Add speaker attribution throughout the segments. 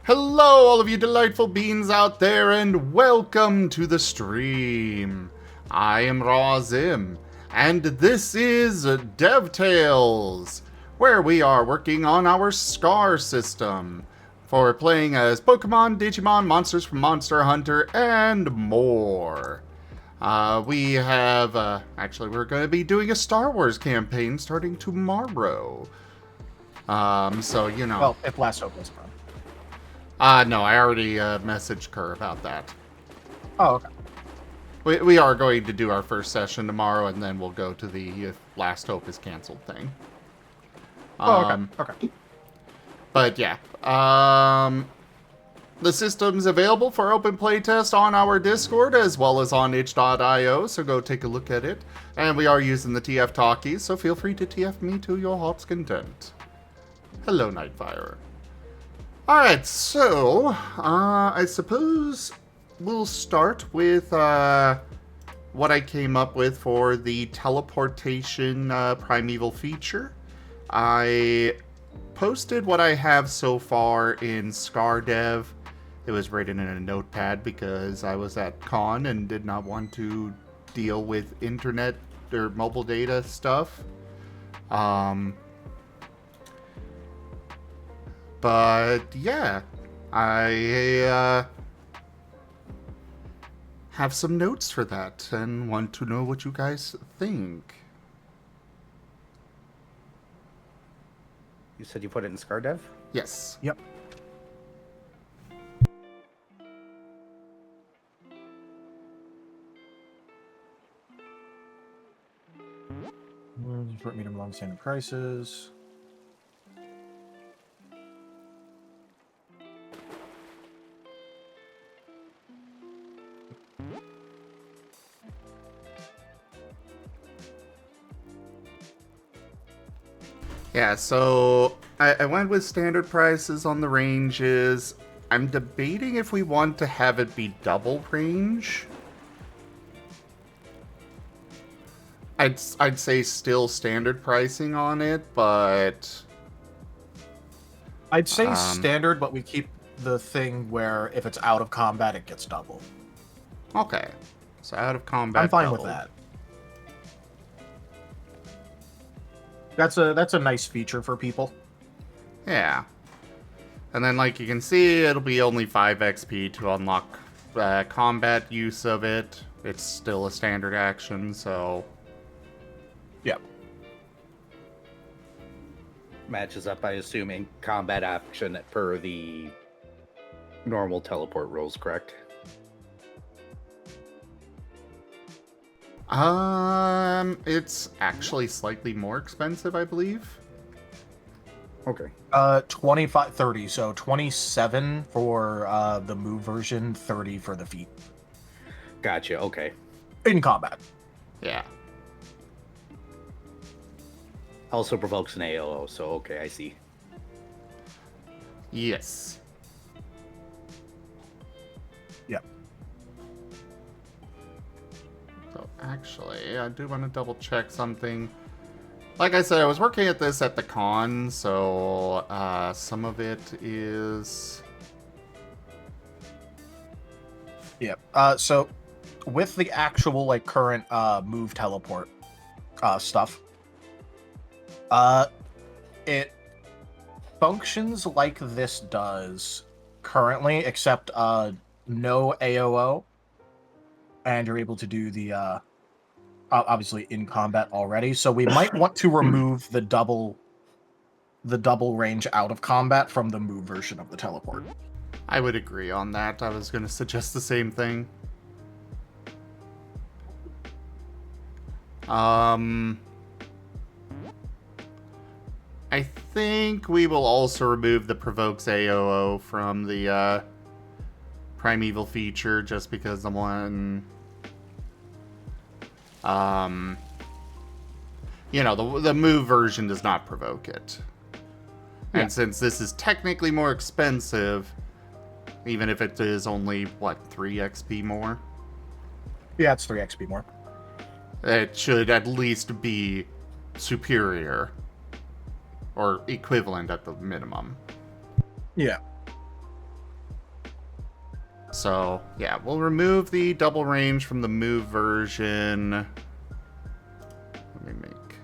Speaker 1: Hello, all of you delightful beings out there, and welcome to the stream. I am Razim, and this is DevTales, where we are working on our SCAR system for playing as Pokemon, Digimon, monsters from Monster Hunter, and more. Actually, we're going to be doing a Star Wars campaign starting tomorrow.
Speaker 2: Well, if Last Hope was fun.
Speaker 1: No, I already messaged Kerr about that.
Speaker 2: Oh, okay.
Speaker 1: We are going to do our first session tomorrow, and then we'll go to the if Last Hope is canceled thing.
Speaker 2: Okay.
Speaker 1: But yeah, the system's available for open playtest on our Discord as well as on itch.io, so go take a look at it. And we are using the TF Talkies, so feel free to TF me to your heart's content. Hello, Nightfire. Alright, so, I suppose we'll start with what I came up with for the teleportation primeval feature. I posted what I have so far in ScarDev. It was written in a notepad because I was at con and did not want to deal with internet or mobile data stuff. But yeah, I have some notes for that and want to know what you guys think.
Speaker 3: You said you put it in ScarDev?
Speaker 1: Yes.
Speaker 2: Yep. Short, medium, long standard prices.
Speaker 1: Yeah, so I went with standard prices on the ranges. I'm debating if we want to have it be double range. I'd say still standard pricing on it, but
Speaker 2: I'd say standard, but we keep the thing where if it's out of combat, it gets double.
Speaker 1: okay. So out of combat,
Speaker 2: I'm fine
Speaker 1: double.
Speaker 2: with that. That's a nice feature for people.
Speaker 1: Yeah. And then, like you can see, it'll be only 5 XP to unlock combat use of it. It's still a standard action, so...
Speaker 2: Yep.
Speaker 3: Matches up, I assume, in combat action per the normal teleport rules, correct?
Speaker 1: It's actually slightly more expensive, I believe.
Speaker 3: Okay.
Speaker 2: 25, 30. So 27 for the move version, 30 for the feat.
Speaker 3: Gotcha, okay.
Speaker 2: In combat.
Speaker 1: Yeah.
Speaker 3: Also provokes an AOO, so okay, I see.
Speaker 1: Yes.
Speaker 2: Yep.
Speaker 1: So actually, I do want to double check something. Like I said, I was working at this at the con, so some of it is...
Speaker 2: Yep. So with the actual like current move teleport stuff, it functions like this does currently, except no AOO, and you're able to do the obviously in combat already. So we might want to remove the double range out of combat from the move version of the teleport.
Speaker 1: I would agree on that. I was going to suggest the same thing. I think we will also remove the provokes AOO from the primeval feature, just because the one, the move version does not provoke it.
Speaker 2: Yeah.
Speaker 1: And since this is technically more expensive, even if it is only, 3 XP more?
Speaker 2: Yeah, it's 3 XP more.
Speaker 1: It should at least be superior. Or equivalent at the minimum.
Speaker 2: Yeah.
Speaker 1: So, yeah, we'll remove the double range from the move version. Let me make...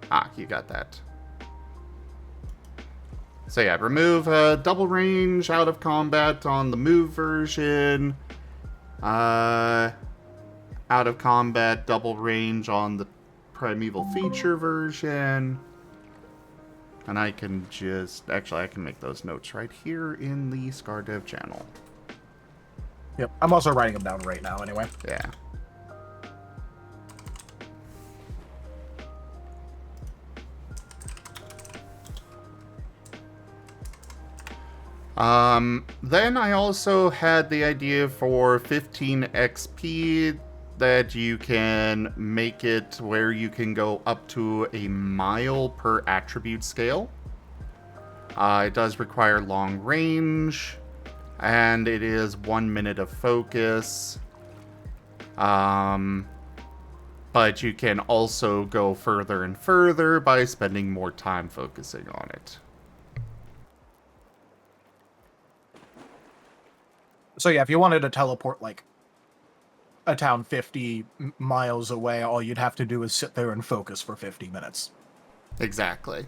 Speaker 1: Ah, you got that. So yeah, remove double range out of combat on the move version. Out of combat double range on the primeval feature version. And I can just... Actually, I can make those notes right here in the ScarDev channel.
Speaker 2: Yep, I'm also writing them down right now anyway.
Speaker 1: Yeah. Then I also had the idea for 15 XP that you can make it where you can go up to a mile per attribute scale. It does require long range, and it is 1 minute of focus. But you can also go further and further by spending more time focusing on it.
Speaker 2: So yeah, if you wanted to teleport like a town 50 miles away, all you'd have to do is sit there and focus for 50 minutes.
Speaker 1: Exactly.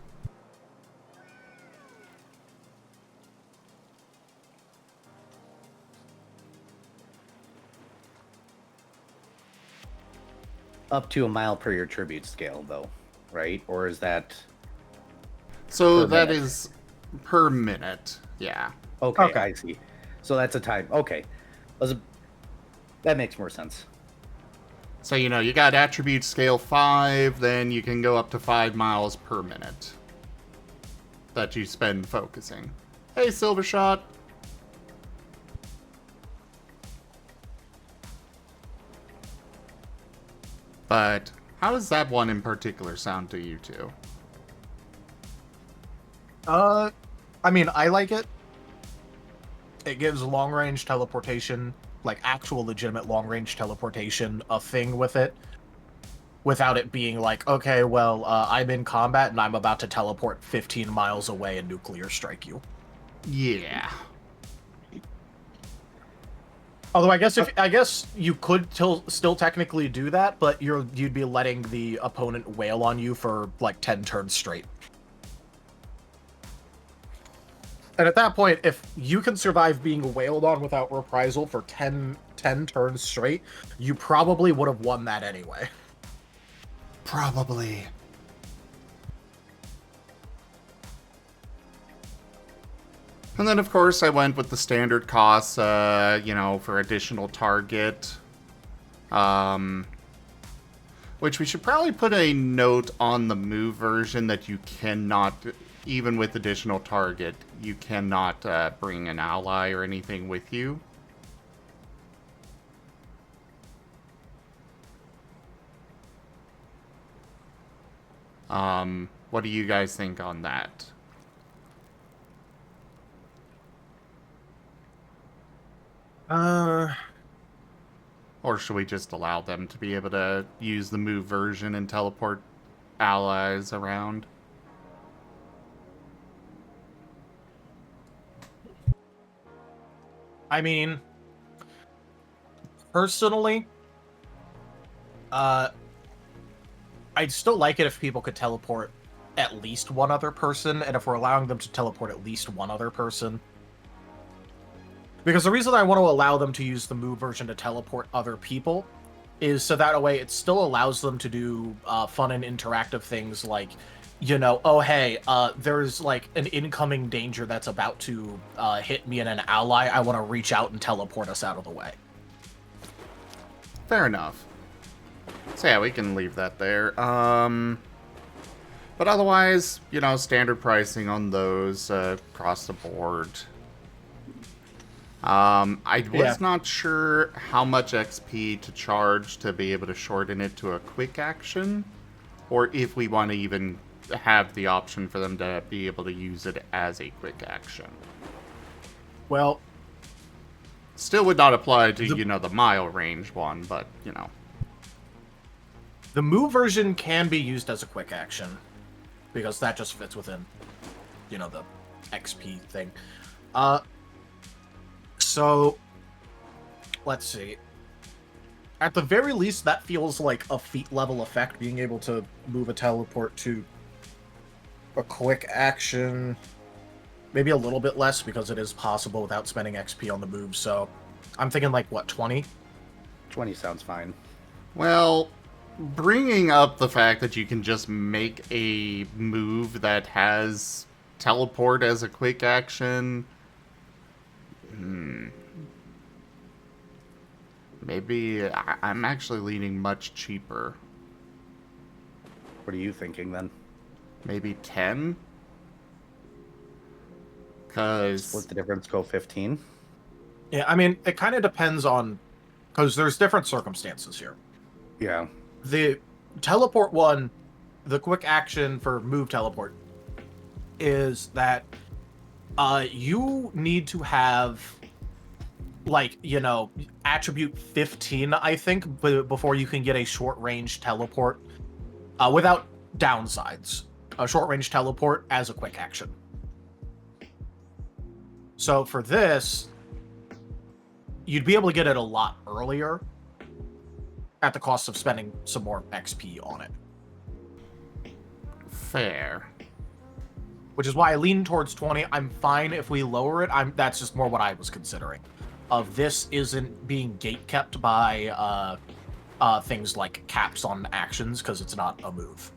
Speaker 3: Up to a mile per your tribute scale, though, right? Or is that...
Speaker 1: So
Speaker 3: Per
Speaker 1: that
Speaker 3: minute.
Speaker 1: is per minute. Yeah.
Speaker 3: Okay,
Speaker 2: Okay.
Speaker 3: I see. So that's a time. Okay. That makes more sense.
Speaker 1: So, you know, you got attribute scale 5, then you can go up to 5 miles per minute that you spend focusing. Hey, Silvershot. But how does that one in particular sound to you two?
Speaker 2: I mean, I like it. It gives long-range teleportation, like actual legitimate long-range teleportation, a thing with it. Without it being like, okay, well, I'm in combat and I'm about to teleport 15 miles away and nuclear strike you.
Speaker 1: Yeah.
Speaker 2: Although I guess you could still technically do that, but you'd be letting the opponent wail on you for like 10 turns straight. And at that point, if you can survive being wailed on without reprisal for 10 turns straight, you probably would have won that anyway.
Speaker 1: Probably. And then, of course, I went with the standard costs, you know, for additional target. Which we should probably put a note on the move version that you cannot, even with additional target, you cannot bring an ally or anything with you. What do you guys think on that? Or should we just allow them to be able to use the move version and teleport allies around?
Speaker 2: I mean, personally, I'd still like it if people could teleport at least one other person, and if we're allowing them to teleport at least one other person. Because the reason I want to allow them to use the move version to teleport other people is so that way it still allows them to do fun and interactive things like, you know, oh hey, there's like an incoming danger that's about to hit me and an ally. I want to reach out and teleport us out of the way.
Speaker 1: Fair enough. So yeah, we can leave that there. But otherwise, you know, standard pricing on those across the board. I was not sure how much XP to charge to be able to shorten it to a quick action, or if we want to even have the option for them to be able to use it as a quick action.
Speaker 2: Well,
Speaker 1: still would not apply to, you know, the mile range one, but, you know.
Speaker 2: The move version can be used as a quick action, because that just fits within, you know, the XP thing. So, let's see. At the very least, that feels like a feat level effect, being able to move a teleport to a quick action. Maybe a little bit less, because it is possible without spending XP on the move, so I'm thinking like, what, 20?
Speaker 3: 20 sounds fine.
Speaker 1: Well, bringing up the fact that you can just make a move that has teleport as a quick action. Maybe I'm actually leaning much cheaper.
Speaker 3: What are you thinking then?
Speaker 1: Maybe 10?
Speaker 3: Split
Speaker 1: Because
Speaker 3: the difference, go 15?
Speaker 2: Yeah, I mean, it kind of depends on... Because there's different circumstances here.
Speaker 3: Yeah.
Speaker 2: The teleport one, the quick action for move teleport, is that you need to have, like, you know, attribute 15, I think, before you can get a short-range teleport without downsides. A short-range teleport as a quick action. So for this, you'd be able to get it a lot earlier at the cost of spending some more XP on it.
Speaker 1: fair.
Speaker 2: Which is why I lean towards 20. I'm fine if we lower it. That's just more what I was considering. This isn't being gatekept by things like caps on actions, because it's not a move.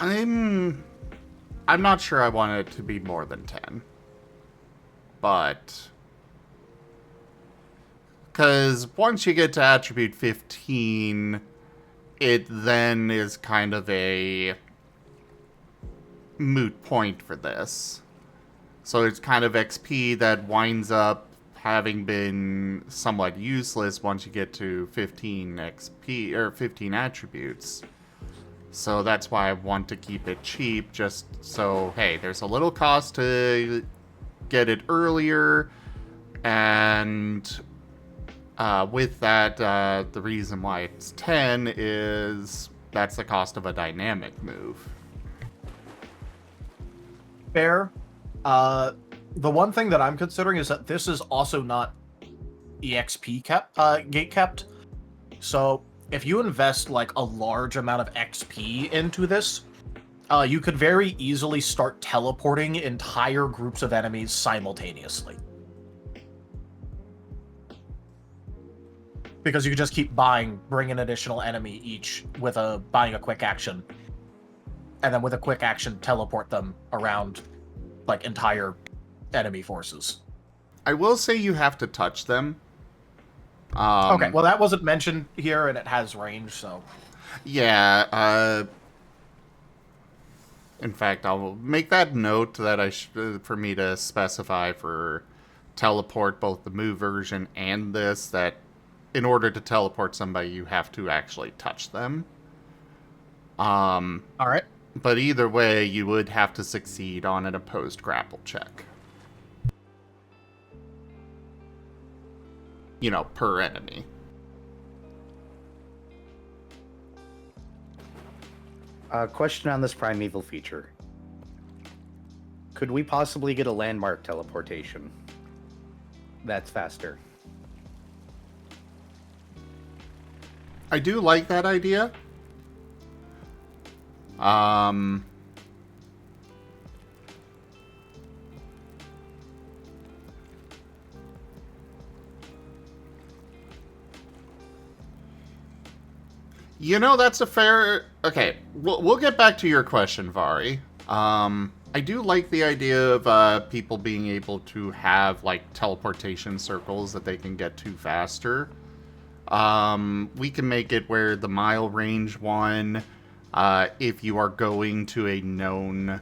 Speaker 1: I'm not sure I want it to be more than 10. But because once you get to attribute 15, it then is kind of a moot point for this. So it's kind of XP that winds up having been somewhat useless once you get to 15 XP or 15 attributes. So that's why I want to keep it cheap, just so, hey, there's a little cost to get it earlier, and with that, the reason why it's 10 is that's the cost of a dynamic move.
Speaker 2: Fair. The one thing that I'm considering is that this is also not EXP gate kept. So if you invest like a large amount of XP into this, you could very easily start teleporting entire groups of enemies simultaneously. Because you could just keep bring an additional enemy each with buying a quick action. And then with a quick action, teleport them around like entire enemy forces.
Speaker 1: I will say you have to touch them.
Speaker 2: Okay, well that wasn't mentioned here, and it has range, so...
Speaker 1: Yeah, in fact, I'll make that note that for me to specify for teleport both the move version and this, that in order to teleport somebody, you have to actually touch them.
Speaker 2: Alright.
Speaker 1: But either way, you would have to succeed on an opposed grapple check. You know, per enemy.
Speaker 3: Question on this primeval feature. Could we possibly get a landmark teleportation? That's faster.
Speaker 1: I do like that idea. You know, that's a fair... Okay, we'll get back to your question, Vari. I do like the idea of people being able to have, like, teleportation circles that they can get to faster. We can make it where the mile range one, if you are going to a known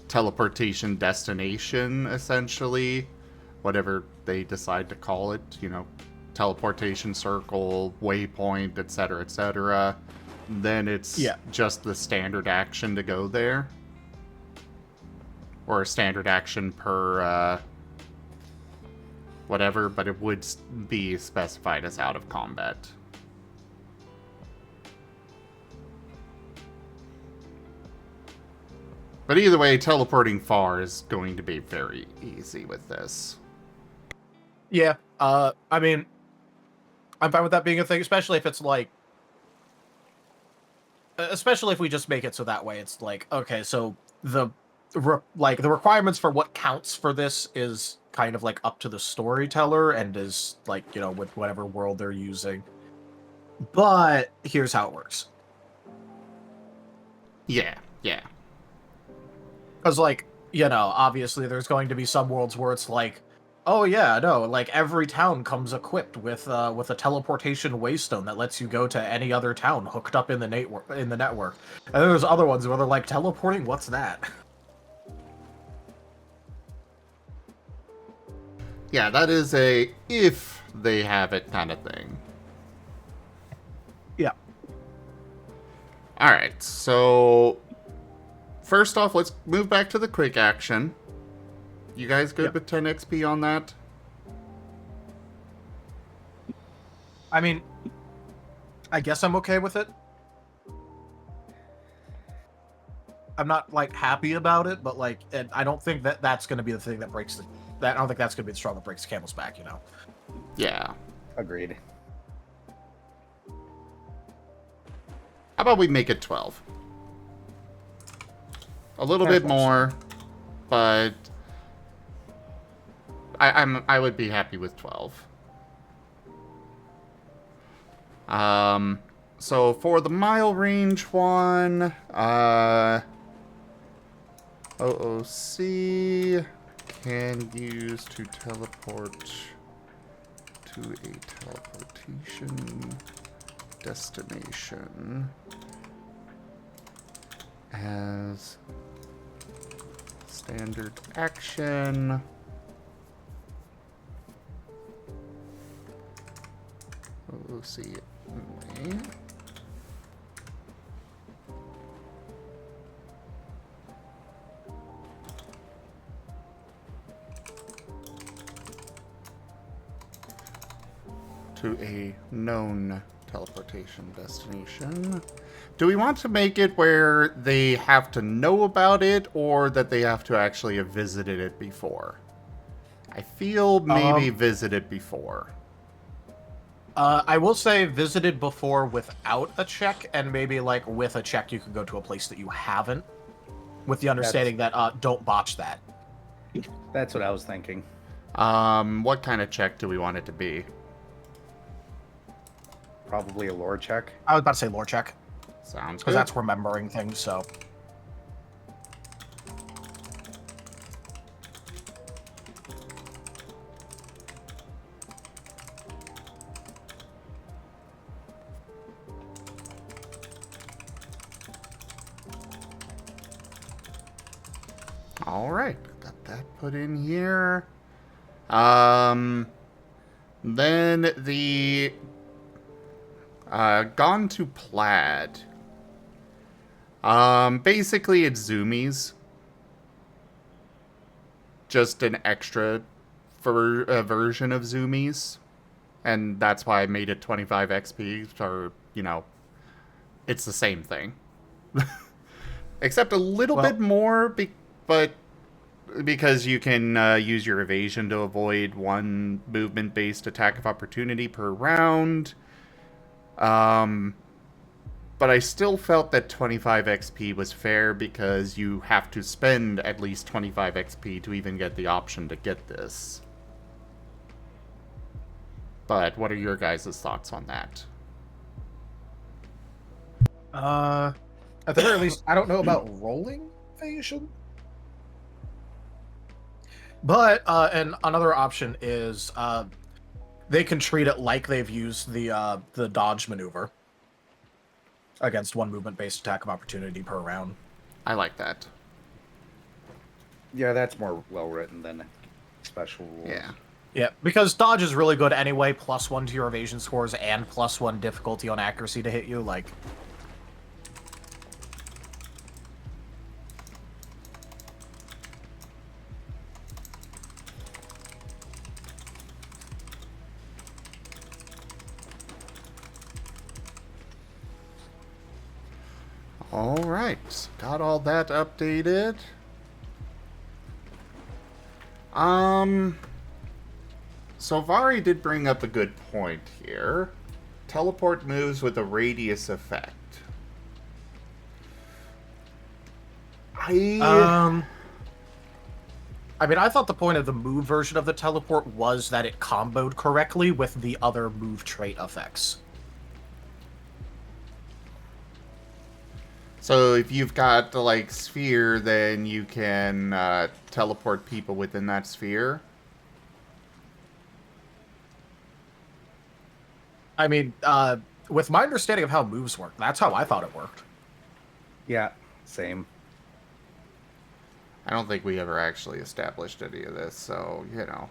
Speaker 1: teleportation destination, essentially, whatever they decide to call it, you know, teleportation circle, waypoint, etc., then it's just the standard action to go there. Or a standard action per whatever, but it would be specified as out of combat. But either way, teleporting far is going to be very easy with this.
Speaker 2: Yeah. I mean, I'm fine with that being a thing, especially if it's like, especially if we just make it so that way it's like, okay, so the the requirements for what counts for this is kind of like up to the storyteller and is like, with whatever world they're using. But here's how it works.
Speaker 1: Yeah, yeah.
Speaker 2: Because, obviously there's going to be some worlds where it's like, oh yeah, no, like every town comes equipped with a teleportation waystone that lets you go to any other town hooked up in the network. And then there's other ones where they're like, teleporting, what's that?
Speaker 1: Yeah, that is a if they have it kind of thing.
Speaker 2: Yeah.
Speaker 1: Alright, so first off, let's move back to the quick action. You guys good with 10 XP on that?
Speaker 2: I mean, I guess I'm okay with it. I'm not like happy about it, but like, and I don't think that that's going to be the thing that breaks I don't think that's going to be the straw that breaks the camel's back.
Speaker 1: Yeah.
Speaker 3: Agreed.
Speaker 1: How about we make it 12? A little
Speaker 2: That's
Speaker 1: bit more, but I would be happy with 12. So for the mile range one, OOC can use to teleport to a teleportation destination as standard action. OOC only. To a known teleportation destination. Do we want to make it where they have to know about it, or that they have to actually have visited it before? I feel maybe visited before.
Speaker 2: I will say visited before without a check, and maybe like with a check you could go to a place that you haven't, with the understanding that don't botch that.
Speaker 3: That's what I was thinking.
Speaker 1: What kind of check do we want it to be?
Speaker 3: Probably a lore check.
Speaker 2: I was about to say lore check.
Speaker 1: Sounds
Speaker 2: Because
Speaker 1: good.
Speaker 2: that's remembering things, so.
Speaker 1: All right, got that put in here. Then the Gone to Plaid. Basically it's zoomies. Just an extra version of zoomies. And that's why I made it 25 XP, or, it's the same thing. Except a little bit more, but because you can use your evasion to avoid one movement-based attack of opportunity per round. But I still felt that 25 XP was fair because you have to spend at least 25 XP to even get the option to get this. But what are your guys' thoughts on that?
Speaker 2: At the very least, I don't know about rolling evasion. But, and another option is, they can treat it like they've used the dodge maneuver against one movement-based attack of opportunity per round.
Speaker 1: I like that.
Speaker 3: Yeah, that's more well-written than special rules.
Speaker 1: Yeah.
Speaker 2: Yeah, because dodge is really good anyway, +1 to your evasion scores and +1 difficulty on accuracy to hit you, like...
Speaker 1: All right, got all that updated. So Vari did bring up a good point here. Teleport moves with a radius effect.
Speaker 2: I mean, I thought the point of the move version of the teleport was that it comboed correctly with the other move trait effects.
Speaker 1: So if you've got the, like, sphere, then you can teleport people within that sphere.
Speaker 2: I mean, with my understanding of how moves work, that's how I thought it worked.
Speaker 3: Yeah, same.
Speaker 1: I don't think we ever actually established any of this, so, you know.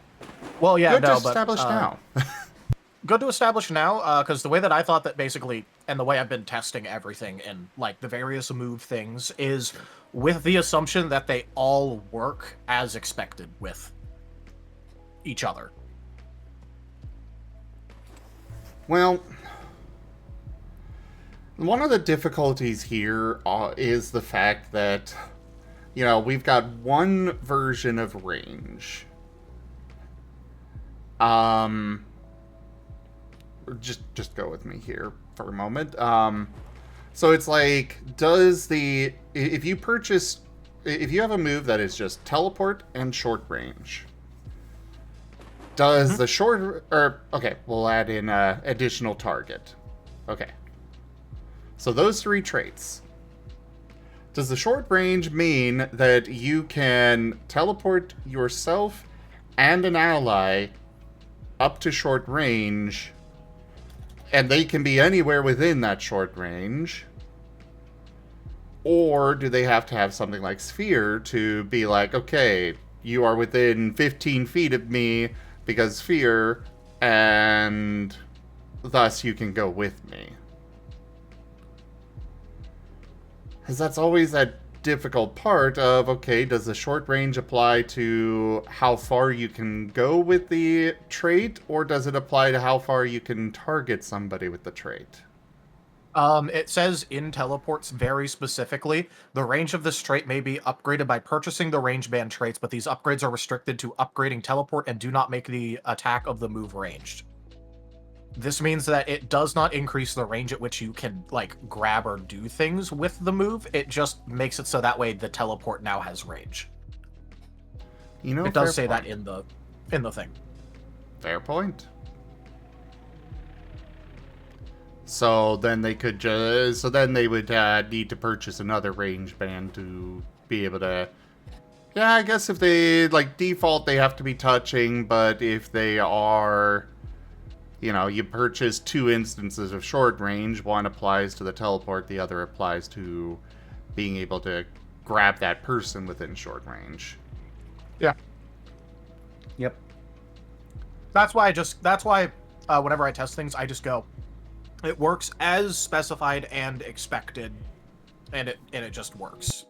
Speaker 2: Well, yeah,
Speaker 1: Good
Speaker 2: no,
Speaker 1: to
Speaker 2: but
Speaker 1: establish now.
Speaker 2: good to establish now, because the way that I thought that basically, and the way I've been testing everything and like the various move things is with the assumption that they all work as expected with each other.
Speaker 1: Well, one of the difficulties here is the fact that, you know, we've got one version of range. Just go with me here for a moment. So it's like, if you have a move that is just teleport and short range, does the short, or, okay, we'll add in additional target. Okay. So those three traits. Does the short range mean that you can teleport yourself and an ally up to short range, and they can be anywhere within that short range? Or do they have to have something like sphere to be like, okay, you are within 15 feet of me because sphere, and thus you can go with me? Because that's always that difficult part of, okay, does the short range apply to how far you can go with the trait, or does it apply to how far you can target somebody with the trait?
Speaker 2: It says in teleports very specifically, the range of this trait may be upgraded by purchasing the range band traits, but these upgrades are restricted to upgrading teleport and do not make the attack of the move ranged. This means that it does not increase the range at which you can, like, grab or do things with the move. It just makes it so that way the teleport now has range.
Speaker 1: You know,
Speaker 2: it does say that in the thing.
Speaker 1: Fair point. So then they could just, so then they would need to purchase another range band to be able to. Yeah, I guess if they, like, default, they have to be touching, but if they are, you know, you purchase two instances of short range, one applies to the teleport, the other applies to being able to grab that person within short range.
Speaker 2: Yeah.
Speaker 3: Yep.
Speaker 2: That's why whenever I test things, I just go, it works as specified and expected, and it just works.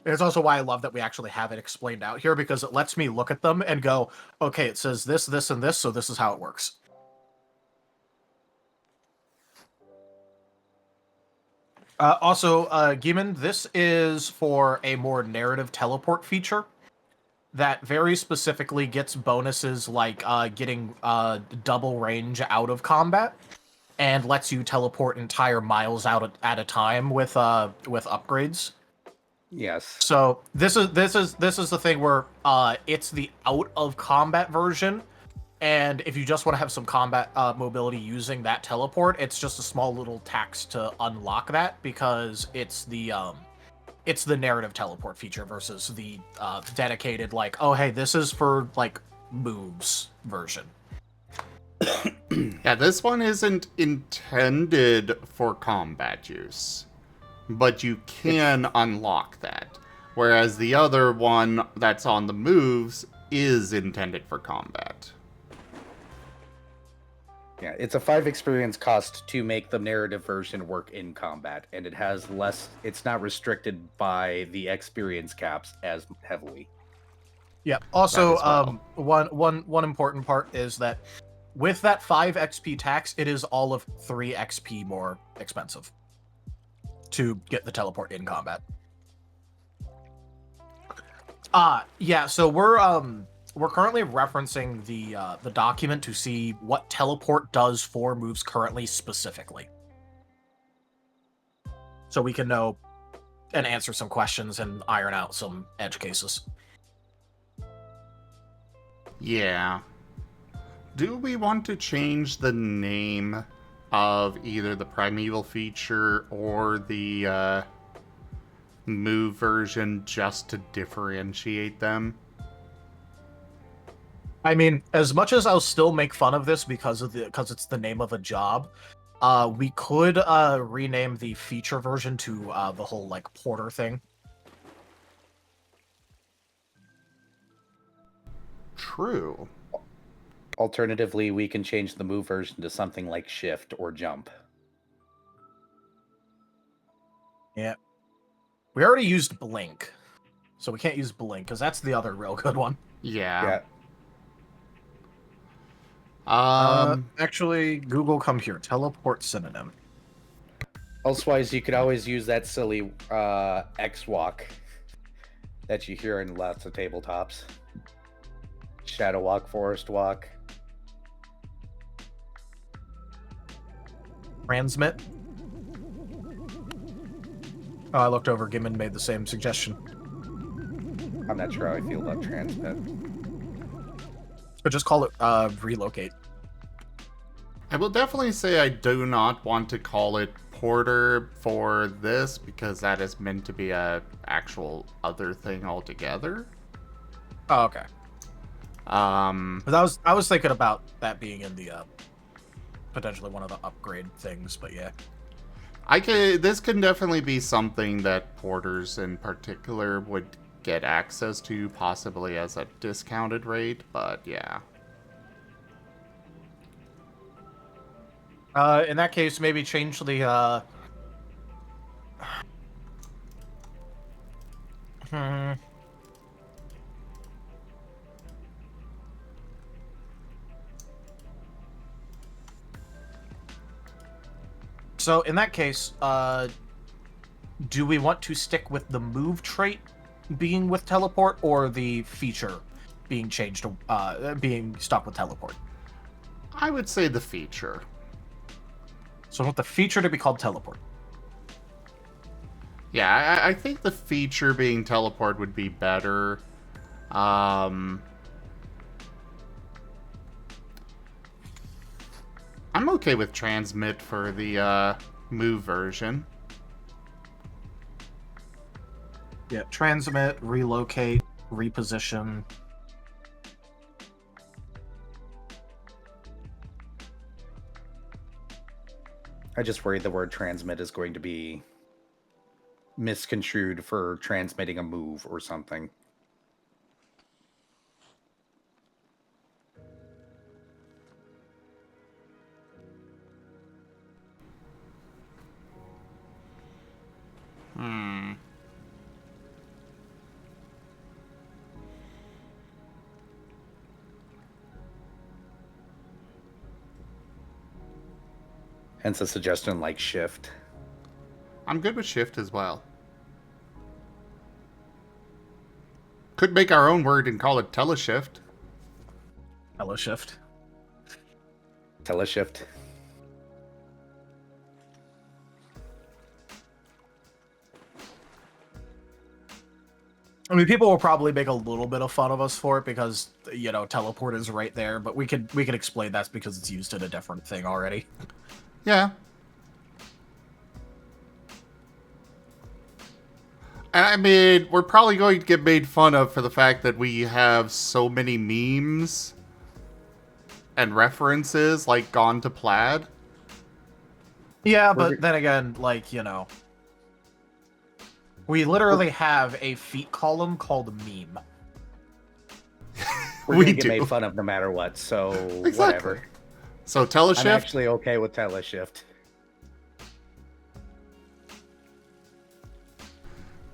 Speaker 2: It's also why I love that we actually have it explained out here, because it lets me look at them and go, okay, it says this, this, and this, so this is how it works. Also, Giman, this is for a more narrative teleport feature that very specifically gets bonuses like getting double range out of combat, and lets you teleport entire miles out at a time with upgrades.
Speaker 3: Yes.
Speaker 2: So this is the thing where it's the out of combat version, and if you just want to have some combat mobility using that teleport, it's just a small little tax to unlock that, because it's the narrative teleport feature versus the dedicated, like, oh hey, this is for, like, moves version.
Speaker 1: Yeah, this one isn't intended for combat use, but you can unlock that. Whereas the other one that's on the moves is intended for combat.
Speaker 3: Yeah, it's a 5 experience cost to make the narrative version work in combat, and it has less. It's not restricted by the experience caps as heavily.
Speaker 2: Yeah. Also,
Speaker 1: well.
Speaker 2: one important part is that with that 5 XP tax, it is all of 3 XP more expensive to get the teleport in combat. Yeah, so we're we're currently referencing the document to see what teleport does for moves currently specifically, so we can know and answer some questions and iron out some edge cases.
Speaker 1: Yeah. Do we want to change the name of either the primeval feature or the move version just to differentiate them?
Speaker 2: I mean, as much as I'll still make fun of this because it's the name of a job, we could rename the feature version to the whole like porter thing.
Speaker 1: True.
Speaker 3: Alternatively, we can change the move version to something like shift or jump.
Speaker 2: Yeah. We already used blink, so we can't use blink because that's the other real good one.
Speaker 1: Yeah.
Speaker 2: Actually, Google, come here. Teleport synonym.
Speaker 3: Elsewise, you could always use that silly X walk that you hear in lots of tabletops. Shadow walk, forest walk.
Speaker 2: Transmit. Oh, I looked over. Gimmon made the same suggestion.
Speaker 3: I'm not sure how I feel about transmit.
Speaker 2: But just call it relocate.
Speaker 1: I will definitely say I do not want to call it porter for this because that is meant to be a actual other thing altogether.
Speaker 2: Oh, okay. But I was thinking about that being in the potentially one of the upgrade things, but yeah.
Speaker 1: This can definitely be something that porters in particular would get access to, possibly as a discounted rate, but yeah.
Speaker 2: In that case, maybe change the So in that case, do we want to stick with the move trait being with teleport, or the feature being changed to being stuck with teleport?
Speaker 1: I would say the feature.
Speaker 2: So I want the feature to be called teleport.
Speaker 1: Yeah, I think the feature being teleport would be better. I'm okay with transmit for the move version.
Speaker 2: Yeah, transmit, relocate, reposition.
Speaker 3: I just worry the word transmit is going to be misconstrued for transmitting a move or something. Hence a suggestion like shift.
Speaker 1: I'm good with shift as well. Could make our own word and call it teleshift.
Speaker 2: Hello, shift.
Speaker 3: Teleshift.
Speaker 2: I mean, people will probably make a little bit of fun of us for it because, you know, teleport is right there, but we could explain that's because it's used in a different thing already.
Speaker 1: Yeah. And I mean, we're probably going to get made fun of for the fact that we have so many memes and references, like Gone to Plaid.
Speaker 2: Yeah, but then again, like, you know, we literally have a feat column called meme.
Speaker 3: We're
Speaker 1: We
Speaker 3: gonna get
Speaker 1: do.
Speaker 3: made fun of no matter what, so
Speaker 1: Exactly.
Speaker 3: whatever.
Speaker 1: So
Speaker 3: I'm
Speaker 1: teleshift.
Speaker 3: actually okay with teleshift.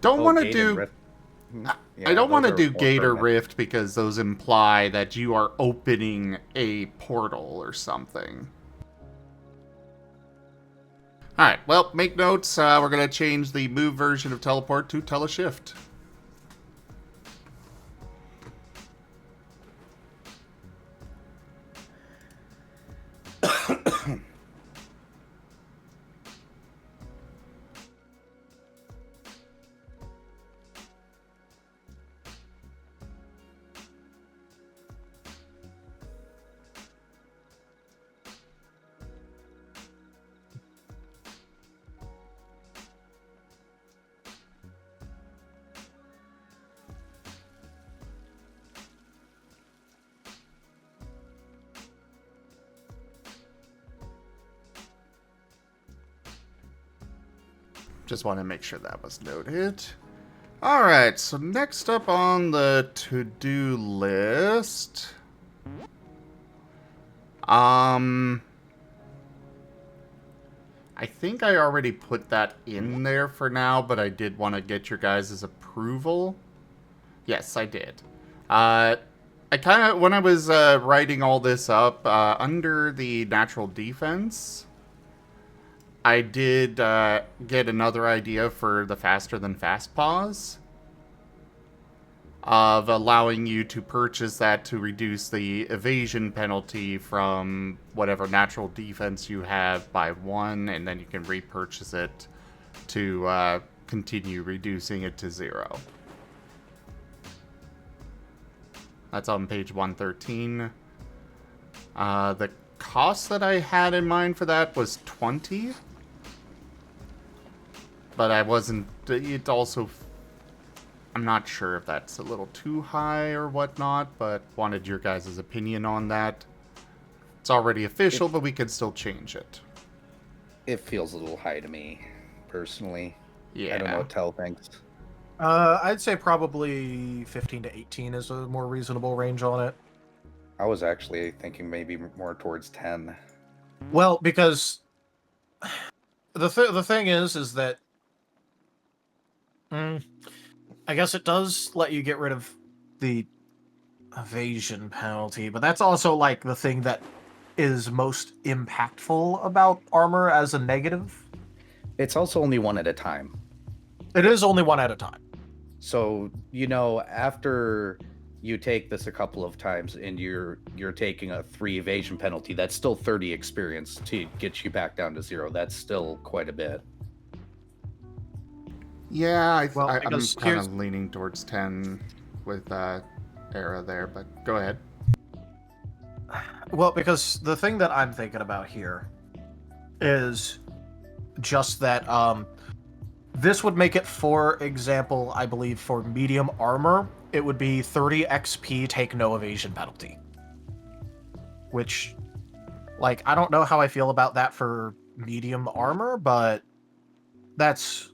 Speaker 1: Don't want to
Speaker 3: Gate
Speaker 1: do.
Speaker 3: and Rift. Yeah,
Speaker 1: I don't want to
Speaker 3: those are
Speaker 1: do Gate or
Speaker 3: forefront.
Speaker 1: Rift because those imply that you are opening a portal or something. Alright, well, make notes. We're going to change the move version of teleport to teleshift. Just want to make sure that was noted. Alright, so next up on the to-do list... I think I already put that in there for now, but I did want to get your guys' approval. Yes, I did. I kind of, when I was writing all this up, under the natural defense, I did get another idea for the faster than fast pause. Of allowing you to purchase that to reduce the evasion penalty from whatever natural defense you have by 1, and then you can repurchase it to continue reducing it to 0. That's on page 113. The cost that I had in mind for that was 20. But I wasn't... It also... I'm not sure if that's a little too high or whatnot, but wanted your guys' opinion on that. It's already official, but we could still change it.
Speaker 3: It feels a little high to me, personally.
Speaker 1: Yeah.
Speaker 3: I don't know what Tel thinks.
Speaker 2: I'd say probably 15 to 18 is a more reasonable range on it.
Speaker 3: I was actually thinking maybe more towards 10.
Speaker 2: Well, because the thing is that I guess it does let you get rid of the evasion penalty, but that's also like the thing that is most impactful about armor as a negative.
Speaker 3: It's also only one at a time.
Speaker 2: It is only one at a time.
Speaker 3: So, you know, after you take this a couple of times and you're taking a 3 evasion penalty, that's still 30 experience to get you back down to 0. That's still quite a bit.
Speaker 1: Yeah, I'm
Speaker 2: because
Speaker 1: kind of leaning towards 10 with Era there, but go ahead.
Speaker 2: Well, because the thing that I'm thinking about here is just that this would make it, for example, I believe for medium armor, it would be 30 XP, take no evasion penalty. Which, like, I don't know how I feel about that for medium armor, but that's...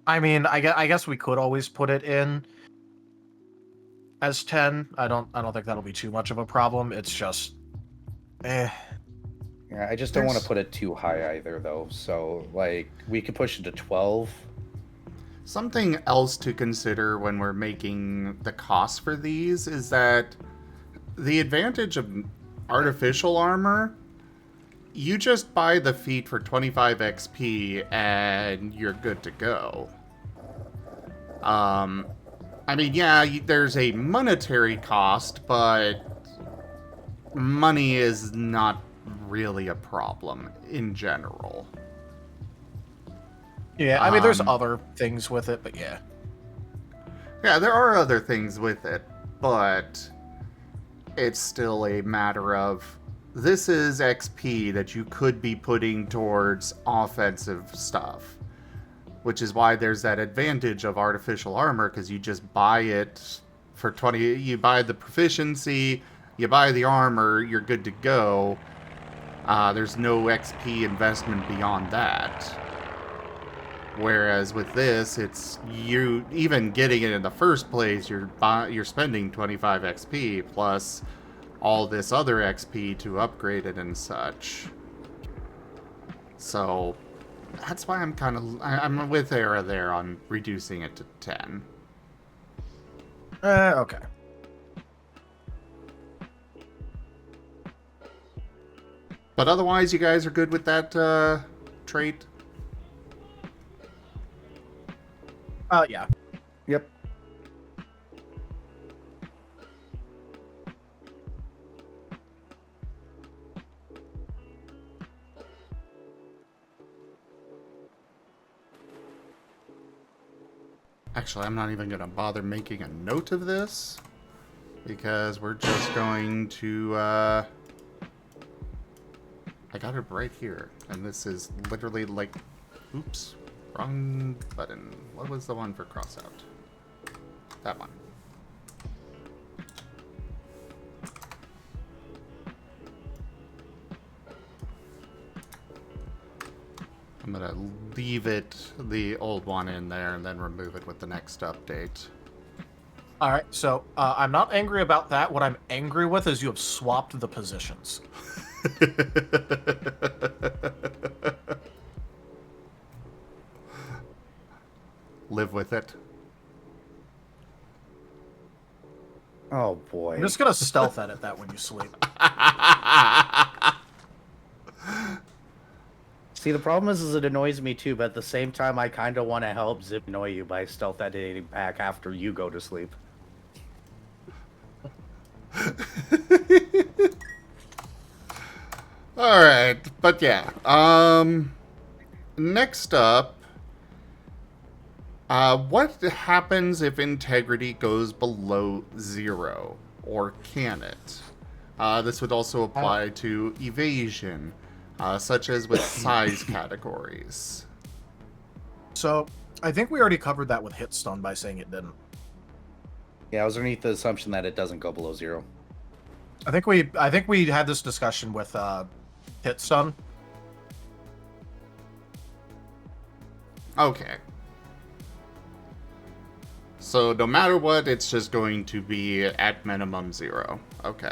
Speaker 2: I mean, I guess we could always put it in as 10. I don't think that'll be too much of a problem. It's just...
Speaker 3: Yeah, I just don't want to put it too high either, though. So, like, we could push it to 12.
Speaker 1: Something else to consider when we're making the cost for these is that the advantage of artificial armor, you just buy the feat for 25 XP and you're good to go. I mean, yeah, there's a monetary cost, but money is not really a problem in general.
Speaker 2: Yeah, I mean, there's other things with it, but yeah.
Speaker 1: Yeah, there are other things with it, but it's still a matter of this is XP that you could be putting towards offensive stuff, which is why there's that advantage of artificial armor, because you just buy it for 20, you buy the proficiency, you buy the armor, you're good to go. There's no XP investment beyond that. Whereas with this, it's you even getting it in the first place, you're spending 25 XP plus all this other XP to upgrade it and such. So that's why I'm with Era there on reducing it to 10.
Speaker 2: Okay.
Speaker 1: But otherwise, you guys are good with that trait?
Speaker 2: Yeah.
Speaker 3: Yep.
Speaker 1: Actually, I'm not even going to bother making a note of this, because we're just going to... I got it right here, and this is literally like... Oops. Wrong button. What was the one for crossout? That one. gonna leave the old one in there, and then remove it with the next update.
Speaker 2: All right, so I'm not angry about that. What I'm angry with is you have swapped the positions.
Speaker 1: Live with it.
Speaker 3: Oh boy.
Speaker 2: I'm just gonna stealth edit that when you sleep.
Speaker 3: See, the problem is it annoys me too, but at the same time, I kind of want to help Zip annoy you by stealth editing back after you go to sleep.
Speaker 1: All right, but yeah. Next up, what happens if integrity goes below 0, or can it? This would also apply to evasion, such as with size categories.
Speaker 2: So I think we already covered that with Hitstone by saying it didn't.
Speaker 3: Yeah, I was underneath the assumption that it doesn't go below 0.
Speaker 2: I think we had this discussion with Hitstone.
Speaker 1: Okay. So no matter what, it's just going to be at minimum 0. Okay.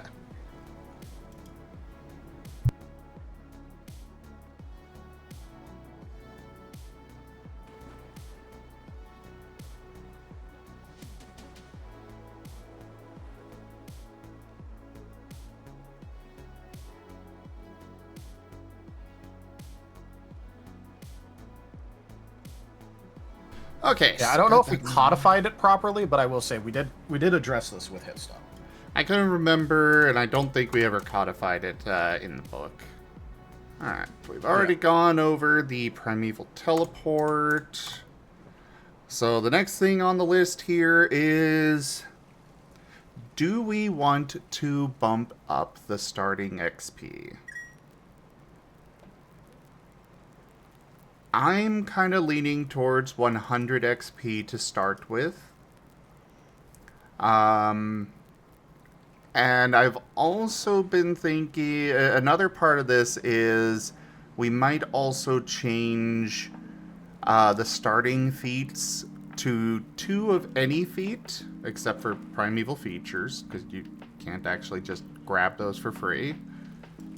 Speaker 1: Okay.
Speaker 2: Yeah, I don't know if we codified it properly, but I will say we did address this with Hitstone.
Speaker 1: I couldn't remember, and I don't think we ever codified it in the book. Alright, we've already gone over the primeval teleport. So the next thing on the list here is, do we want to bump up the starting XP? I'm kind of leaning towards 100 XP to start with. And I've also been thinking, another part of this is we might also change the starting feats to 2 of any feat, except for primeval features, because you can't actually just grab those for free,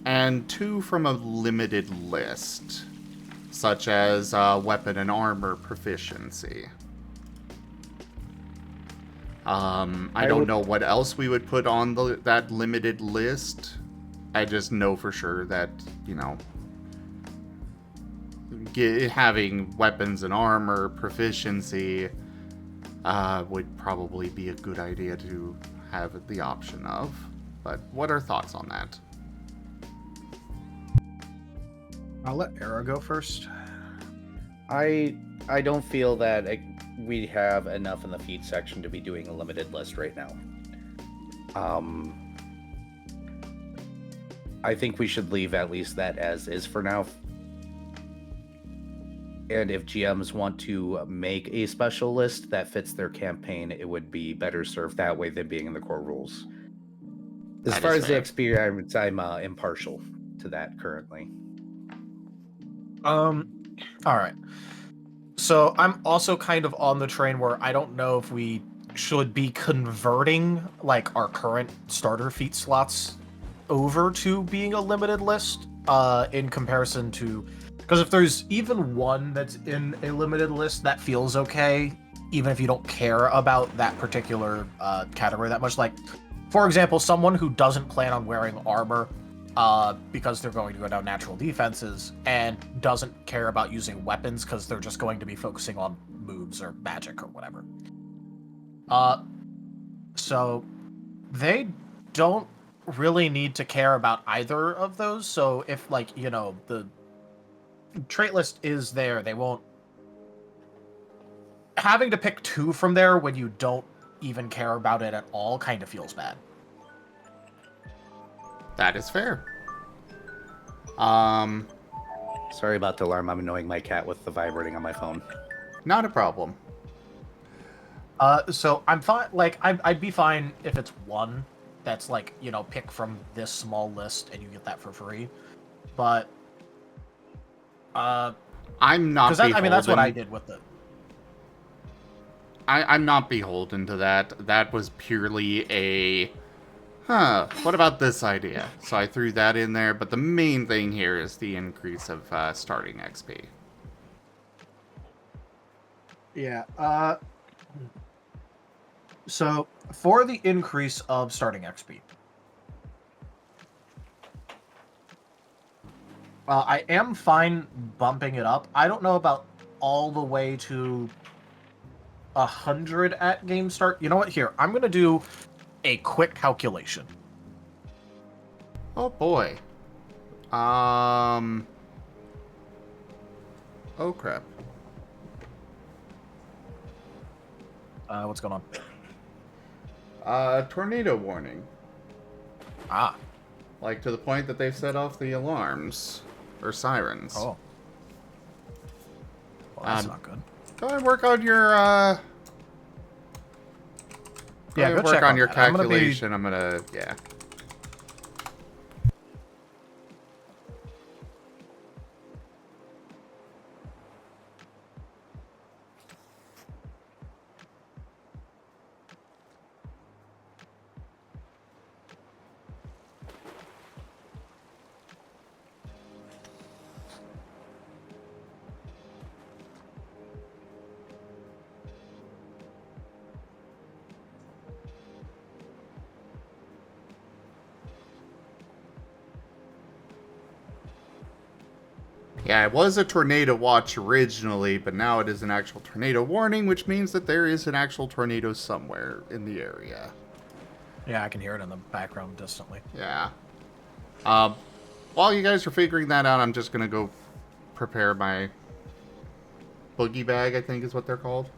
Speaker 1: and 2 from a limited list, such as weapon and armor proficiency. I don't know what else we would put on that limited list. I just know for sure that, you know, having weapons and armor proficiency would probably be a good idea to have the option of. But what are thoughts on that?
Speaker 2: I'll let Era go first.
Speaker 3: I don't feel that we have enough in the feat section to be doing a limited list right now. I think we should leave at least that as is for now. And if GMs want to make a special list that fits their campaign, it would be better served that way than being in the core rules. As far as the experience, I'm impartial to that currently.
Speaker 2: All right. So I'm also kind of on the train where I don't know if we should be converting like our current starter feat slots over to being a limited list in comparison to, because if there's even one that's in a limited list that feels okay, even if you don't care about that particular category that much. Like, for example, someone who doesn't plan on wearing armor because they're going to go down natural defenses and doesn't care about using weapons because they're just going to be focusing on moves or magic or whatever. So they don't really need to care about either of those. So if, like, you know, the trait list is there, they won't... Having to pick 2 from there when you don't even care about it at all kind of feels bad.
Speaker 1: That is fair.
Speaker 3: Sorry about the alarm. I'm annoying my cat with the vibrating on my phone.
Speaker 1: Not a problem.
Speaker 2: So I'm fine. Like, I'd be fine if it's 1 that's, like, you know, pick from this small list and you get that for free. But
Speaker 1: I'm not
Speaker 2: Because
Speaker 1: beholden.
Speaker 2: I mean, that's what I did with it.
Speaker 1: I'm not beholden to that. That was purely a, what about this idea? So I threw that in there, but the main thing here is the increase of starting XP.
Speaker 2: Yeah. So for the increase of starting XP, I am fine bumping it up. I don't know about all the way to 100 at game start. You know what? Here, I'm gonna do a quick calculation.
Speaker 1: Oh boy. Oh crap.
Speaker 2: What's going on?
Speaker 1: Tornado warning.
Speaker 2: Ah.
Speaker 1: Like to the point that they've set off the alarms or sirens.
Speaker 2: Oh. Well, that's not good.
Speaker 1: Go and work on your
Speaker 2: Yeah, go
Speaker 1: work
Speaker 2: check
Speaker 1: on your
Speaker 2: that.
Speaker 1: calculation. I'm gonna yeah. Yeah, it was a tornado watch originally, but now it is an actual tornado warning, which means that there is an actual tornado somewhere in the area.
Speaker 2: Yeah, I can hear it in the background distantly.
Speaker 1: Yeah. While you guys are figuring that out, I'm just gonna go prepare my boogie bag, I think is what they're called.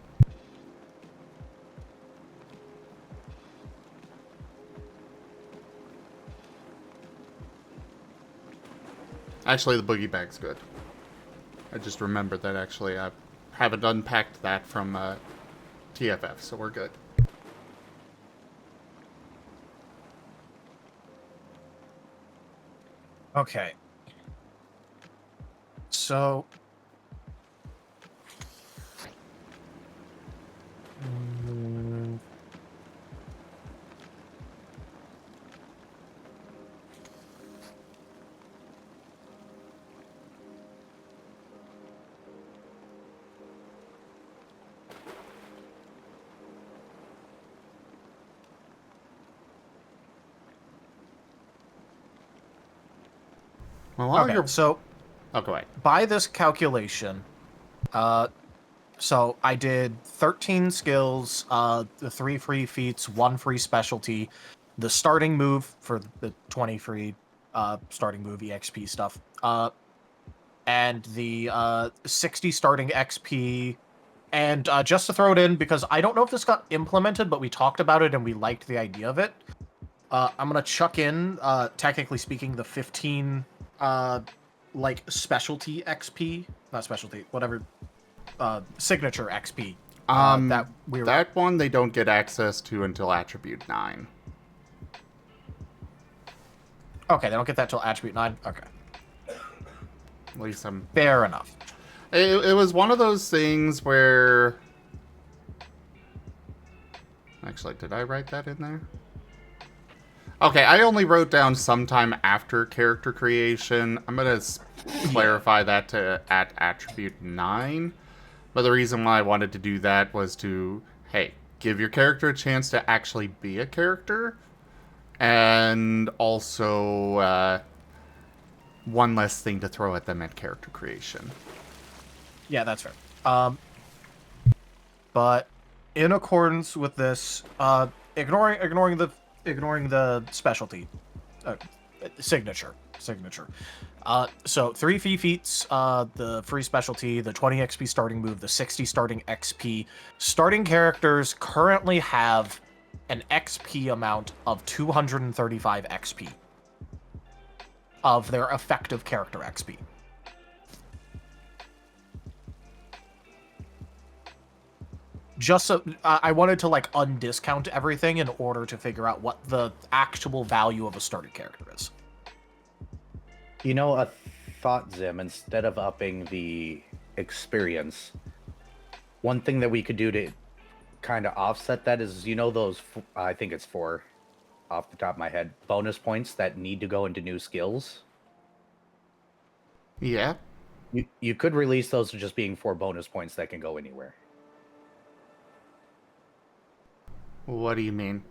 Speaker 1: Actually, the boogie bag's good. I just remembered that actually I haven't unpacked that from TFF, so we're good.
Speaker 2: Okay. So...
Speaker 1: Well, while
Speaker 2: Okay,
Speaker 1: you're...
Speaker 2: so
Speaker 1: Oh, go ahead.
Speaker 2: by this calculation, so I did 13 skills, the 3 free feats, 1 free specialty, the starting move for the 20 free starting move EXP stuff, and the 60 starting XP. And just to throw it in, because I don't know if this got implemented, but we talked about it and we liked the idea of it. I'm gonna chuck in, technically speaking, the 15 like specialty XP, not specialty, whatever, signature XP.
Speaker 1: That one they don't get access to until attribute 9.
Speaker 2: Okay, they don't get that till attribute 9. Okay,
Speaker 1: At least I'm...
Speaker 2: fair enough.
Speaker 1: It was one of those things where... Actually, did I write that in there? Okay, I only wrote down sometime after character creation. I'm going to clarify that to at attribute 9. But the reason why I wanted to do that was to, hey, give your character a chance to actually be a character. And also, one less thing to throw at them at character creation.
Speaker 2: Yeah, that's fair. But in accordance with this, ignoring the specialty, signature. So 3 free feats, the free specialty, the 20 XP starting move, the 60 starting XP. Starting characters currently have an XP amount of 235 XP of their effective character XP. Just so I wanted to like undiscount everything in order to figure out what the actual value of a starter character is.
Speaker 3: You know, a thought, Zim, instead of upping the experience. One thing that we could do to kind of offset that is, those, I think it's 4 off the top of my head, bonus points that need to go into new skills.
Speaker 1: Yeah.
Speaker 3: You could release those to just being 4 bonus points that can go anywhere.
Speaker 1: What do you mean?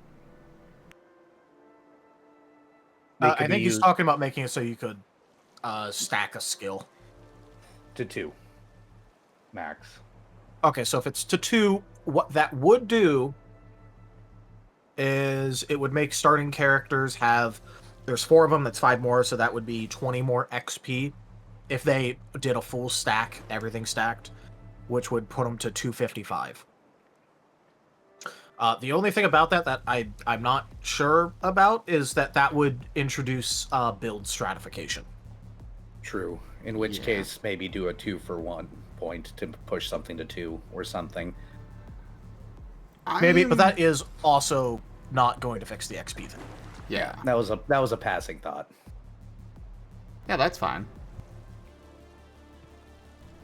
Speaker 2: I think he's talking about making it so you could stack a skill.
Speaker 3: To 2. Max.
Speaker 2: Okay, so if it's to 2, what that would do is it would make starting characters have... There's 4 of them, that's 5 more, so that would be 20 more XP if they did a full stack, everything stacked, which would put them to 255. The only thing about that I'm not sure about is that would introduce build stratification.
Speaker 3: True. In which case, maybe do a 2 for 1 point to push something to 2 or something.
Speaker 2: Maybe, but that is also not going to fix the XP thing.
Speaker 1: Yeah.
Speaker 3: That was a passing thought.
Speaker 1: Yeah, that's fine.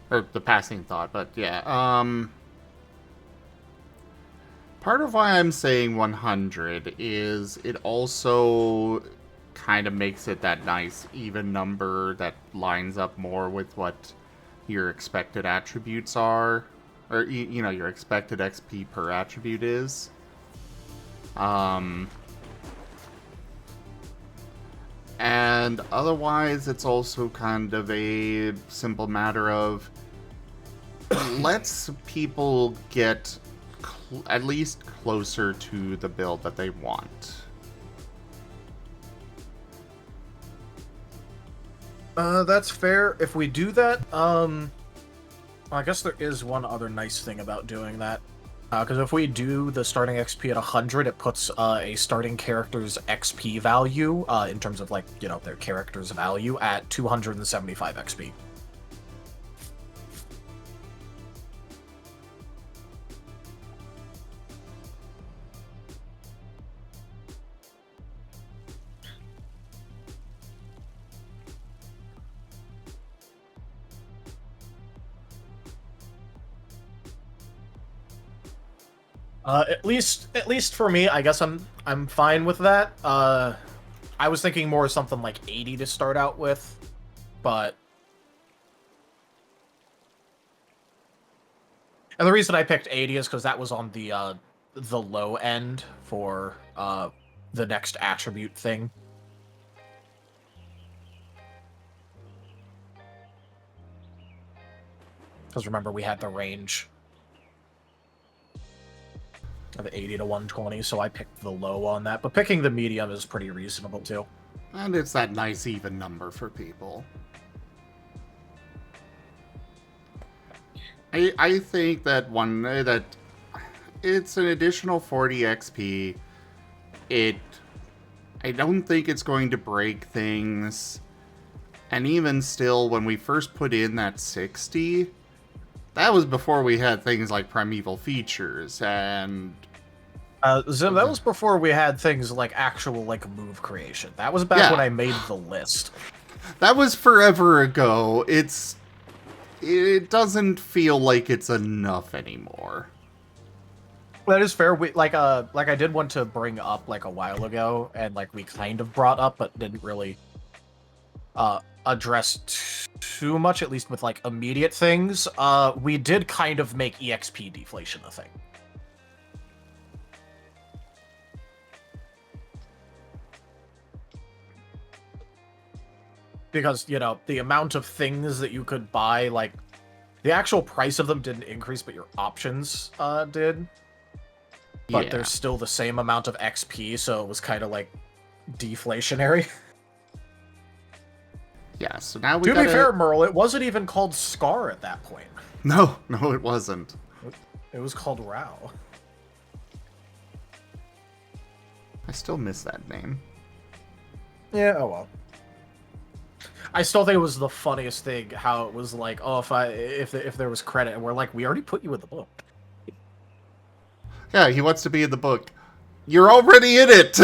Speaker 1: Or the passing thought, but yeah. Part of why I'm saying 100 is it also kind of makes it that nice even number that lines up more with what your expected attributes are, or your expected XP per attribute is. And otherwise it's also kind of a simple matter of lets people get at least closer to the build that they want.
Speaker 2: That's fair. If we do that, I guess there is one other nice thing about doing that. Because if we do the starting XP at 100, it puts a starting character's XP value, in terms of, their character's value, at 275 XP. At least for me, I guess I'm fine with that. I was thinking more something like 80 to start out with, but... And the reason I picked 80 is because that was on the low end for the next attribute thing. Because remember, we had the range of 80 to 120, so I picked the low on that. But picking the medium is pretty reasonable, too.
Speaker 1: And it's that nice even number for people. I think that that it's an additional 40 XP. I don't think it's going to break things. And even still, when we first put in that 60, that was before we had things like primeval features and...
Speaker 2: Zim, that was before we had things like actual, move creation. That was back when I made the list.
Speaker 1: That was forever ago. It doesn't feel like it's enough anymore.
Speaker 2: That is fair. We, I did want to bring up, a while ago, and, we kind of brought up, but didn't really address too much, at least with, immediate things. We did kind of make EXP deflation a thing. Because, the amount of things that you could buy, the actual price of them didn't increase, but your options did. But there's still the same amount of XP, so it was kind of, deflationary.
Speaker 1: Yeah, so now we
Speaker 2: To be fair, Merle, it wasn't even called Scar at that point.
Speaker 1: No, it wasn't.
Speaker 2: It was called Rao.
Speaker 1: I still miss that name.
Speaker 2: Yeah, oh well. I still think it was the funniest thing how it was if there was credit, and we're we already put you in the book.
Speaker 1: Yeah, he wants to be in the book. You're already in it!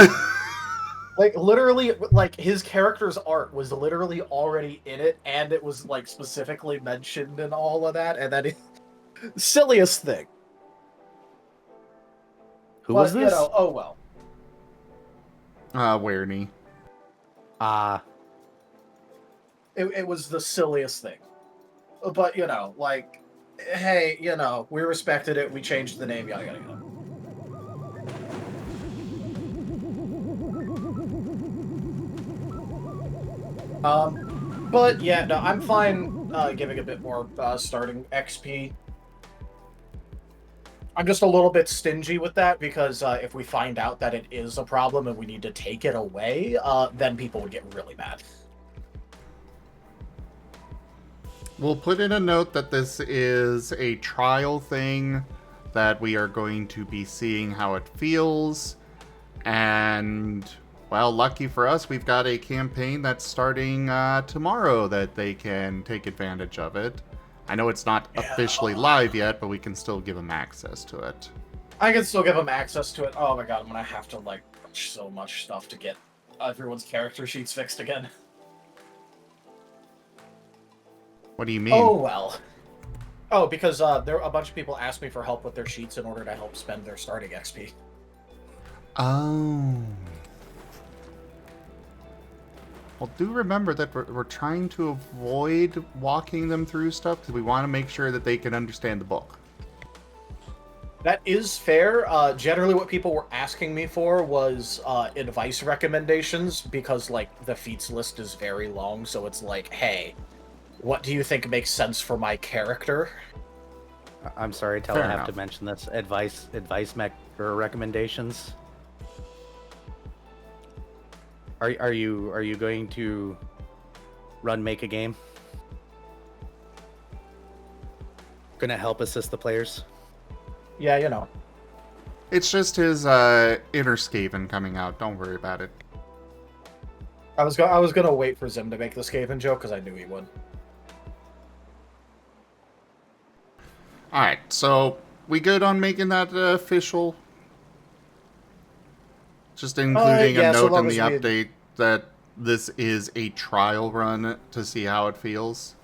Speaker 2: Like, literally, like, his character's art was literally already in it, and it was, like, specifically mentioned and all of that, and then silliest thing.
Speaker 3: Who
Speaker 2: But,
Speaker 3: was this?
Speaker 2: oh well.
Speaker 1: Weirny.
Speaker 2: It was the silliest thing. But, like, hey, we respected it, we changed the name, yada yada yada. But yeah, no, I'm fine giving a bit more starting XP. I'm just a little bit stingy with that because if we find out that it is a problem and we need to take it away, then people would get really mad.
Speaker 1: We'll put in a note that this is a trial thing, that we are going to be seeing how it feels, and, well, lucky for us, we've got a campaign that's starting tomorrow that they can take advantage of it. I know it's not officially live yet, but we can still give them access to it.
Speaker 2: I can still give them access to it. Oh my god, I'm gonna have to, like, push so much stuff to get everyone's character sheets fixed again.
Speaker 1: What do you mean?
Speaker 2: Oh, well. Oh, because there a bunch of people asked me for help with their sheets in order to help spend their starting XP.
Speaker 1: Oh. Well, do remember that we're trying to avoid walking them through stuff because we want to make sure that they can understand the book.
Speaker 2: That is fair. Generally, what people were asking me for was advice recommendations because, like, the feats list is very long, so it's like, hey, what do you think makes sense for my character?
Speaker 3: I'm sorry, Tell, I have to mention this. Advice or recommendations. Are you going to make a game? Gonna help assist the players?
Speaker 2: Yeah,
Speaker 1: It's just his inner Skaven coming out. Don't worry about it.
Speaker 2: I was gonna wait for Zim to make the Skaven joke because I knew he would.
Speaker 1: Alright, so we good on making that official? Just including a note in the update that this is a trial run to see how it feels.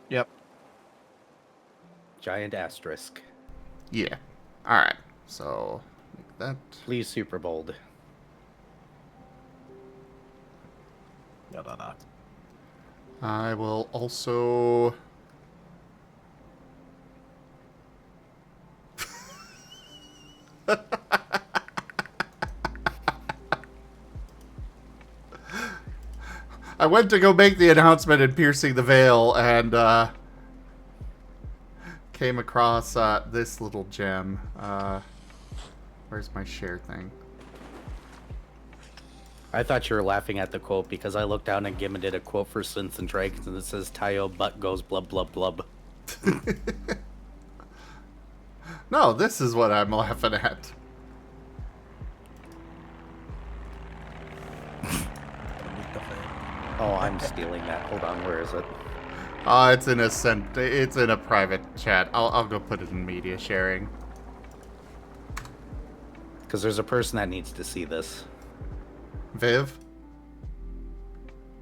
Speaker 2: Yep.
Speaker 3: Giant asterisk.
Speaker 1: Yeah. Alright, so make that.
Speaker 3: Please, super bold.
Speaker 2: No.
Speaker 1: I will also... I went to go make the announcement in Piercing the Veil and came across this little gem. Where's my share thing?
Speaker 3: I thought you were laughing at the quote because I looked down and Gimmon did a quote for Synths and Dragons and it says Tayo butt goes blub blub blub.
Speaker 1: No, this is what I'm laughing at.
Speaker 3: Oh, I'm stealing that. Hold on, where is it?
Speaker 1: It's in a private chat. I'll go put it in media sharing.
Speaker 3: Because there's a person that needs to see this.
Speaker 1: Viv?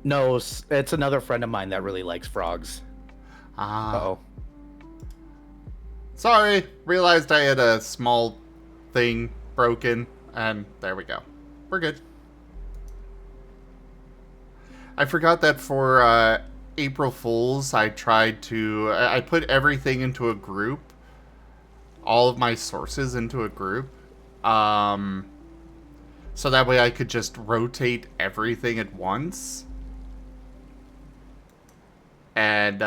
Speaker 3: No, it's another friend of mine that really likes frogs. Uh-oh.
Speaker 1: Sorry, realized I had a small thing broken, and there we go. We're good. I forgot that for April Fools, I put everything into a group. All of my sources into a group. So that way I could just rotate everything at once. And,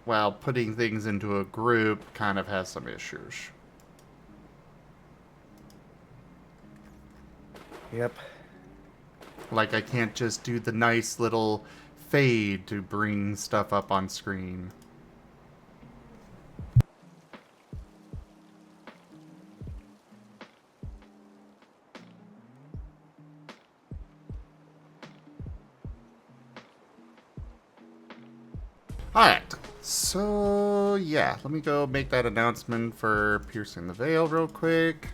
Speaker 1: well, putting things into a group kind of has some issues.
Speaker 3: Yep.
Speaker 1: Like, I can't just do the nice little fade to bring stuff up on screen. Alright, so yeah, let me go make that announcement for Piercing the Veil real quick.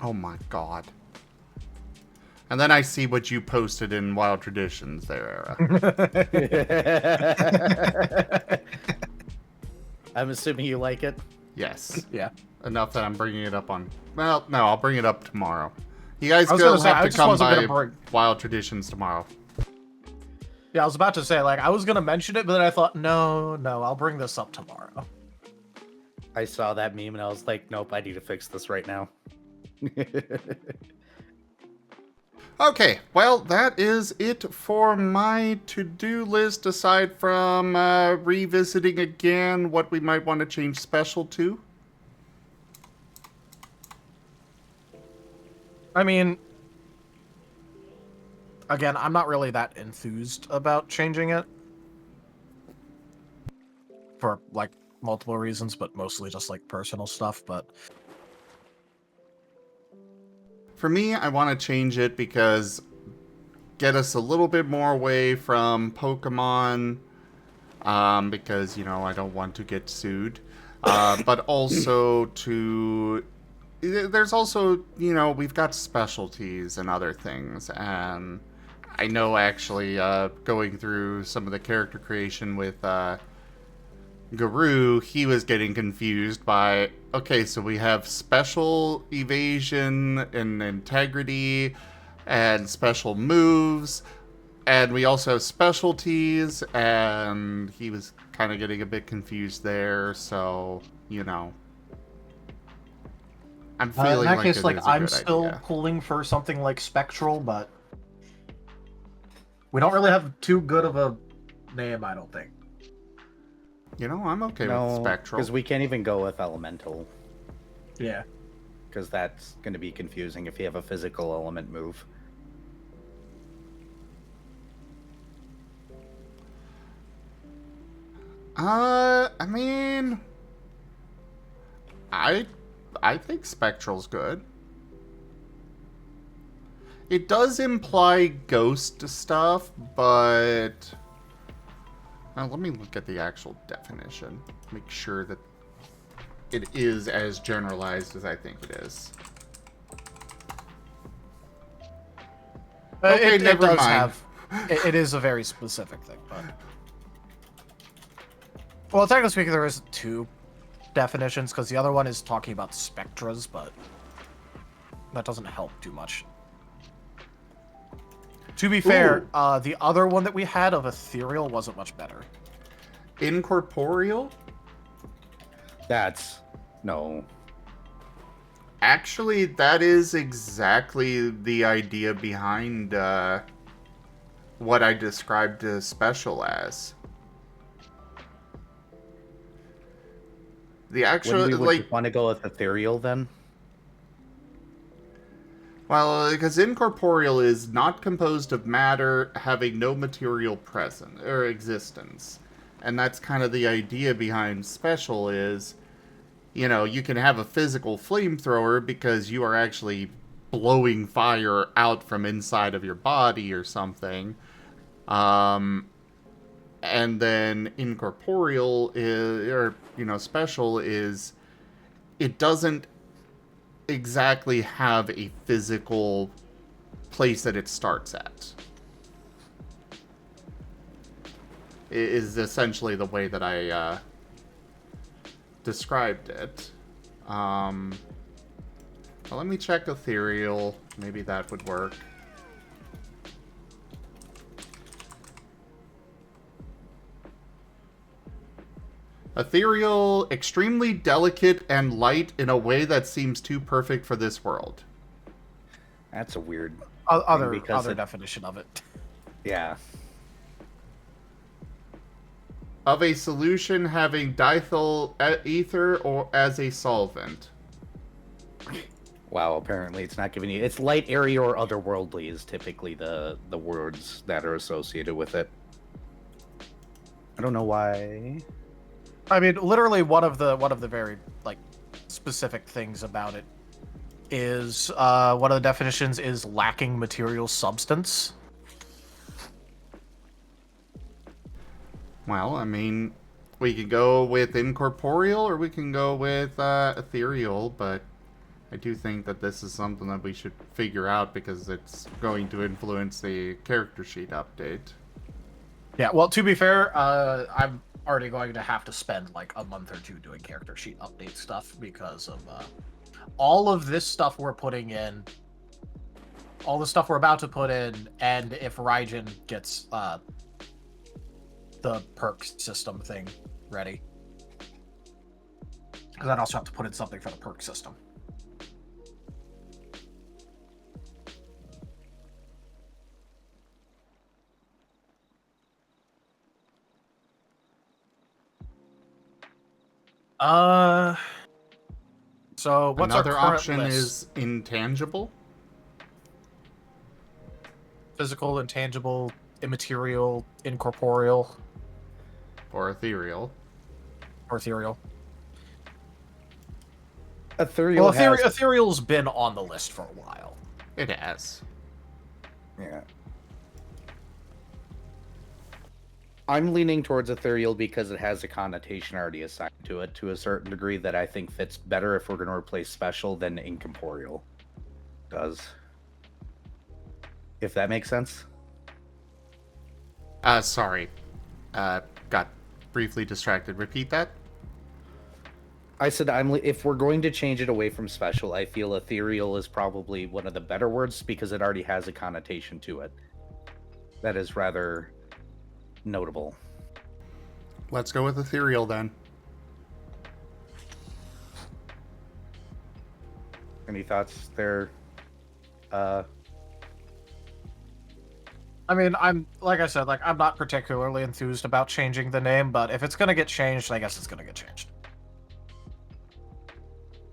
Speaker 1: Oh my god. And then I see what you posted in Wild Traditions there, Era.
Speaker 3: I'm assuming you like it.
Speaker 1: Yes.
Speaker 2: Yeah.
Speaker 1: Enough that I'm bringing it up on... Well, no, I'll bring it up tomorrow. You guys
Speaker 2: I was
Speaker 1: will
Speaker 2: gonna say, I
Speaker 1: have to
Speaker 2: just
Speaker 1: come
Speaker 2: wasn't
Speaker 1: by
Speaker 2: gonna
Speaker 1: Wild Traditions tomorrow.
Speaker 2: Yeah, I was about to say, like, I was gonna mention it, but then I thought, no, I'll bring this up tomorrow.
Speaker 3: I saw that meme and I was like, nope, I need to fix this right now.
Speaker 1: Okay, well, that is it for my to-do list, aside from revisiting again what we might want to change special to.
Speaker 2: I mean, again, I'm not really that enthused about changing it. For, like, multiple reasons, but mostly just, like, personal stuff, but...
Speaker 1: For me, I want to change it because get us a little bit more away from Pokemon, because, you know, I don't want to get sued. But also to... There's also, you know, we've got specialties and other things, and I know actually going through some of the character creation with Guru, he was getting confused by, okay, so we have special evasion and integrity and special moves, and we also have specialties, and he was kind of getting a bit confused there, so, you know. I'm feeling
Speaker 2: in that
Speaker 1: like
Speaker 2: case,
Speaker 1: it
Speaker 2: like,
Speaker 1: is a
Speaker 2: I'm
Speaker 1: good
Speaker 2: still
Speaker 1: idea.
Speaker 2: pulling for something like Spectral, but we don't really have too good of a name, I don't think.
Speaker 1: You know, I'm okay with Spectral.
Speaker 3: Because we can't even go with Elemental.
Speaker 2: Yeah.
Speaker 3: Because that's going to be confusing if you have a physical element move.
Speaker 1: I mean, I think Spectral's good. It does imply ghost stuff, but let me look at the actual definition. Make sure that it is as generalized as I think it is. Okay, never
Speaker 2: does
Speaker 1: mind.
Speaker 2: it is a very specific thing, but... Well, technically speaking, there is two definitions, because the other one is talking about spectras, but that doesn't help too much. To be fair, the other one that we had of ethereal wasn't much better.
Speaker 1: Incorporeal?
Speaker 3: That's... No.
Speaker 1: Actually, that is exactly the idea behind what I described as special as. The actual,
Speaker 3: Would
Speaker 1: like...
Speaker 3: want to go with ethereal then?
Speaker 1: Well, because incorporeal is not composed of matter, having no material present or existence. And that's kind of the idea behind special is, you know, you can have a physical flamethrower because you are actually blowing fire out from inside of your body or something. And then incorporeal is, or, you know, special is, it doesn't exactly have a physical place that it starts at. It is essentially the way that I described it. Well, let me check ethereal. Maybe that would work. Ethereal, extremely delicate and light in a way that seems too perfect for this world.
Speaker 3: That's a weird...
Speaker 2: Other
Speaker 3: because
Speaker 2: definition of it.
Speaker 3: Yeah.
Speaker 1: Of a solution having diethyl ether or as a solvent.
Speaker 3: Wow, apparently it's not giving you... It's light, airy, or otherworldly is typically the words that are associated with it. I don't know why...
Speaker 2: I mean, literally one of the very, like, specific things about it is, one of the definitions is lacking material substance.
Speaker 1: Well, I mean, we could go with incorporeal or we can go with ethereal, but I do think that this is something that we should figure out because it's going to influence the character sheet update.
Speaker 2: Yeah, well, to be fair, I'm already going to have to spend like a month or two doing character sheet update stuff because of all of this stuff we're putting in, all the stuff we're about to put in, and if Raijin gets the perk system thing ready. Because I'd also have to put in something for the perk system. So what's
Speaker 1: Another
Speaker 2: our current
Speaker 1: option
Speaker 2: list?
Speaker 1: is intangible.
Speaker 2: Physical, intangible, immaterial, incorporeal,
Speaker 1: Or ethereal.
Speaker 2: or ethereal.
Speaker 3: Ethereal
Speaker 2: Well,
Speaker 3: has...
Speaker 2: ethereal's been on the list for a while.
Speaker 1: It has.
Speaker 3: Yeah. I'm leaning towards ethereal because it has a connotation already assigned to it to a certain degree that I think fits better if we're going to replace special than incorporeal does. If that makes sense.
Speaker 1: Sorry. Got briefly distracted. Repeat that?
Speaker 3: I said if we're going to change it away from special, I feel ethereal is probably one of the better words because it already has a connotation to it. That is rather notable.
Speaker 1: Let's go with ethereal then.
Speaker 3: Any thoughts there?
Speaker 2: I mean, I'm like I said, like I'm not particularly enthused about changing the name, but if it's gonna get changed, I guess it's gonna get changed.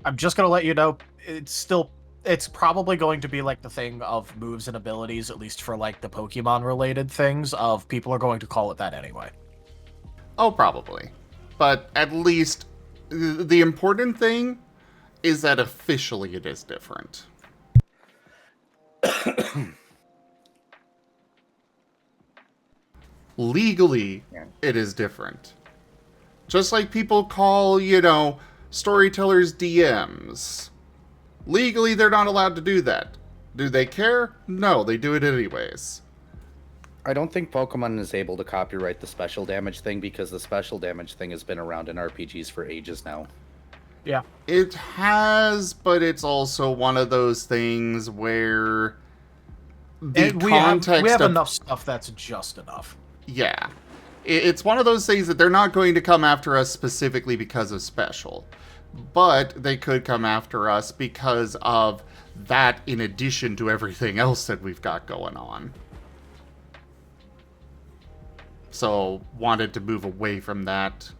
Speaker 2: I'm just gonna let you know, it's probably going to be like the thing of moves and abilities, at least for like the Pokemon related things, of people are going to call it that anyway.
Speaker 1: Oh, probably. But at least the important thing is that officially it is different. Legally, it is different. Just like people call, storytellers DMs. Legally, they're not allowed to do that. Do they care? No, they do it anyways.
Speaker 3: I don't think Pokemon is able to copyright the special damage thing because the special damage thing has been around in RPGs for ages now.
Speaker 2: Yeah.
Speaker 1: It has, but it's also one of those things where the context
Speaker 2: we have
Speaker 1: of,
Speaker 2: enough stuff that's just enough.
Speaker 1: Yeah. It's one of those things that they're not going to come after us specifically because of special. But they could come after us because of that in addition to everything else that we've got going on. So, wanted to move away from that.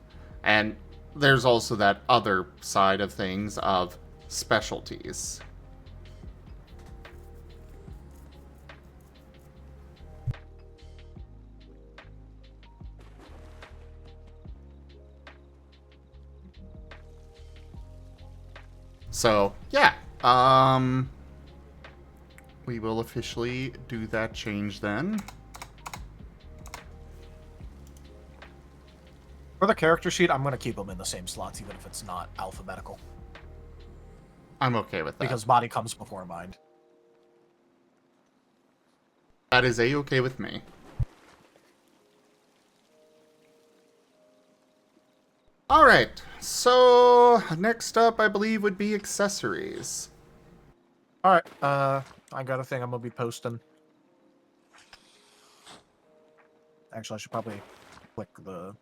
Speaker 1: And there's also that other side of things of specialties. So, yeah. We will officially do that change then.
Speaker 2: For the character sheet, I'm going to keep them in the same slots, even if it's not alphabetical.
Speaker 1: I'm okay with that.
Speaker 2: Because body comes before mind.
Speaker 1: That is A-okay with me. Alright, so next up I believe would be accessories.
Speaker 2: Alright, I got a thing I'm going to be posting. Actually, I should probably click the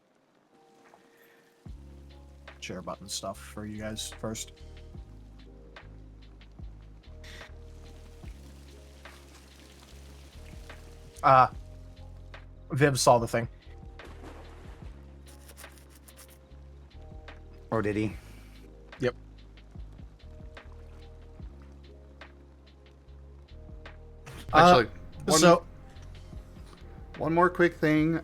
Speaker 2: share button stuff for you guys first. Viv saw the thing.
Speaker 3: Or did he?
Speaker 2: Yep.
Speaker 1: Actually,
Speaker 2: So
Speaker 1: one more quick thing.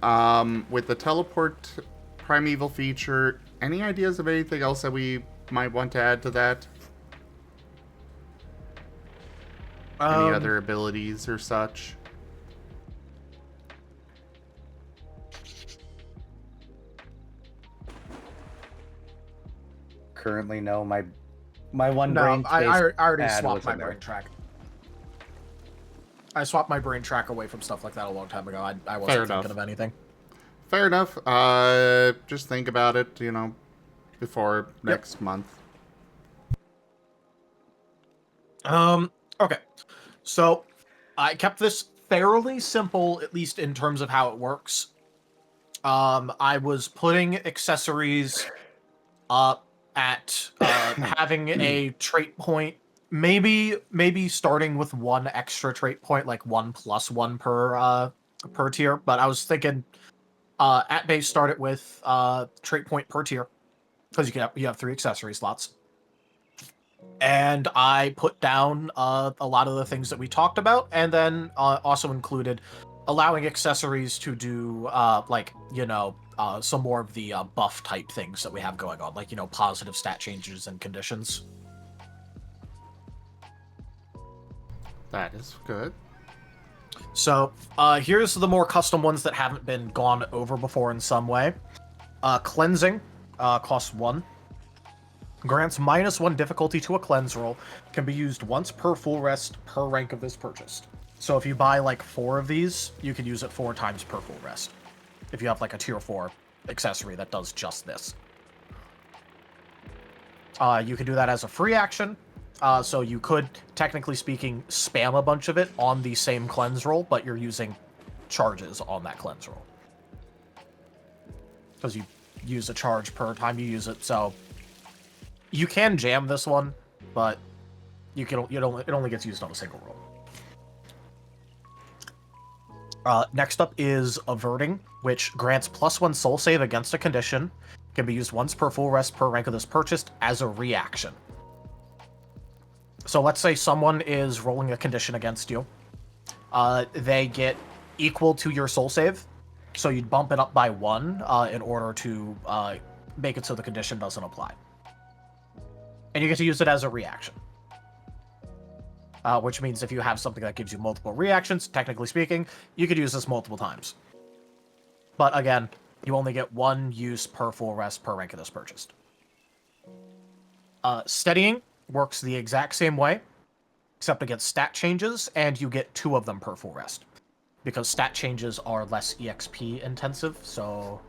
Speaker 1: With the teleport primeval feature, any ideas of anything else that we might want to add to that? Any other abilities or such?
Speaker 3: Currently, no. My My one
Speaker 2: No,
Speaker 3: brain
Speaker 2: I
Speaker 3: space
Speaker 2: already
Speaker 3: ad
Speaker 2: swapped
Speaker 3: was
Speaker 2: my
Speaker 3: in there.
Speaker 2: brain track. I swapped my brain track away from stuff like that a long time ago. I
Speaker 1: Fair
Speaker 2: wasn't
Speaker 1: enough.
Speaker 2: thinking of anything.
Speaker 1: Fair enough. Just think about it, you know, before next month.
Speaker 2: Okay. So, I kept this fairly simple, at least in terms of how it works. I was putting accessories up at having a trait point, maybe starting with one extra trait point, like 1+1 per tier. But I was thinking at base start it with trait point per tier, because you have 3 accessory slots. And I put down a lot of the things that we talked about, and then also included allowing accessories to do some more of the buff type things that we have going on, like positive stat changes and conditions.
Speaker 1: That is good.
Speaker 2: So here's the more custom ones that haven't been gone over before in some way. Cleansing costs 1. Grants -1 difficulty to a cleanse roll. Can be used once per full rest per rank of this purchased. So if you buy like 4 of these, you can use it 4 times per full rest. If you have like a tier 4 accessory that does just this. You can do that as a free action. So you could, technically speaking, spam a bunch of it on the same cleanse roll, but you're using charges on that cleanse roll. Because you use a charge per time you use it, so you can jam this one, but it only gets used on a single roll. Next up is Averting, which grants +1 soul save against a condition. Can be used once per full rest per rank of this purchased as a reaction. So let's say someone is rolling a condition against you. They get equal to your soul save, so you'd bump it up by 1 in order to make it so the condition doesn't apply. And you get to use it as a reaction. Which means if you have something that gives you multiple reactions, technically speaking, you could use this multiple times. But again, you only get 1 use per full rest per rank of this purchased. Steadying works the exact same way, except against stat changes, and you get 2 of them per full rest. Because stat changes are less EXP intensive, so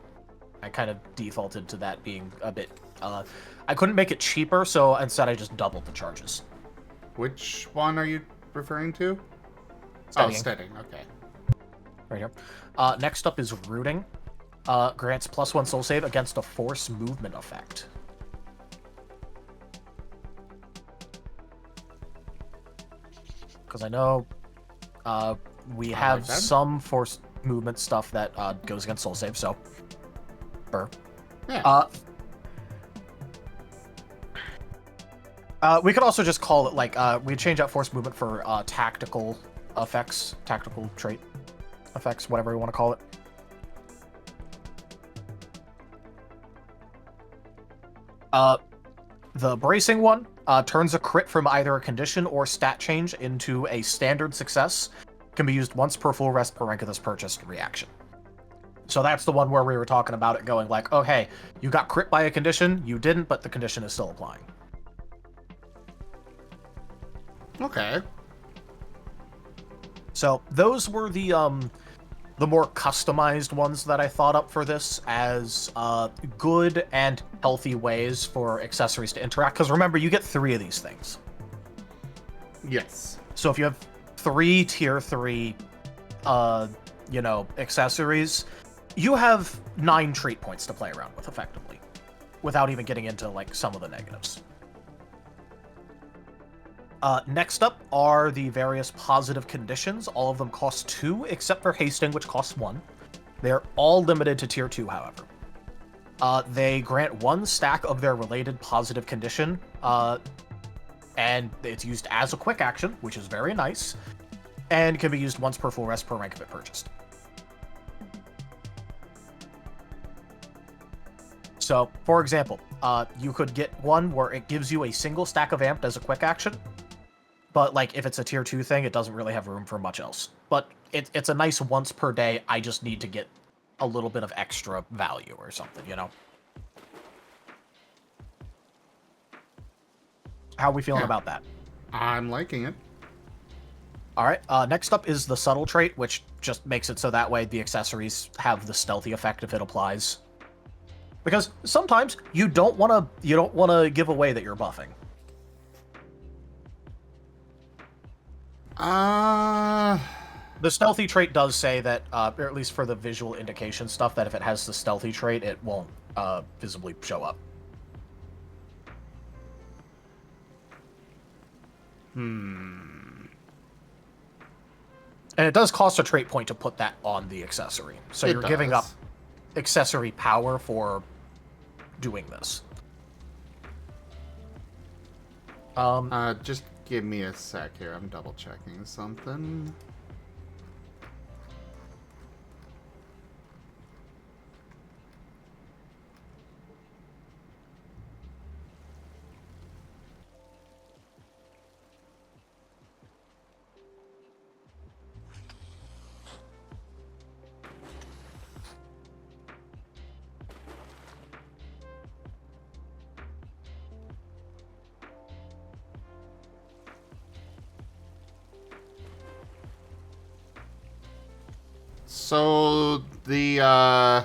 Speaker 2: I kind of defaulted to that being a bit... I couldn't make it cheaper, so instead I just doubled the charges.
Speaker 1: Which one are you referring to?
Speaker 2: Steadying.
Speaker 1: Oh, steadying, okay.
Speaker 2: Right here. Next up is Rooting. Grants +1 soul save against a force movement effect. Because I know we have some force movement stuff that goes against soul save, so...
Speaker 1: Yeah.
Speaker 2: We could also just call it, like, we change out force movement for tactical effects, tactical trait effects, whatever you want to call it. The bracing one turns a crit from either a condition or stat change into a standard success. Can be used once per full rest per rank of this purchased reaction. So that's the one where we were talking about it going like, oh hey, you got crit by a condition, you didn't, but the condition is still applying.
Speaker 1: Okay.
Speaker 2: So those were the more customized ones that I thought up for this as good and healthy ways for accessories to interact. Because remember, you get 3 of these things.
Speaker 1: Yes.
Speaker 2: So if you have 3 tier 3, accessories, you have 9 trait points to play around with effectively, without even getting into like some of the negatives. Next up are the various positive conditions. All of them cost 2, except for Hasting, which costs 1. They're all limited to tier 2, however. They grant 1 stack of their related positive condition, and it's used as a quick action, which is very nice, and can be used once per full rest per rank of it purchased. So, for example, you could get one where it gives you a single stack of amped as a quick action, but like if it's a tier 2 thing, it doesn't really have room for much else. But it's a nice once per day, I just need to get a little bit of extra value or something, you know? How are we feeling
Speaker 1: Yeah.
Speaker 2: about that?
Speaker 1: I'm liking it.
Speaker 2: All right. Next up is the subtle trait, which just makes it so that way the accessories have the stealthy effect if it applies. Because sometimes you don't want to give away that you're buffing. The stealthy trait does say that, or at least for the visual indication stuff, that if it has the stealthy trait, it won't visibly show up. And it does cost a trait point to put that on the accessory. So you're giving up accessory power for doing this.
Speaker 1: Just give me a sec here. I'm double checking something. So the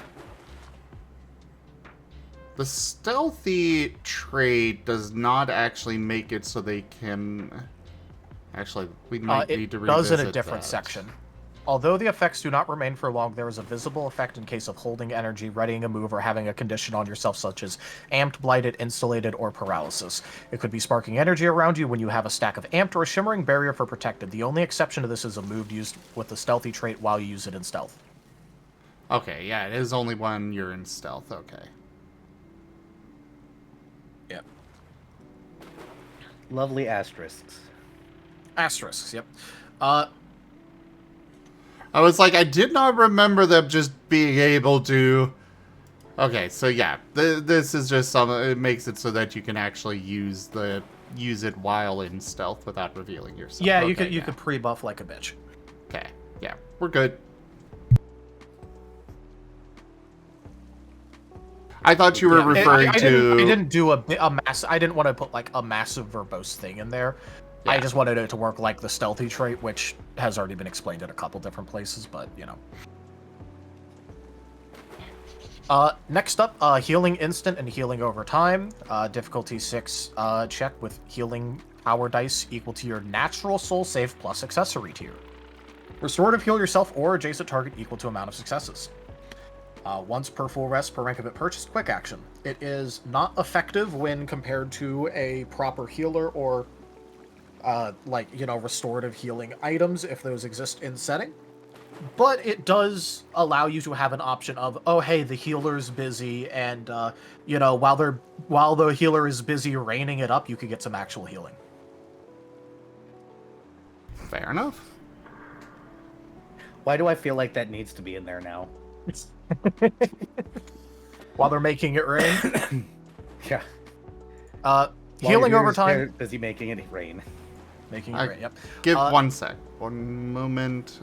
Speaker 1: stealthy trait does not actually make it so they can. Actually, we might need to revisit
Speaker 2: It does in a different
Speaker 1: that.
Speaker 2: section. Although the effects do not remain for long, there is a visible effect in case of holding energy, readying a move, or having a condition on yourself such as amped, blighted, insulated, or paralysis. It could be sparking energy around you when you have a stack of amped or a shimmering barrier for protected. The only exception to this is a move used with the stealthy trait while you use it in stealth.
Speaker 1: Okay, yeah, it is only when you're in stealth. Okay.
Speaker 2: Yep.
Speaker 3: Lovely asterisks.
Speaker 2: Asterisks, yep.
Speaker 1: I was like, I did not remember them just being able to. Okay, so yeah, this is just some. It makes it so that you can actually use it while in stealth without revealing yourself.
Speaker 2: Yeah,
Speaker 1: Okay,
Speaker 2: you could pre-buff like a bitch.
Speaker 1: Okay, yeah, we're good. I thought you were referring to.
Speaker 2: I didn't do a mass. I didn't want to put like a massive verbose thing in there. Yeah. I just wanted it to work like the stealthy trait, which has already been explained in a couple different places, but you know. Next up, healing instant and healing over time. Difficulty 6 check with healing power dice equal to your natural soul save plus accessory tier. Restorative heal yourself or adjacent target equal to amount of successes. Once per full rest per rank of it purchased, quick action. It is not effective when compared to a proper healer or restorative healing items if those exist in setting. But it does allow you to have an option of, oh hey, the healer's busy, and while the healer is busy reining it up, you could get some actual healing.
Speaker 1: Fair enough.
Speaker 3: Why do I feel like that needs to be in there now?
Speaker 2: While they're making it rain.
Speaker 3: Yeah.
Speaker 2: Healing over time.
Speaker 3: Busy making it rain.
Speaker 2: Making it rain. Yep.
Speaker 1: Give 1 sec. 1 moment.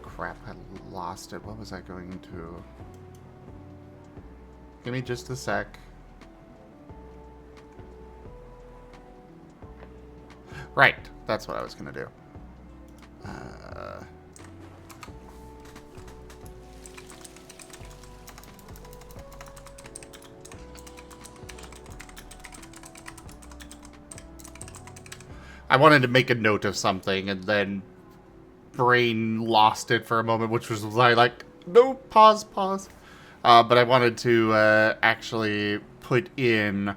Speaker 1: Crap! I lost it. What was I going to? Give me just a sec. Right. That's what I was gonna do. I wanted to make a note of something, and then brain lost it for a moment, which was like, no, pause. But I wanted to actually put in.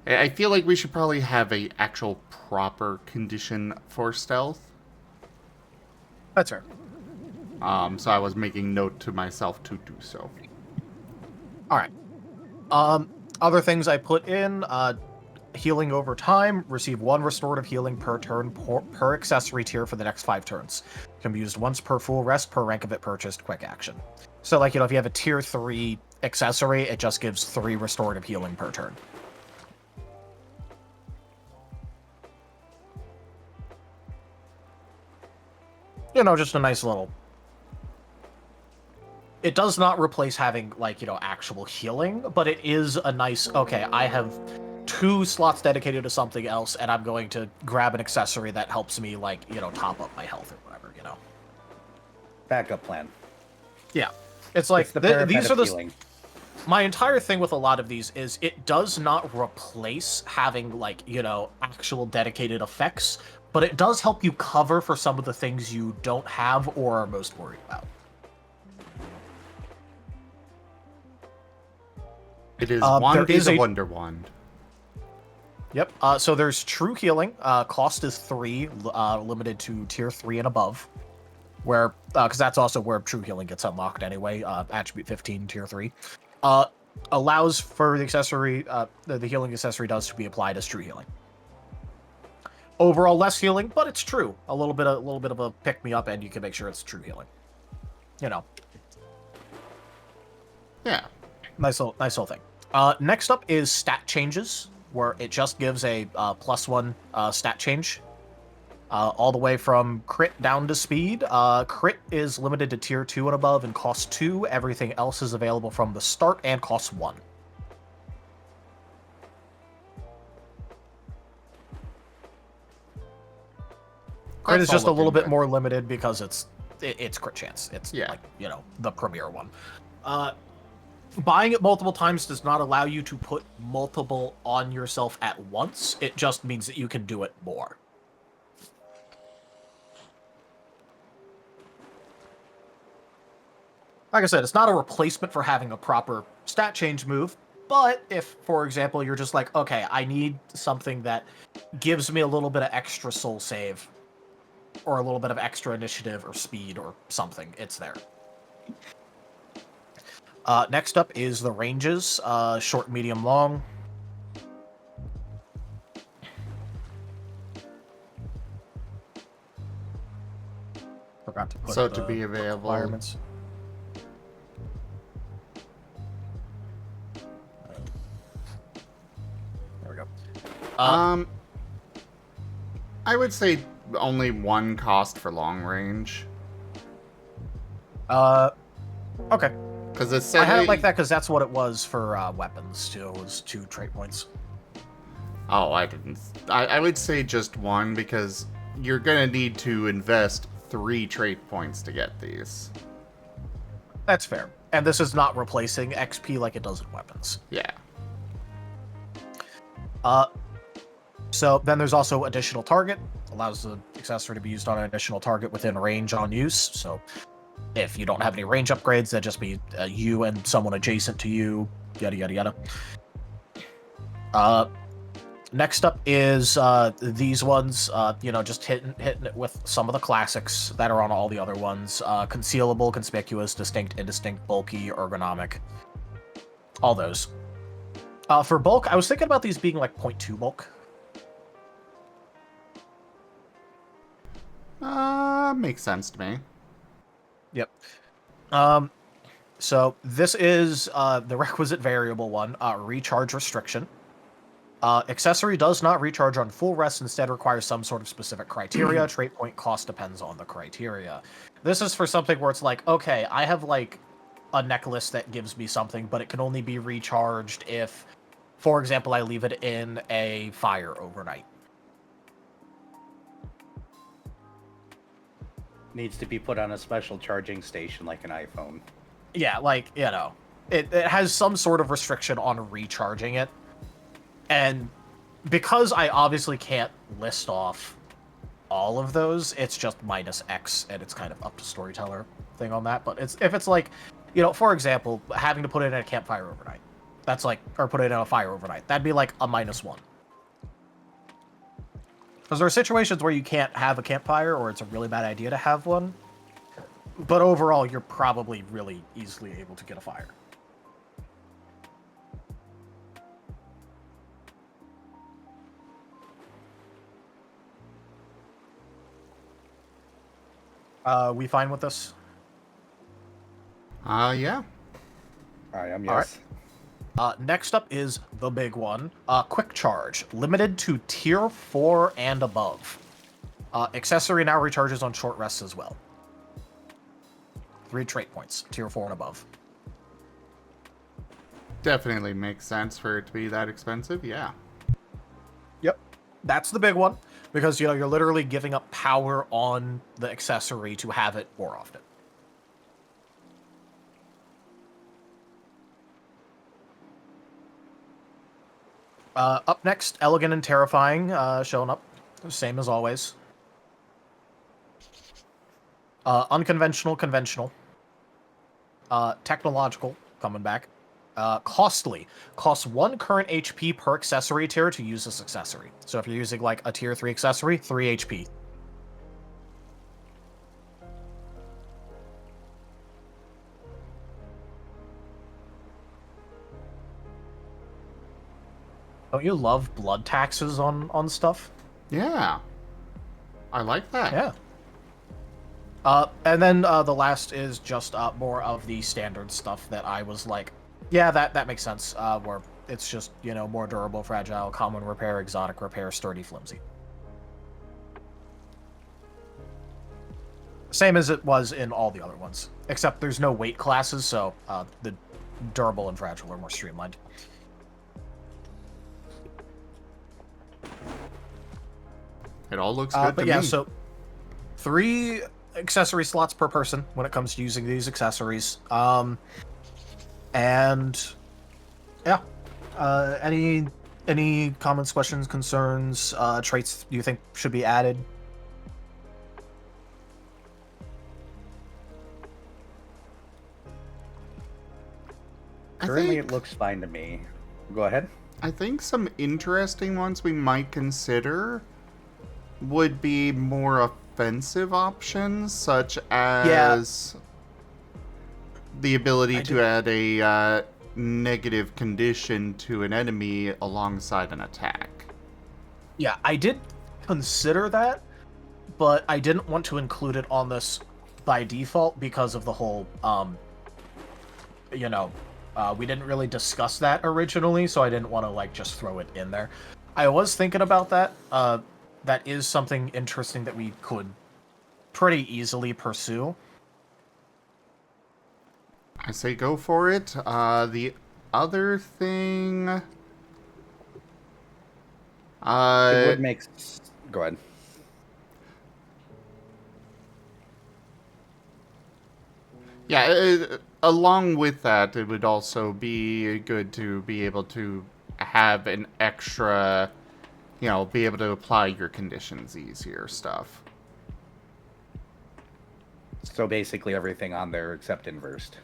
Speaker 1: I feel like we should probably have a actual proper condition for stealth.
Speaker 2: That's fair.
Speaker 1: So I was making note to myself to do so.
Speaker 2: All right. Other things I put in, healing over time, receive 1 restorative healing per turn per accessory tier for the next 5 turns. Can be used once per full rest per rank of it purchased, quick action. So if you have a tier 3 accessory, it just gives 3 restorative healing per turn. Just a nice little... it does not replace having, like, you know, actual healing, but it is a nice, okay, I have 2 slots dedicated to something else, and I'm going to grab an accessory that helps me, like, you know, top up my health or whatever, you know?
Speaker 3: Backup plan.
Speaker 2: Yeah. It's like,
Speaker 3: It's the
Speaker 2: these are the...
Speaker 3: healing.
Speaker 2: My entire thing with a lot of these is it does not replace having, like, you know, actual dedicated effects, but it does help you cover for some of the things you don't have or are most worried about.
Speaker 1: It is
Speaker 2: there
Speaker 1: Wandy
Speaker 2: is
Speaker 1: the
Speaker 2: a-
Speaker 1: Wonder Wand.
Speaker 2: Yep. So there's True Healing. Cost is 3, limited to Tier 3 and above. Where, because that's also where True Healing gets unlocked anyway. Attribute 15, Tier 3. Allows for the accessory, the healing accessory does to be applied as True Healing. Overall, less healing, but it's true. A little bit of a pick me up, and you can make sure it's True Healing. You know.
Speaker 1: Yeah.
Speaker 2: Nice little thing. Next up is stat changes, where it just gives a +1 stat change. All the way from crit down to speed. Crit is limited to tier 2 and above and costs 2. Everything else is available from the start and costs 1. Crit is
Speaker 1: That's all
Speaker 2: just a little
Speaker 1: looking
Speaker 2: bit
Speaker 1: good.
Speaker 2: more limited because it's crit chance. It's
Speaker 1: Yeah.
Speaker 2: like, you know, the premier one. Buying it multiple times does not allow you to put multiple on yourself at once. It just means that you can do it more. Like I said, it's not a replacement for having a proper stat change move, but if, for example, you're just like, okay, I need something that gives me a little bit of extra soul save, or a little bit of extra initiative or speed or something, it's there. Next up is the ranges, short, medium, long. Forgot to put
Speaker 1: So
Speaker 2: the
Speaker 1: to be available.
Speaker 2: requirements. There we go.
Speaker 1: I would say only 1 cost for long range.
Speaker 2: Okay.
Speaker 1: Because it said
Speaker 2: I had it like that because that's what it was for weapons too. It was 2 trait points.
Speaker 1: Oh, I didn't. I would say just 1 because you're gonna need to invest 3 trait points to get these.
Speaker 2: That's fair. And this is not replacing XP like it does in weapons.
Speaker 1: Yeah.
Speaker 2: So then there's also additional target. Allows the accessory to be used on an additional target within range on use. So if you don't have any range upgrades, that'd just be you and someone adjacent to you, yada, yada, yada. Next up is these ones, you know, just hitting it with some of the classics that are on all the other ones. Concealable, conspicuous, distinct, indistinct, bulky, ergonomic. All those. For bulk, I was thinking about these being like 0.2 bulk.
Speaker 1: Makes sense to me.
Speaker 2: Yep. So this is the requisite variable one, recharge restriction. Accessory does not recharge on full rest, instead requires some sort of specific criteria. Trait point cost depends on the criteria. This is for something where it's like, okay, I have like a necklace that gives me something, but it can only be recharged if, for example, I leave it in a fire overnight.
Speaker 3: Needs to be put on a special charging station like an iPhone.
Speaker 2: Yeah, like, you know, it has some sort of restriction on recharging it. And because I obviously can't list off all of those, it's just -X, and it's kind of up to storyteller thing on that. But if it's like, you know, for example, having to put it in a campfire overnight, that's like, or put it in a fire overnight, that'd be like a -1. Because there are situations where you can't have a campfire, or it's a really bad idea to have one. But overall, you're probably really easily able to get a fire. We fine with this?
Speaker 1: Yeah.
Speaker 3: I am,
Speaker 2: All
Speaker 3: yes.
Speaker 2: Next up is the big one. Quick Charge. Limited to Tier 4 and above. Accessory now recharges on short rests as well. 3 trait points, tier 4 and above.
Speaker 1: Definitely makes sense for it to be that expensive, yeah.
Speaker 2: Yep. That's the big one, because you're literally giving up power on the accessory to have it more often. Up next, Elegant and Terrifying, showing up, same as always. Unconventional, Conventional. Technological, coming back. Costly. Costs 1 current HP per accessory tier to use this accessory. So if you're using, like, a tier 3 accessory, 3 HP. Don't you love blood taxes on stuff?
Speaker 1: Yeah. I like that.
Speaker 2: Yeah. And then the last is just more of the standard stuff that I was like, yeah, that makes sense. Where it's just, more durable, fragile, common repair, exotic repair, sturdy, flimsy. Same as it was in all the other ones, except there's no weight classes, so the durable and fragile are more streamlined.
Speaker 1: It all looks good
Speaker 2: but
Speaker 1: to
Speaker 2: yeah,
Speaker 1: me.
Speaker 2: so 3 accessory slots per person when it comes to using these accessories. And yeah, any comments, questions, concerns, traits you think should be added?
Speaker 3: Currently, it looks fine to me. Go ahead.
Speaker 1: I think some interesting ones we might consider would be more offensive options, such as the ability to add a negative condition to an enemy alongside an attack.
Speaker 2: Yeah, I did consider that, but I didn't want to include it on this by default because of the whole, we didn't really discuss that originally, so I didn't want to, like, just throw it in there. I was thinking about that. That is something interesting that we could pretty easily pursue.
Speaker 1: I say go for it. The other thing...
Speaker 3: it would make... Go ahead.
Speaker 1: Yeah, along with that, it would also be good to be able to have an extra, be able to apply your conditions easier stuff.
Speaker 3: So basically everything on there except inversed.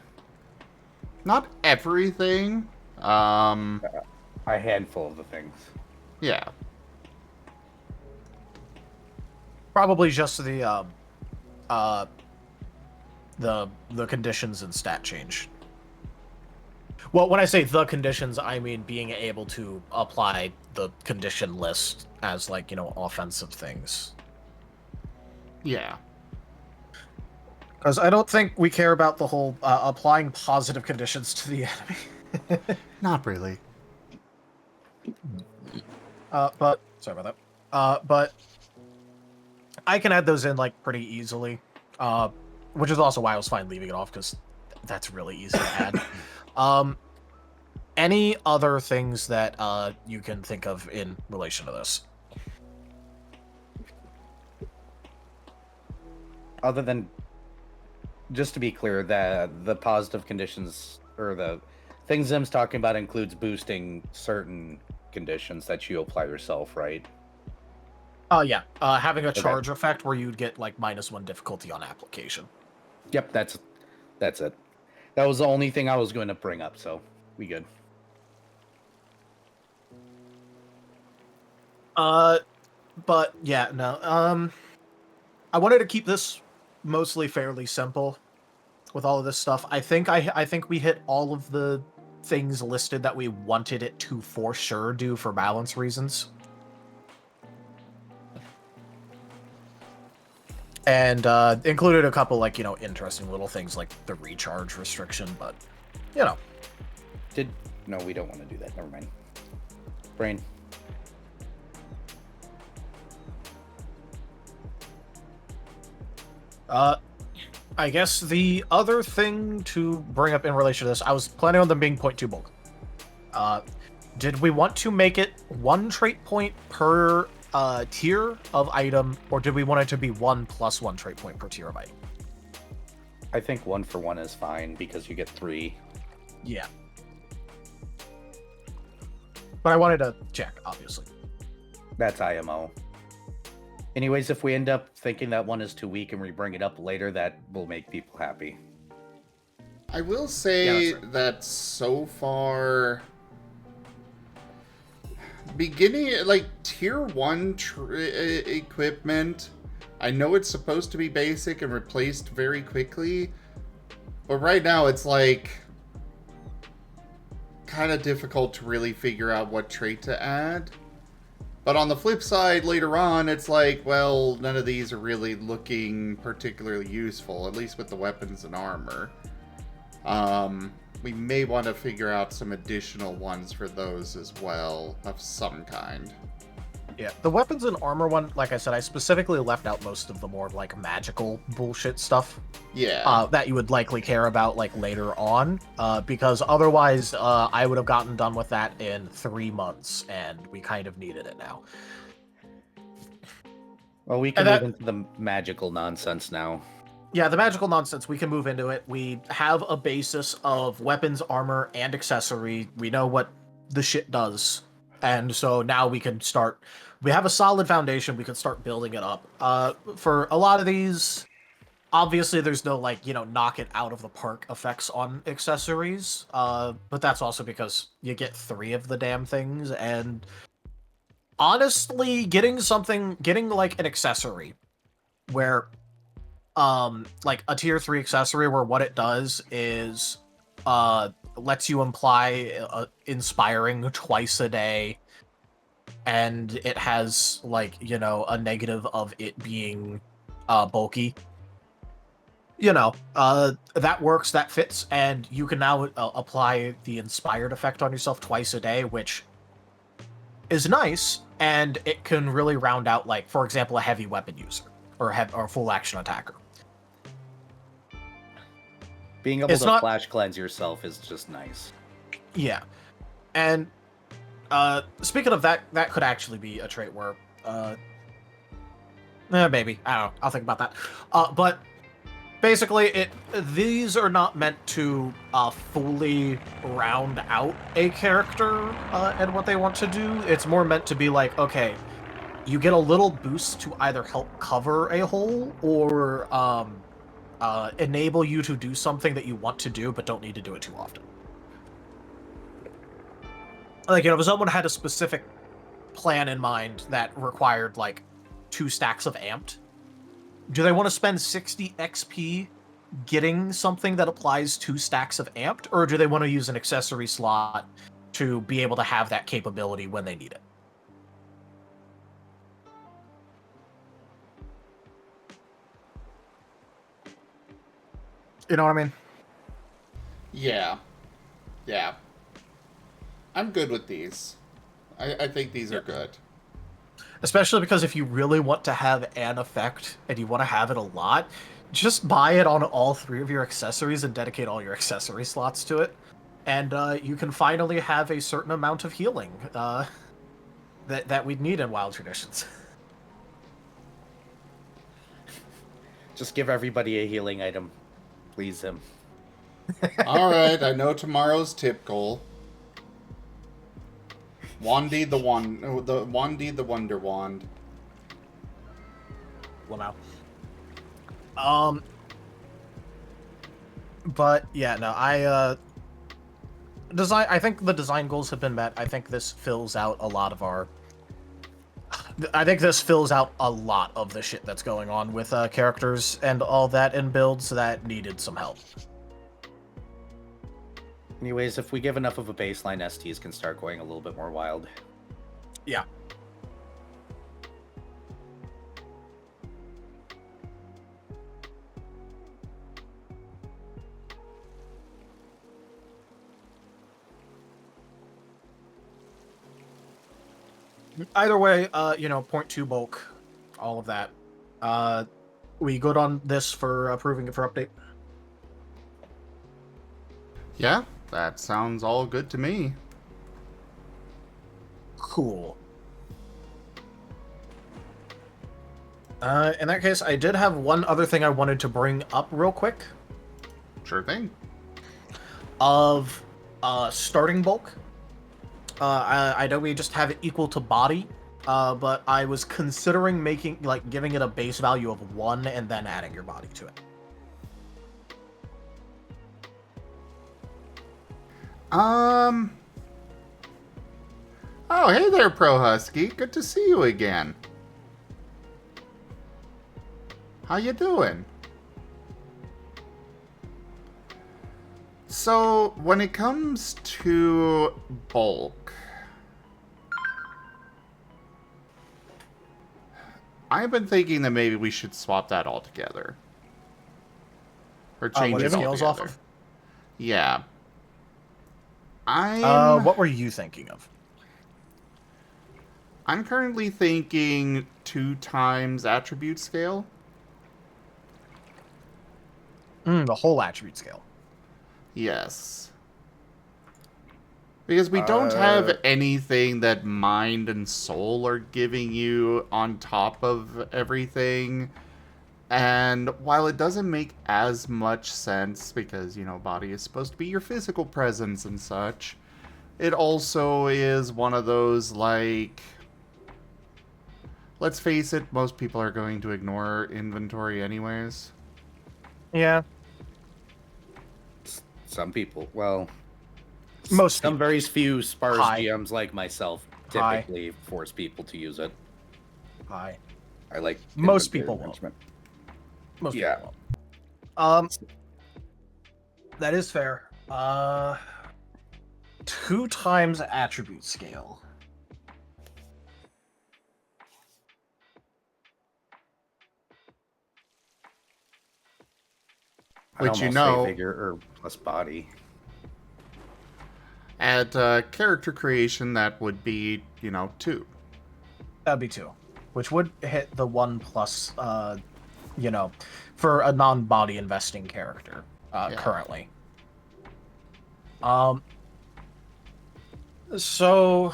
Speaker 1: Not everything.
Speaker 3: A handful of the things.
Speaker 1: Yeah.
Speaker 2: Probably just the conditions and stat change. Well, when I say the conditions, I mean being able to apply the condition list as, like, offensive things.
Speaker 1: Yeah.
Speaker 2: Because I don't think we care about the whole applying positive conditions to the enemy.
Speaker 1: Not really.
Speaker 2: But sorry about that. But I can add those in, like, pretty easily. Which is also why I was fine leaving it off, because that's really easy to add. Any other things that you can think of in relation to this?
Speaker 3: Other than, just to be clear, that the positive conditions, or the things Zim's talking about, includes boosting certain conditions that you apply yourself, right?
Speaker 2: Yeah. Having a charge effect where you'd get, like, -1 difficulty on application.
Speaker 3: Yep, that's it. That was the only thing I was going to bring up, so we good.
Speaker 2: But yeah, no. I wanted to keep this mostly fairly simple with all of this stuff. I think we hit all of the things listed that we wanted it to for sure do for balance reasons. And included a couple, like, interesting little things like the recharge restriction, but,
Speaker 3: No, we don't want to do that. Never mind. Brain.
Speaker 2: I guess the other thing to bring up in relation to this, I was planning on them being 0.2 bulk. Did we want to make it 1 trait point per tier of item, or did we want it to be 1 plus 1 trait point per tier of item?
Speaker 3: I think 1 for 1 is fine because you get 3.
Speaker 2: Yeah. But I wanted to check, obviously.
Speaker 3: That's IMO. Anyways, if we end up thinking that one is too weak and we bring it up later, that will make people happy.
Speaker 1: I will say
Speaker 2: Yeah, that's right.
Speaker 1: that so far, beginning like tier 1 equipment, I know it's supposed to be basic and replaced very quickly, but right now it's like kind of difficult to really figure out what trait to add. But on the flip side, later on, it's like, well, none of these are really looking particularly useful, at least with the weapons and armor. We may want to figure out some additional ones for those as well, of some kind.
Speaker 2: Yeah, the weapons and armor one, like I said, I specifically left out most of the more, like, magical bullshit stuff.
Speaker 1: Yeah.
Speaker 2: That you would likely care about, like, later on, because otherwise, I would have gotten done with that in 3 months, and we kind of needed it now.
Speaker 3: Well, we can
Speaker 2: And
Speaker 3: move
Speaker 2: that-
Speaker 3: into the magical nonsense now.
Speaker 2: Yeah, the magical nonsense, we can move into it. We have a basis of weapons, armor, and accessory. We know what the shit does. And so now we can start... We have a solid foundation, we can start building it up. For a lot of these, obviously there's no, like, you know, knock it out of the park effects on accessories. But that's also because you get 3 of the damn things, and... Honestly, getting, like, an accessory where... like a tier 3 accessory where what it does is lets you imply inspiring twice a day, and it has, like, you know, a negative of it being bulky. You know, that works, that fits, and you can now apply the inspired effect on yourself twice a day, which is nice, and it can really round out, like, for example, a heavy weapon user or a full action attacker.
Speaker 3: Being able
Speaker 2: It's
Speaker 3: to
Speaker 2: not-
Speaker 3: flash cleanse yourself is just nice.
Speaker 2: Yeah. And speaking of that, that could actually be a trait where maybe. I don't know. I'll think about that. But basically these are not meant to fully round out a character and what they want to do. It's more meant to be like, okay, you get a little boost to either help cover a hole or enable you to do something that you want to do but don't need to do it too often. Like, you know, if someone had a specific plan in mind that required, like, 2 stacks of amped, do they want to spend 60 XP getting something that applies 2 stacks of amped, or do they want to use an accessory slot to be able to have that capability when they need it? You know what I mean?
Speaker 1: Yeah. Yeah. I'm good with these. I think these are good.
Speaker 2: Especially because if you really want to have an effect and you want to have it a lot, just buy it on all 3 of your accessories and dedicate all your accessory slots to it. And you can finally have a certain amount of healing that we'd need in Wild Traditions.
Speaker 3: Just give everybody a healing item. Please him.
Speaker 1: Alright, I know tomorrow's tip goal. Wandy the Wonder Wand.
Speaker 2: Well, now. But yeah, no, I think the design goals have been met. I think this fills out a lot of the shit that's going on with characters and all that in builds that needed some help.
Speaker 3: Anyways, if we give enough of a baseline, STs can start going a little bit more wild.
Speaker 2: Yeah. Either way, you know, 0.2 bulk, all of that. We good on this for approving it for update?
Speaker 1: Yeah, that sounds all good to me.
Speaker 2: Cool. In that case, I did have one other thing I wanted to bring up real quick.
Speaker 1: Sure thing.
Speaker 2: Of starting bulk. I know we just have it equal to body, but I was considering giving it a base value of 1 and then adding your body to it.
Speaker 1: Oh, hey there, Pro Husky. Good to see you again. How you doing? So, when it comes to bulk, I've been thinking that maybe we should swap that altogether. Or change
Speaker 2: What
Speaker 1: it
Speaker 2: it scales off
Speaker 1: altogether.
Speaker 2: of?
Speaker 1: Yeah.
Speaker 2: What were you thinking of?
Speaker 1: I'm currently thinking 2 times attribute scale.
Speaker 2: The whole attribute scale.
Speaker 1: Yes. Because we don't have anything that mind and soul are giving you on top of everything. And while it doesn't make as much sense because, you know, body is supposed to be your physical presence and such, it also is one of those, like, let's face it, most people are going to ignore inventory anyways.
Speaker 2: Yeah.
Speaker 3: Some people, well,
Speaker 2: Most
Speaker 3: some
Speaker 2: people.
Speaker 3: very few sparse
Speaker 2: Hi.
Speaker 3: GMs like myself
Speaker 2: Hi.
Speaker 3: typically force people to use it.
Speaker 2: Hi.
Speaker 3: I like
Speaker 2: Most
Speaker 3: inventory
Speaker 2: people won't.
Speaker 3: management.
Speaker 2: Most
Speaker 3: Yeah.
Speaker 2: people won't. That is fair. 2 times attribute scale.
Speaker 3: I'd
Speaker 1: Which, you
Speaker 3: almost
Speaker 1: know,
Speaker 3: say vigor or plus body.
Speaker 1: at character creation, that would be, you know, 2.
Speaker 2: That'd be 2. Which would hit the 1 plus, you know, for a non-body investing character,
Speaker 1: Yeah.
Speaker 2: currently. So...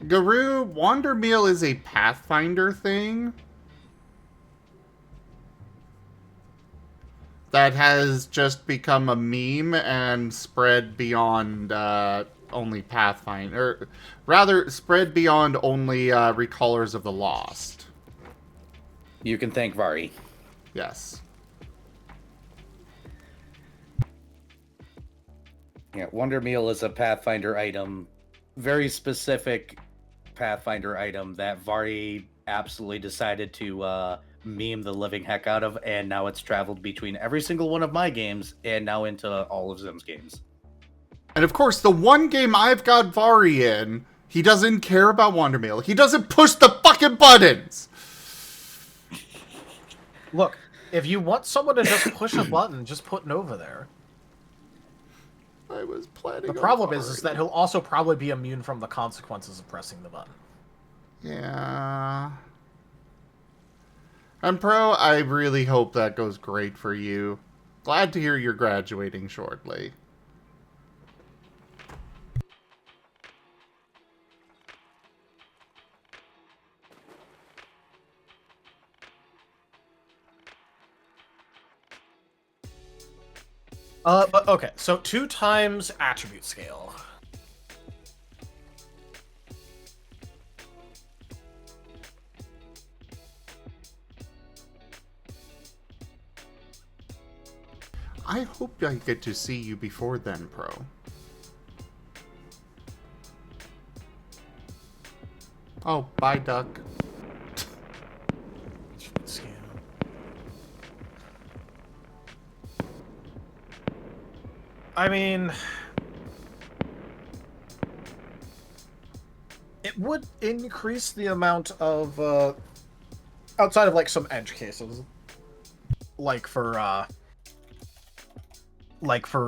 Speaker 1: Guru, Wander Meal is a Pathfinder thing that has just become a meme and spread beyond only Pathfinder, or rather, spread beyond only Recallers of the Lost.
Speaker 3: You can thank Vari.
Speaker 1: Yes.
Speaker 3: Yeah, Wonder Meal is a Pathfinder item, very specific Pathfinder item that Vari absolutely decided to meme the living heck out of, and now it's traveled between every single one of my games and now into all of Zim's games.
Speaker 1: And of course, the one game I've got Vari in, he doesn't care about Wander Meal. He doesn't push the fucking buttons!
Speaker 2: Look, if you want someone to just push a button, just put Nova there.
Speaker 1: I was planning
Speaker 2: The problem is that he'll also probably be immune from the consequences of pressing the button.
Speaker 1: Yeah. And Pro, I really hope that goes great for you. Glad to hear you're graduating shortly.
Speaker 2: But okay, so 2 times attribute scale.
Speaker 1: I hope I get to see you before then, Pro. Oh, bye, Duck.
Speaker 2: Scale. I mean, it would increase the amount of outside of like some edge cases, like for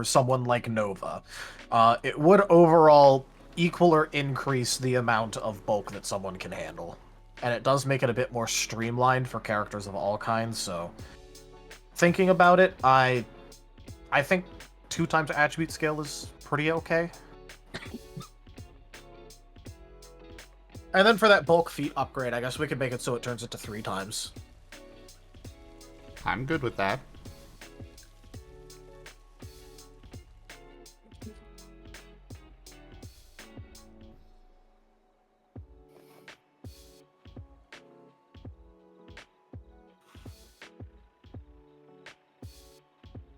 Speaker 2: someone like Nova, it would overall equal or increase the amount of bulk that someone can handle. And it does make it a bit more streamlined for characters of all kinds, so thinking about it, I think 2 times attribute scale is pretty okay. And then for that bulk feat upgrade, I guess we could make it so it turns into 3 times.
Speaker 1: I'm good with that.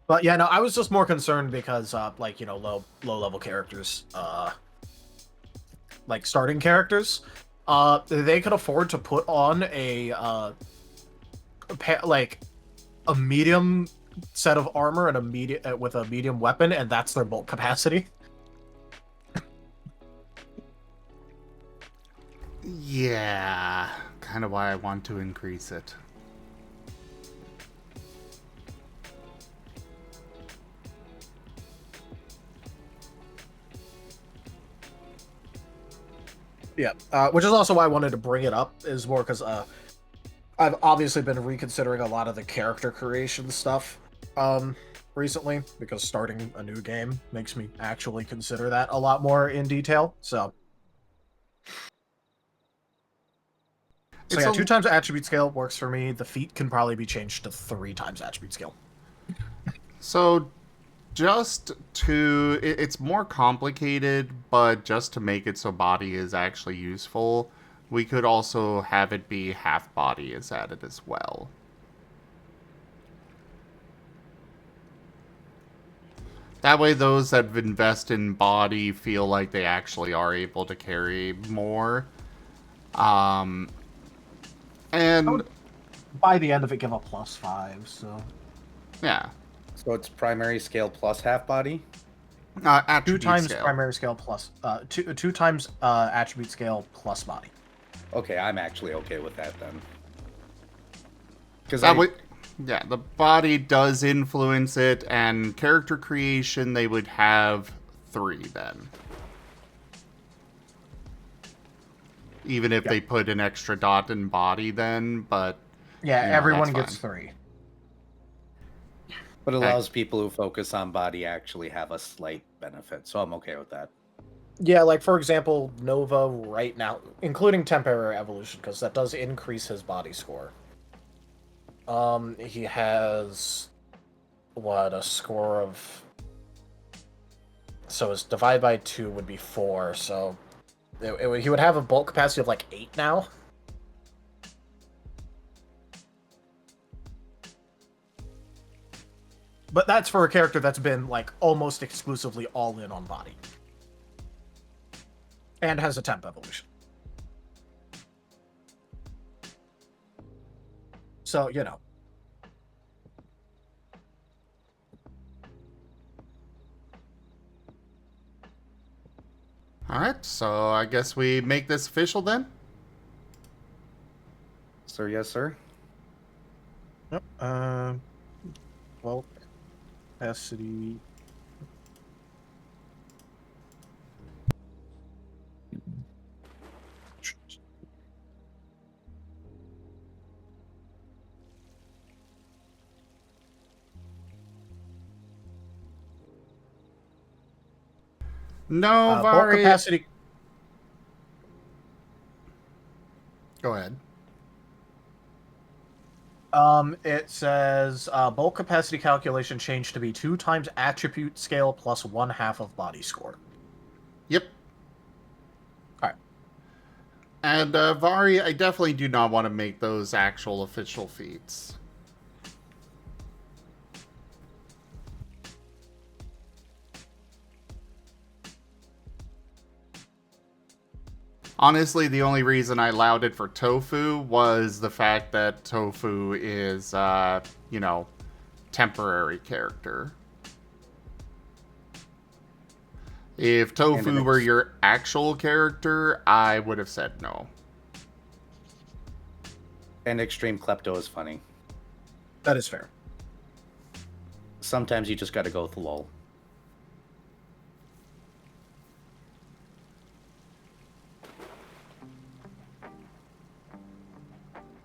Speaker 2: But yeah, no, I was just more concerned because, like, you know, low level characters, like starting characters, they could afford to put on like a medium set of armor and a medium with a medium weapon, and that's their bulk capacity.
Speaker 1: Yeah, kind of why I want to increase it.
Speaker 2: Yeah, which is also why I wanted to bring it up, is more because I've obviously been reconsidering a lot of the character creation stuff recently, because starting a new game makes me actually consider that a lot more in detail. So yeah, 2 times attribute scale works for me. The feat can probably be changed to 3 times attribute scale.
Speaker 1: So just to... It's more complicated, but just to make it so body is actually useful, we could also have it be half body is added as well. That way those that invest in body feel like they actually are able to carry more. And
Speaker 2: By the end of it, give a +5, so...
Speaker 1: yeah.
Speaker 3: So it's primary scale plus half body?
Speaker 2: 2
Speaker 1: Attribute
Speaker 2: times
Speaker 1: scale.
Speaker 2: primary scale plus... two times attribute scale plus body.
Speaker 3: Okay, I'm actually okay with that then. Because
Speaker 1: Yeah, the body does influence it, and character creation, they would have 3 then. Even if they put an extra dot in body then, but...
Speaker 2: Yeah,
Speaker 1: you know,
Speaker 2: everyone
Speaker 1: that's
Speaker 2: gets 3.
Speaker 3: But it allows people who focus on body actually have a slight benefit, so I'm okay with that.
Speaker 2: Yeah, like, for example, Nova right now, including temporary evolution, because that does increase his body score. He has... what, a score of... So his divide by 2 would be 4, so... he would have a bulk capacity of, like, 8 now. But that's for a character that's been, like, almost exclusively all in on body. And has a temp evolution. So, you know.
Speaker 1: Alright, so I guess we make this official then?
Speaker 3: Sir, yes, sir?
Speaker 2: Yep. Well, capacity.
Speaker 1: No,
Speaker 2: Bulk
Speaker 1: Vari...
Speaker 2: capacity.
Speaker 1: Go ahead.
Speaker 2: It says bulk capacity calculation changed to be 2 times attribute scale plus 1/2 of body score.
Speaker 1: Yep.
Speaker 2: Alright.
Speaker 1: And, Vari, I definitely do not want to make those actual official feats. Honestly, the only reason I allowed it for Tofu was the fact that Tofu is, you know, temporary character. If Tofu were your actual character, I would have said no.
Speaker 3: And Extreme Klepto is funny.
Speaker 2: That is fair.
Speaker 3: Sometimes you just gotta go with the lull.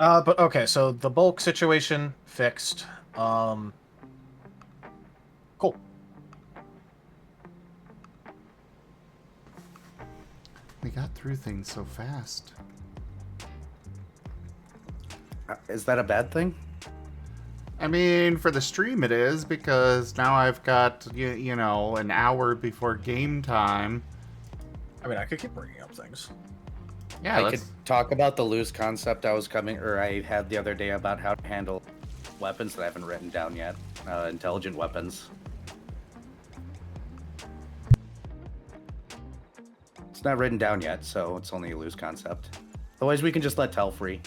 Speaker 2: But okay, so the bulk situation fixed. Cool.
Speaker 1: We got through things so fast.
Speaker 3: Is that a bad thing?
Speaker 1: I mean, for the stream it is, because now I've got, you know, an hour before game time.
Speaker 2: I mean, I could keep bringing up things.
Speaker 1: Yeah,
Speaker 3: I could talk about the loose concept I had the other day about how to handle weapons that I haven't written down yet. Intelligent weapons. It's not written down yet, so it's only a loose concept. Otherwise, we can just let Tell free.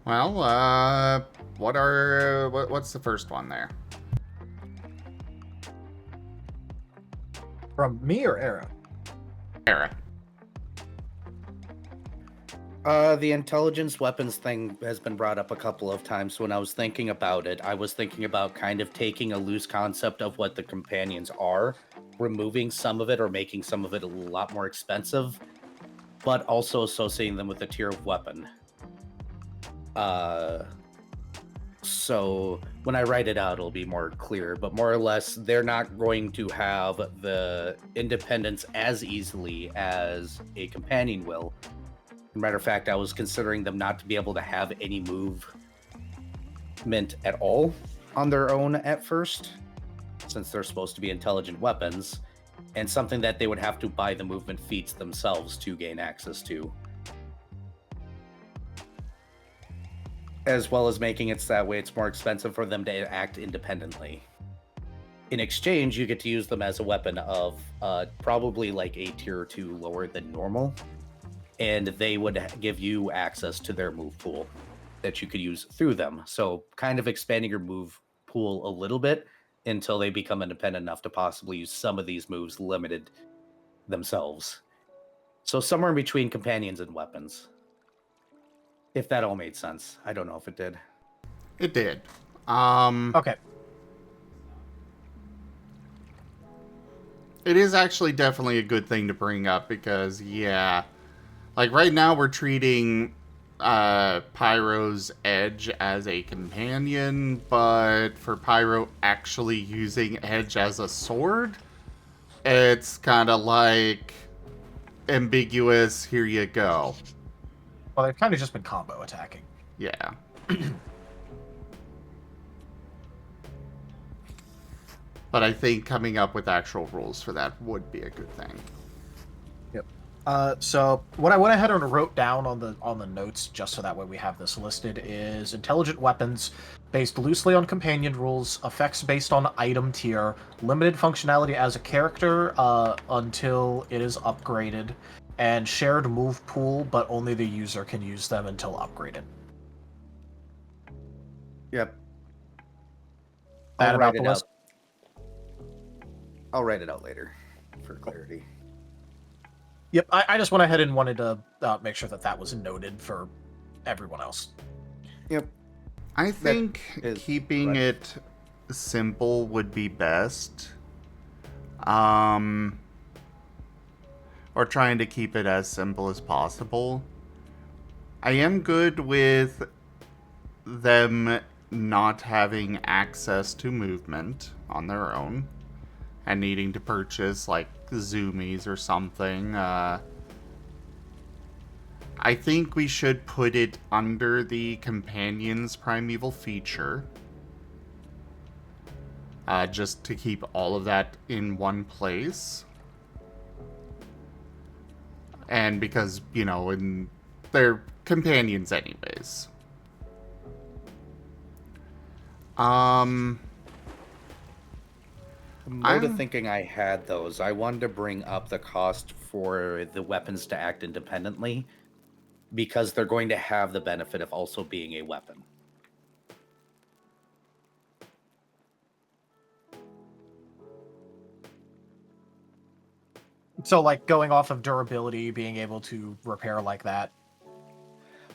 Speaker 1: Well, what's the first one there?
Speaker 2: From me or Era?
Speaker 1: Era.
Speaker 3: The intelligence weapons thing has been brought up a couple of times. When I was thinking about it, I was thinking about kind of taking a loose concept of what the companions are, removing some of it or making some of it a lot more expensive, but also associating them with a tier of weapon. So when I write it out, it'll be more clear, but more or less, they're not going to have the independence as easily as a companion will. Matter of fact, I was considering them not to be able to have any movement at all on their own at first, since they're supposed to be intelligent weapons, and something that they would have to buy the movement feats themselves to gain access to. As well as making it so that way it's more expensive for them to act independently. In exchange, you get to use them as a weapon of probably like a tier or two lower than normal, and they would give you access to their move pool that you could use through them. So kind of expanding your move pool a little bit until they become independent enough to possibly use some of these moves limited themselves. So somewhere in between companions and weapons. If that all made sense. I don't know if it did.
Speaker 1: It did.
Speaker 2: Okay.
Speaker 1: It is actually definitely a good thing to bring up because, yeah, like right now we're treating Pyro's Edge as a companion, but for Pyro actually using Edge as a sword, it's kind of like ambiguous, here you go.
Speaker 2: Well, they've kind of just been combo attacking.
Speaker 1: Yeah. But I think coming up with actual rules for that would be a good thing.
Speaker 2: Yep. So what I went ahead and wrote down on the notes, just so that way we have this listed, is intelligent weapons based loosely on companion rules, effects based on item tier, limited functionality as a character until it is upgraded, and shared move pool, but only the user can use them until upgraded.
Speaker 3: Yep.
Speaker 2: That about the list?
Speaker 3: I'll write it out later for clarity.
Speaker 2: Yep, I just went ahead and wanted to make sure that that was noted for everyone else.
Speaker 3: Yep.
Speaker 1: I think keeping it simple would be best. Or trying to keep it as simple as possible. I am good with them not having access to movement on their own and needing to purchase like zoomies or something. I think we should put it under the companion's primeval feature. Just to keep all of that in one place. And because, you know, they're companions anyways.
Speaker 3: The mode of thinking I had those, I wanted to bring up the cost for the weapons to act independently because they're going to have the benefit of also being a weapon.
Speaker 2: So, like, going off of durability, being able to repair like that.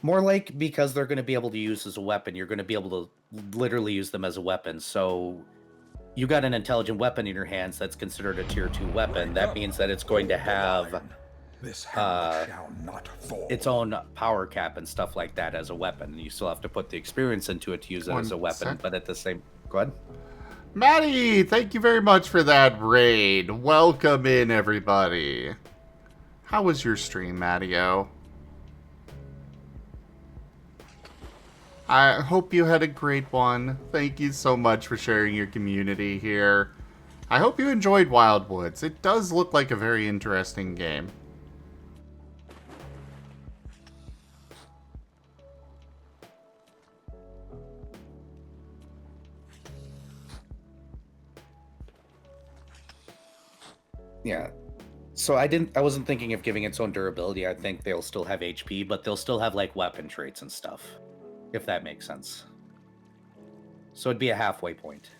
Speaker 3: More like because they're going to be able to use as a weapon, you're going to be able to literally use them as a weapon. So you got an intelligent weapon in your hands that's considered a tier 2 weapon. That means that it's going to have
Speaker 4: This hammer shall not fall.
Speaker 3: its own power cap and stuff like that as a weapon. You still have to put the experience into it to use it as a weapon, but at the same... Go ahead.
Speaker 1: Maddie, thank you very much for that raid. Welcome in, everybody. How was your stream, Maddie-O? I hope you had a great one. Thank you so much for sharing your community here. I hope you enjoyed Wildwoods. It does look like a very interesting game.
Speaker 3: Yeah. So I wasn't thinking of giving its own durability. I think they'll still have HP, but they'll still have like weapon traits and stuff, if that makes sense. So it'd be a halfway point.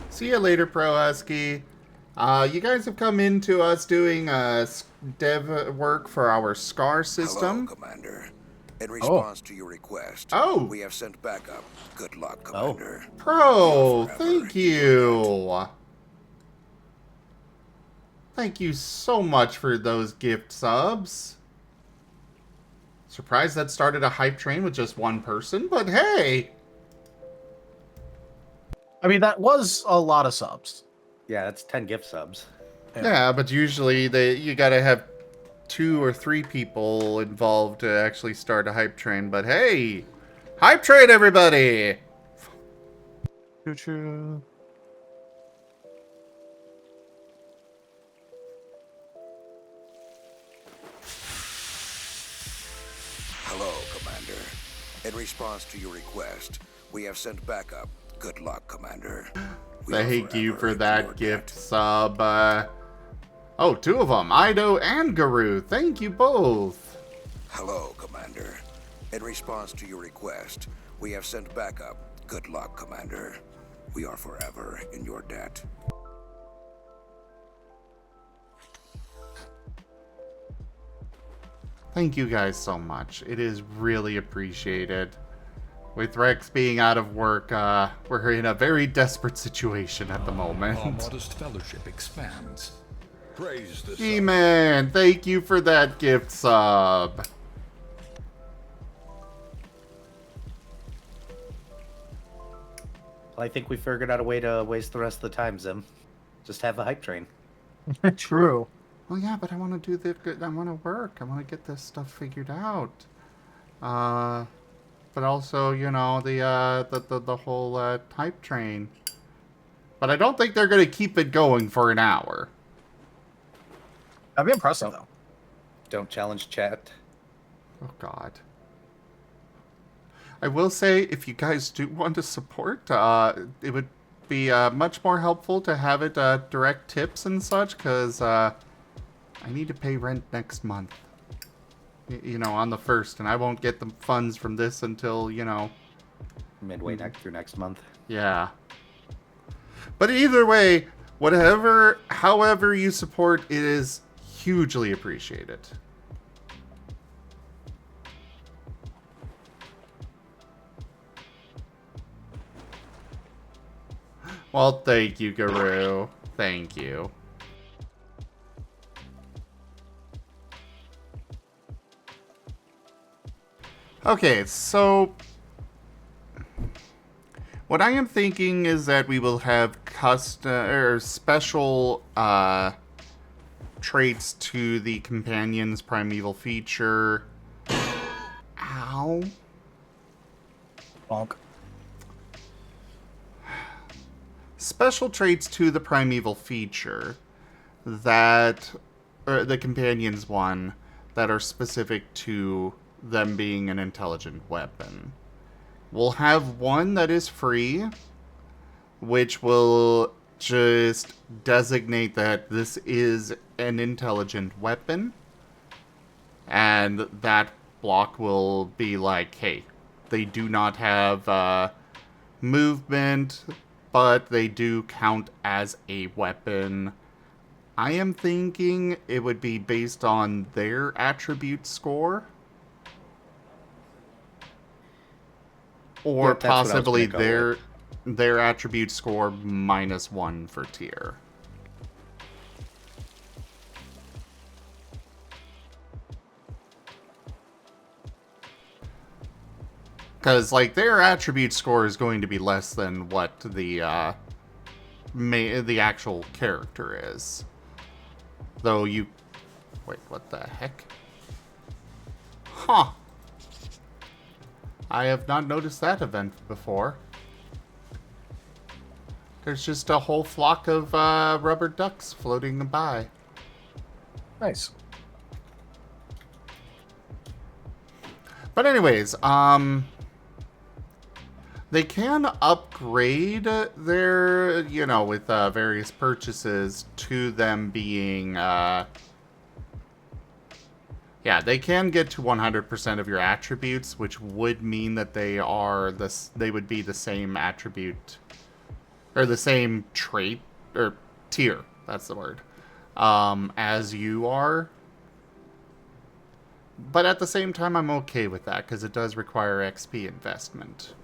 Speaker 1: See you later, Pro Husky. You guys have come into us doing dev work for our SCAR system.
Speaker 5: Hello, Commander. In response to your request, we have sent backup. Good luck, Commander.
Speaker 1: Pro, thank you. Thank you so much for those gift subs. Surprised that started a hype train with just one person, but hey.
Speaker 2: I mean, that was a lot of subs.
Speaker 3: Yeah, that's 10 gift subs.
Speaker 1: Yeah, but usually you gotta have 2 or 3 people involved to actually start a hype train. But hey, hype train, everybody!
Speaker 6: Choo-choo.
Speaker 5: Hello, Commander. In response to your request, we have sent backup. Good luck, Commander.
Speaker 1: Thank you for that gift sub. Oh, 2 of them. Ido and Guru. Thank you both.
Speaker 5: Hello, Commander. In response to your request, we have sent backup. Good luck, Commander. We are forever in your debt.
Speaker 1: Thank you guys so much. It is really appreciated. With Rex being out of work, we're in a very desperate situation at the moment.
Speaker 4: Our modest fellowship expands. Praise the
Speaker 1: G-Man, thank you for that gift sub.
Speaker 3: I think we figured out a way to waste the rest of the time, Zim. Just have a hype train.
Speaker 2: True.
Speaker 1: Well, yeah, but I want to do I want to work. I want to get this stuff figured out. But also, you know, the whole hype train. But I don't think they're gonna keep it going for an hour.
Speaker 2: That'd be impressive, though.
Speaker 3: Don't challenge chat.
Speaker 1: Oh God. I will say, if you guys do want to support, it would be much more helpful to have it direct tips and such, because I need to pay rent next month. You know, on the 1st, and I won't get the funds from this until, you know...
Speaker 3: Midway through next month.
Speaker 1: Yeah. But either way, however you support, it is hugely appreciated. Well, thank you, Guru. Thank you. Okay, so what I am thinking is that we will have special traits to the companion's primeval feature. Ow.
Speaker 2: Bonk.
Speaker 1: Special traits to the primeval feature that, or the companion's one, that are specific to them being an intelligent weapon. We'll have one that is free, which will just designate that this is an intelligent weapon, and that block will be like, hey, they do not have movement, but they do count as a weapon. I am thinking it would be based on their attribute score. or
Speaker 3: Yeah, that's what I was
Speaker 1: possibly
Speaker 3: gonna go
Speaker 1: their attribute score -1 for tier. Because, like, their attribute score is going to be less than what the actual character is. Though you... Wait, what the heck? Huh. I have not noticed that event before. There's just a whole flock of rubber ducks floating by.
Speaker 2: Nice.
Speaker 1: But anyways, they can upgrade their, you know, with various purchases to them being, yeah, they can get to 100% of your attributes, which would mean that they would be the same attribute, or the same trait, or tier, that's the word, as you are. But at the same time, I'm okay with that, because it does require XP investment.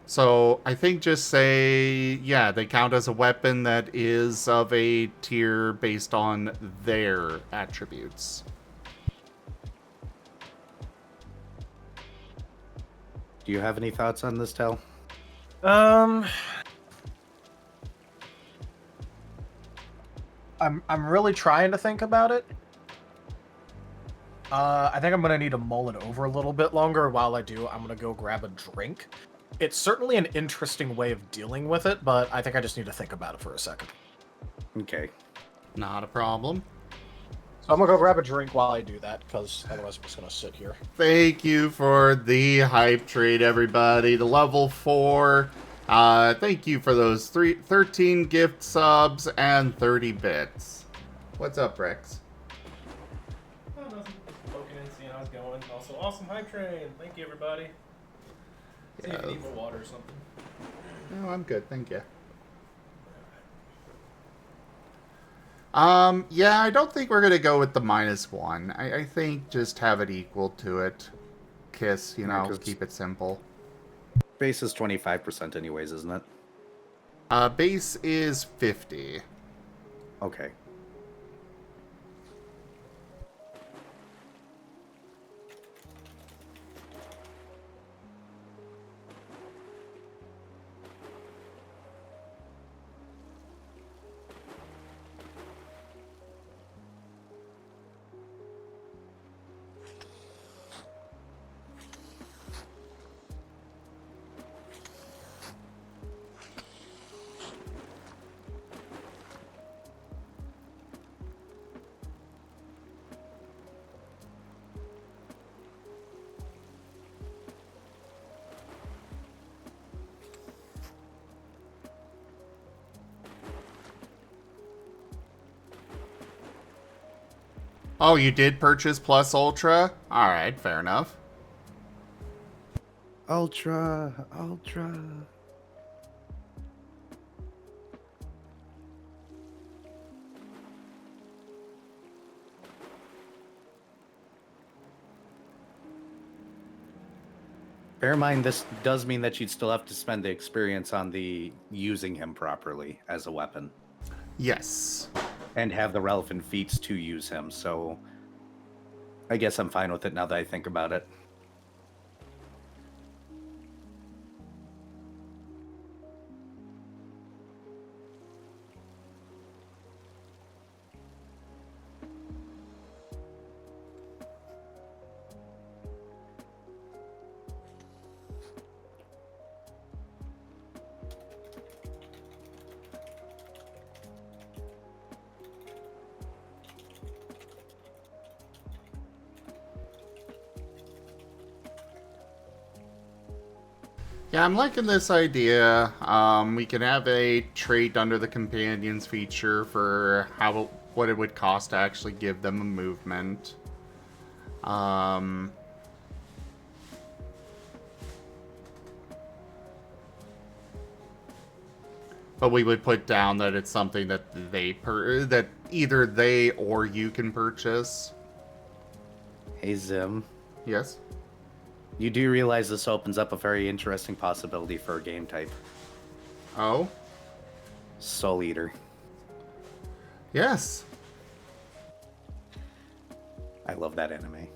Speaker 1: So I think just say, yeah, they count as a weapon that is of a tier based on their attributes.
Speaker 3: Do you have any thoughts on this, Tel?
Speaker 2: I'm really trying to think about it. I think I'm gonna need to mull it over a little bit longer. While I do, I'm gonna go grab a drink. It's certainly an interesting way of dealing with it, but I think I just need to think about it for a second.
Speaker 3: Okay.
Speaker 1: Not a problem.
Speaker 2: So I'm gonna go grab a drink while I do that, because otherwise I'm just gonna sit here.
Speaker 1: Thank you for the hype trade, everybody. The level 4. Thank you for those 13 gift subs and 30 bits. What's up, Rex?
Speaker 6: Oh, nothing. Poking in, seeing how it's going. Also, awesome hype train. Thank you, everybody. See if you need more water or something.
Speaker 1: No, I'm good, thank you. Yeah, I don't think we're gonna go with the -1. I think just have it equal to it. Kiss, you know, keep it simple.
Speaker 3: Base is 25% anyways, isn't it?
Speaker 1: Base is 50.
Speaker 3: Okay.
Speaker 1: Oh, you did purchase Plus Ultra? Alright, fair enough.
Speaker 3: Ultra. Bear in mind, this does mean that you'd still have to spend the experience on the using him properly as a weapon.
Speaker 1: Yes.
Speaker 3: And have the relevant feats to use him, so I guess I'm fine with it now that I think about it.
Speaker 1: Yeah, I'm liking this idea. We can have a trait under the companions feature for what it would cost to actually give them a movement. But we would put down that it's something that that either they or you can purchase.
Speaker 3: Hey, Zim.
Speaker 1: Yes?
Speaker 3: You do realize this opens up a very interesting possibility for a game type.
Speaker 1: Oh?
Speaker 3: Soul Eater.
Speaker 1: Yes.
Speaker 3: I love that anime.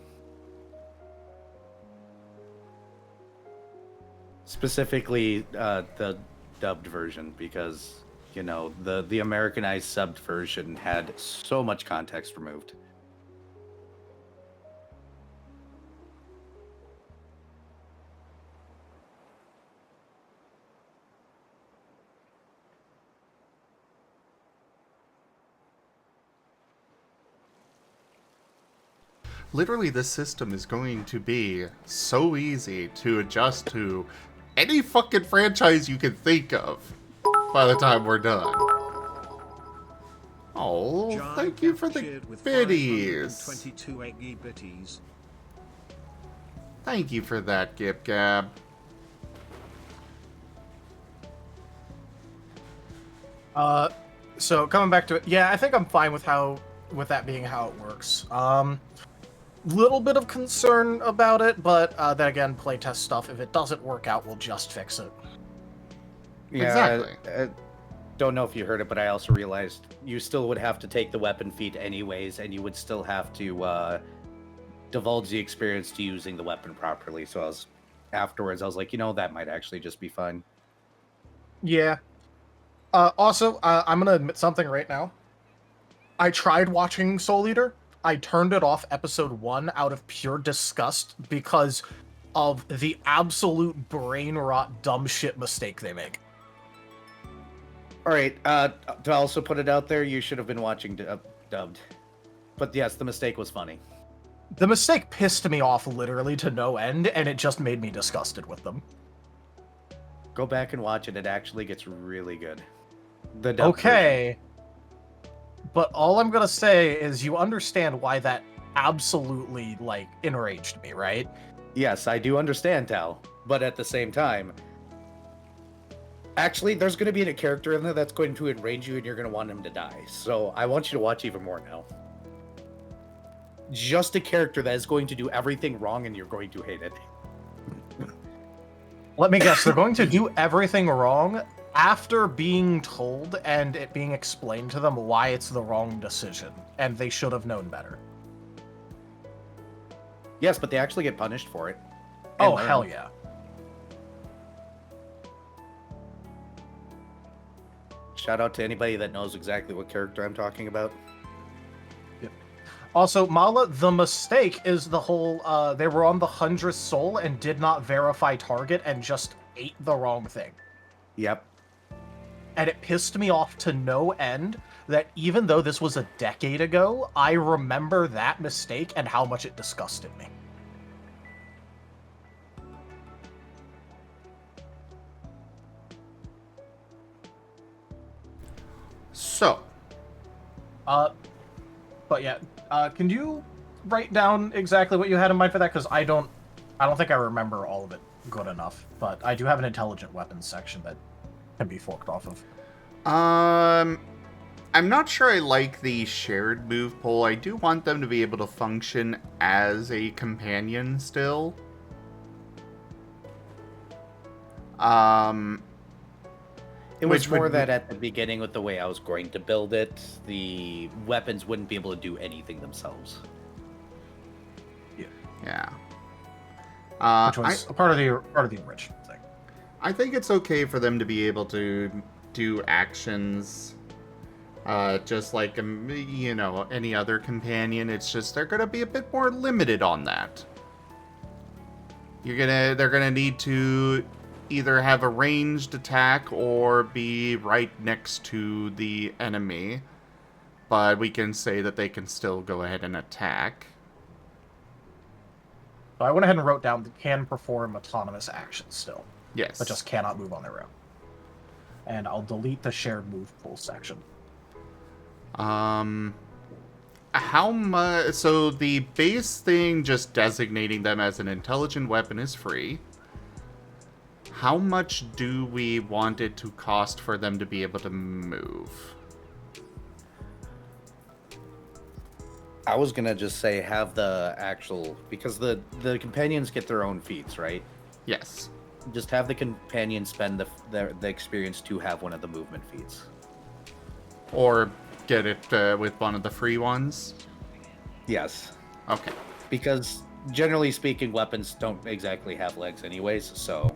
Speaker 3: Specifically, the dubbed version, because, you know, the Americanized subbed version had so much context removed.
Speaker 1: Literally, this system is going to be so easy to adjust to any fucking franchise you can think of by the time we're done. Oh, thank you for the biddies.
Speaker 7: 22 eggy bitties.
Speaker 1: Thank you for that, Gip Gab.
Speaker 2: So coming back to it, yeah, I think I'm fine with that being how it works. Little bit of concern about it, but then again, playtest stuff. If it doesn't work out, we'll just fix it.
Speaker 3: Yeah,
Speaker 1: Exactly.
Speaker 3: Don't know if you heard it, but I also realized you still would have to take the weapon feat anyways, and you would still have to divulge the experience to using the weapon properly. So afterwards, I was like, you know, that might actually just be fine.
Speaker 2: Yeah. Also, I'm gonna admit something right now. I tried watching Soul Eater. I turned it off episode 1 out of pure disgust because of the absolute brain rot dumb shit mistake they make.
Speaker 3: All right, to also put it out there, you should have been watching dubbed. But yes, the mistake was funny.
Speaker 2: The mistake pissed me off literally to no end, and it just made me disgusted with them.
Speaker 3: Go back and watch it. It actually gets really good. The dubbed
Speaker 2: Okay. But all I'm gonna say is you understand why that absolutely, like, enraged me, right?
Speaker 3: version. Yes, I do understand, Tal. But at the same time, actually, there's going to be a character in there that's going to enrage you and you're going to want him to die. So I want you to watch even more now. Just a character that is going to do everything wrong and you're going to hate it.
Speaker 2: Let me guess, they're going to do everything wrong after being told and it being explained to them why it's the wrong decision, and they should have known better.
Speaker 3: Yes, but they actually get punished for it.
Speaker 2: Oh,
Speaker 3: And
Speaker 2: hell
Speaker 3: learn.
Speaker 2: yeah.
Speaker 3: Shout out to anybody that knows exactly what character I'm talking about.
Speaker 2: Also, Mala, the mistake is the whole, they were on the 100th soul and did not verify target and just ate the wrong thing.
Speaker 3: Yep.
Speaker 2: And it pissed me off to no end that even though this was a decade ago, I remember that mistake and how much it disgusted me.
Speaker 1: So,
Speaker 2: But yeah, can you write down exactly what you had in mind for that? Because I don't think I remember all of it good enough. But I do have an intelligent weapons section that can be forked off of.
Speaker 1: I'm not sure I like the shared move pool. I do want them to be able to function as a companion still.
Speaker 3: It was
Speaker 1: Which would
Speaker 3: more
Speaker 1: be-
Speaker 3: that at the beginning with the way I was going to build it, the weapons wouldn't be able to do anything themselves.
Speaker 1: Yeah.
Speaker 2: Which was a part of the original thing.
Speaker 1: I think it's okay for them to be able to do actions, just like you know, any other companion. It's just they're gonna be a bit more limited on that. They're gonna need to either have a ranged attack or be right next to the enemy, but we can say that they can still go ahead and attack.
Speaker 2: So I went ahead and wrote down that can perform autonomous actions still,
Speaker 1: Yes.
Speaker 2: but just cannot move on their own. And I'll delete the shared move pool section.
Speaker 1: How much? So the base thing, just designating them as an intelligent weapon, is free. How much do we want it to cost for them to be able to move?
Speaker 3: I was gonna just say have the actual, because the companions get their own feats, right?
Speaker 1: Yes.
Speaker 3: Just have the companion spend the experience to have one of the movement feats.
Speaker 1: Or get it with one of the free ones.
Speaker 3: Yes,
Speaker 1: Okay.
Speaker 3: because generally speaking, weapons don't exactly have legs anyways, so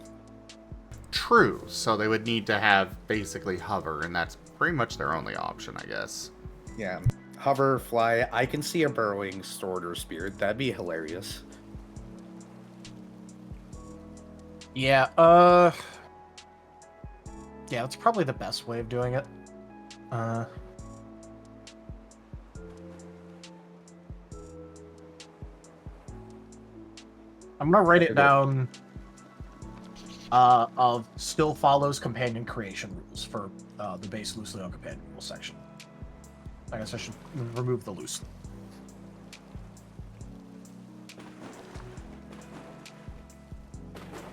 Speaker 1: True. So they would need to have basically hover, and that's pretty much their only option, I guess.
Speaker 3: yeah. Hover, fly. I can see a burrowing sword or spear. That'd be hilarious.
Speaker 2: Yeah, yeah, that's probably the best way of doing it. I'm gonna write it down. Of still follows companion creation rules for the base loosely on companion rules section. I guess I should remove the loose.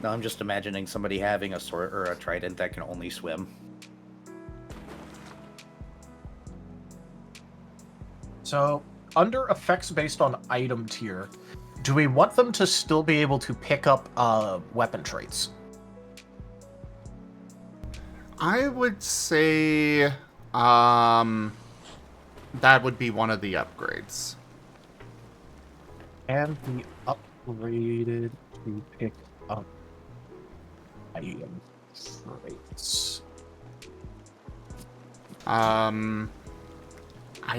Speaker 3: No, I'm just imagining somebody having a sword or a trident that can only swim.
Speaker 2: So, under effects based on item tier, do we want them to still be able to pick up weapon traits?
Speaker 1: I would say that would be one of the upgrades.
Speaker 2: And be upgraded to pick up item traits.
Speaker 1: I'd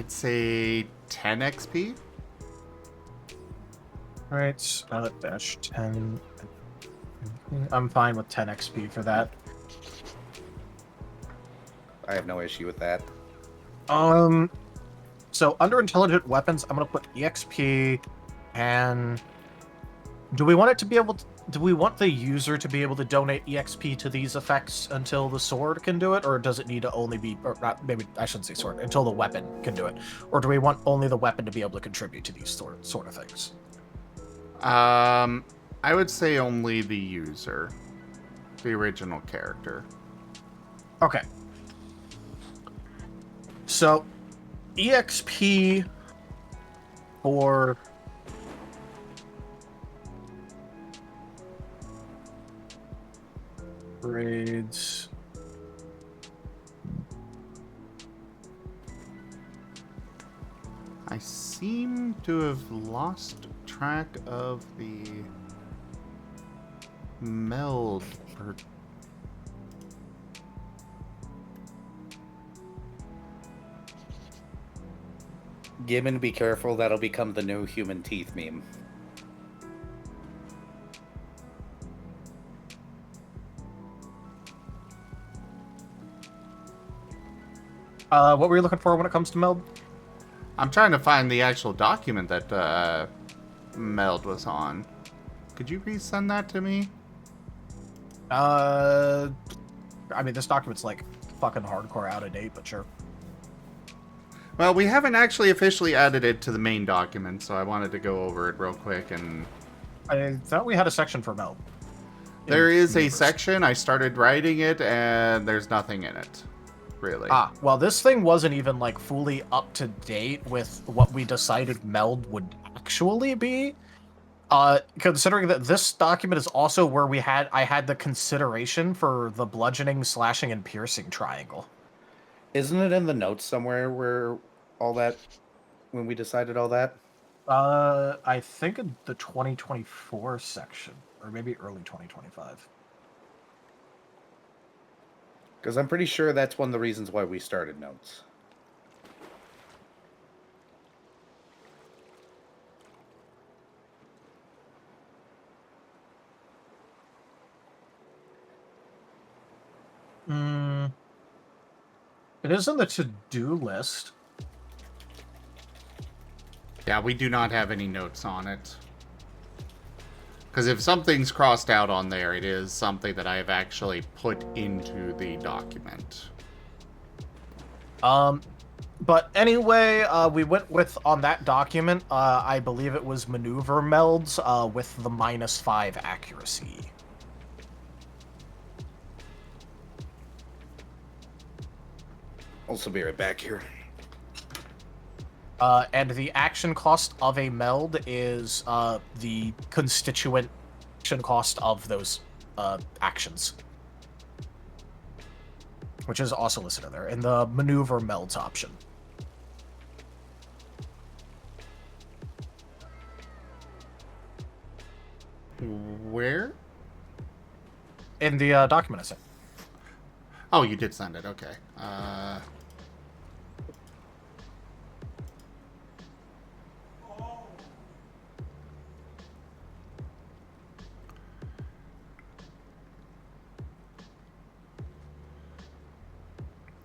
Speaker 1: say 10 XP.
Speaker 2: Alright, dash 10. I'm fine with 10 XP for that.
Speaker 3: I have no issue with that.
Speaker 2: So under intelligent weapons, I'm gonna put EXP, and do we want it to be able to, do we want the user to be able to donate EXP to these effects until the sword can do it, or does it need to only be, or not, maybe I shouldn't say sword, until the weapon can do it, or do we want only the weapon to be able to contribute to these sort of things?
Speaker 1: I would say only the user, the original character.
Speaker 2: Okay. So, EXP for grades.
Speaker 1: I seem to have lost track of the meld.
Speaker 3: Gibbon, be careful. That'll become the new human teeth meme.
Speaker 2: What were you looking for when it comes to meld?
Speaker 1: I'm trying to find the actual document that meld was on. Could you resend that to me?
Speaker 2: I mean, this document's like fucking hardcore out of date, but sure.
Speaker 1: Well, we haven't actually officially added it to the main document, so I wanted to go over it real quick. And
Speaker 2: I thought we had a section for meld.
Speaker 1: there is a section. I started writing it, and there's nothing in it, really.
Speaker 2: Ah, well, this thing wasn't even like fully up to date with what we decided meld would actually be. Considering that this document is also where I had the consideration for the bludgeoning, slashing, and piercing triangle.
Speaker 3: Isn't it in the notes somewhere where all that, when we decided all that?
Speaker 2: I think in the 2024 section, or maybe early 2025.
Speaker 3: Because I'm pretty sure that's one of the reasons why we started notes.
Speaker 2: It is in the to-do list.
Speaker 1: Yeah, we do not have any notes on it. Because if something's crossed out on there, it is something that I have actually put into the document.
Speaker 2: But anyway, we went with, on that document, I believe it was maneuver melds with the -5 accuracy.
Speaker 3: Also be right back here.
Speaker 2: And the action cost of a meld is the constituent action cost of those actions, which is also listed in there in the maneuver melds option.
Speaker 1: Where?
Speaker 2: In the document I sent.
Speaker 1: Oh, you did send it. Okay.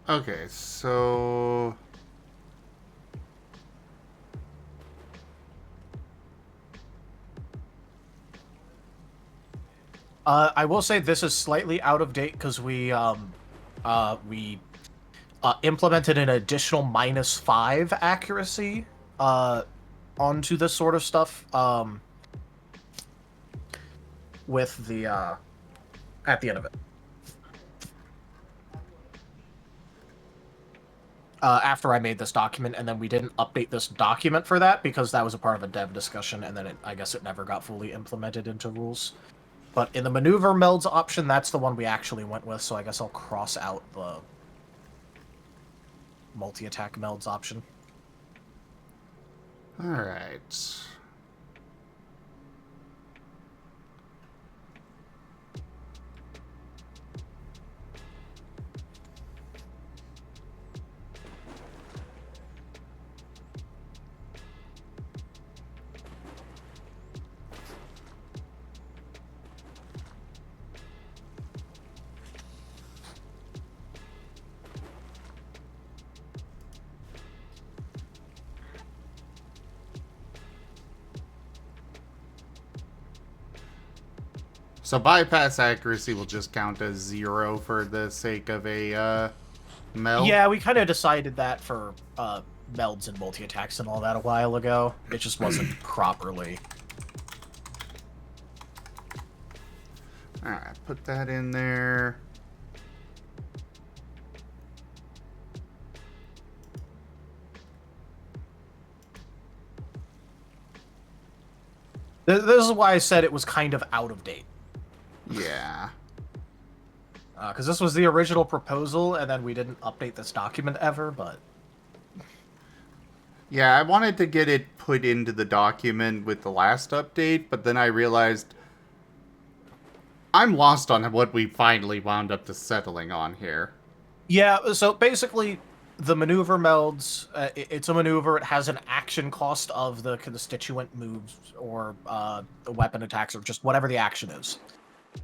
Speaker 1: Okay, so...
Speaker 2: I will say this is slightly out of date because we implemented an additional -5 accuracy onto this sort of stuff with the at the end of it. After I made this document, and then we didn't update this document for that because that was a part of a dev discussion, and then I guess it never got fully implemented into rules. But in the maneuver melds option, that's the one we actually went with, so I guess I'll cross out the multi-attack melds option.
Speaker 1: Alright. So bypass accuracy will just count as 0 for the sake of a meld?
Speaker 2: Yeah, we kind of decided that for melds and multi-attacks and all that a while ago. It just wasn't properly.
Speaker 1: Alright, put that in there.
Speaker 2: This is why I said it was kind of out of date.
Speaker 1: Yeah.
Speaker 2: Because this was the original proposal, and then we didn't update this document ever, but...
Speaker 1: Yeah, I wanted to get it put into the document with the last update, but then I realized I'm lost on what we finally wound up to settling on here.
Speaker 2: Yeah, so basically, the maneuver melds, it's a maneuver, it has an action cost of the constituent moves, or the weapon attacks, or just whatever the action is.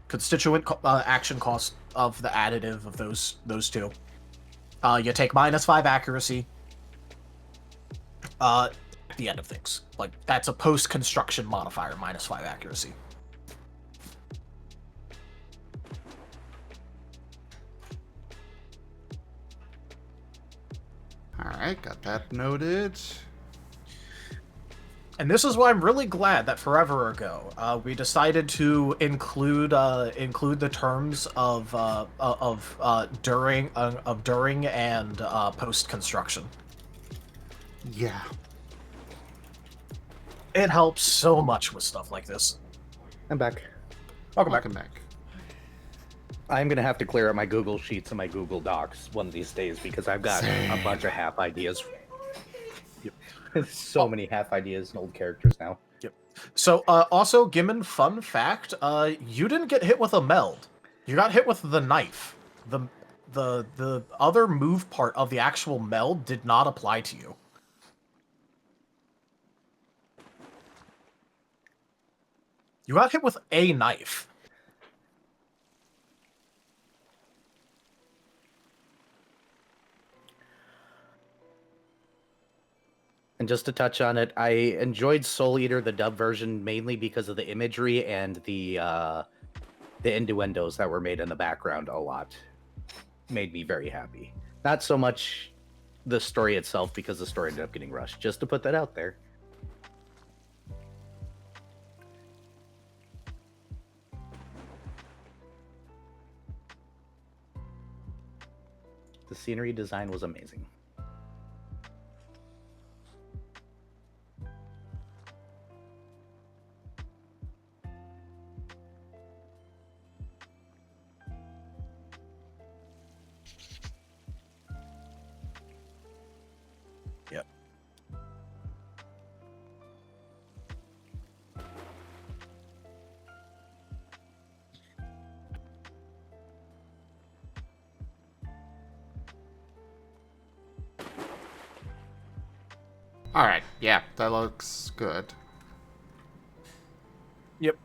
Speaker 2: Constituent action cost of the additive of those two. You take -5 accuracy at the end of things. Like, that's a post-construction modifier, -5 accuracy.
Speaker 1: Alright, got that noted.
Speaker 2: And this is why I'm really glad that forever ago we decided to include the terms of during and post construction.
Speaker 1: Yeah.
Speaker 2: It helps so much with stuff like this.
Speaker 3: I'm back.
Speaker 1: Welcome back.
Speaker 3: I'm gonna have to clear out my Google Sheets and my Google Docs one of these days because I've got a bunch of half ideas. Yep. So many half ideas and old characters now.
Speaker 2: Yep. So also, Gimmon, fun fact: you didn't get hit with a meld. You got hit with the knife. The other move part of the actual meld did not apply to you. You got hit with a knife.
Speaker 3: And just to touch on it, I enjoyed Soul Eater, the dub version, mainly because of the imagery and the innuendos that were made in the background a lot. Made me very happy. Not so much the story itself, because the story ended up getting rushed. Just to put that out there. The scenery design was amazing.
Speaker 1: Alright, yeah, that looks good.
Speaker 2: Yep.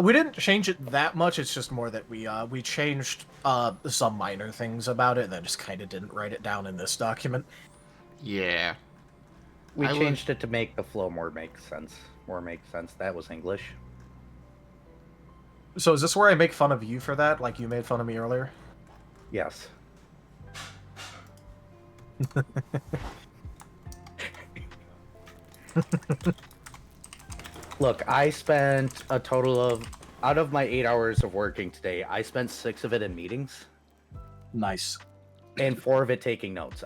Speaker 2: We didn't change it that much. It's just more that we changed some minor things about it, and then just kind of didn't write it down in this document.
Speaker 1: Yeah.
Speaker 3: We
Speaker 1: I would-
Speaker 3: changed it to make the flow more make sense. That was English.
Speaker 2: So is this where I make fun of you for that, like you made fun of me earlier?
Speaker 3: Yes. Look, I spent a total of, out of my 8 hours of working today, I spent 6 of it in meetings
Speaker 2: Nice.
Speaker 3: and 4 of it taking notes.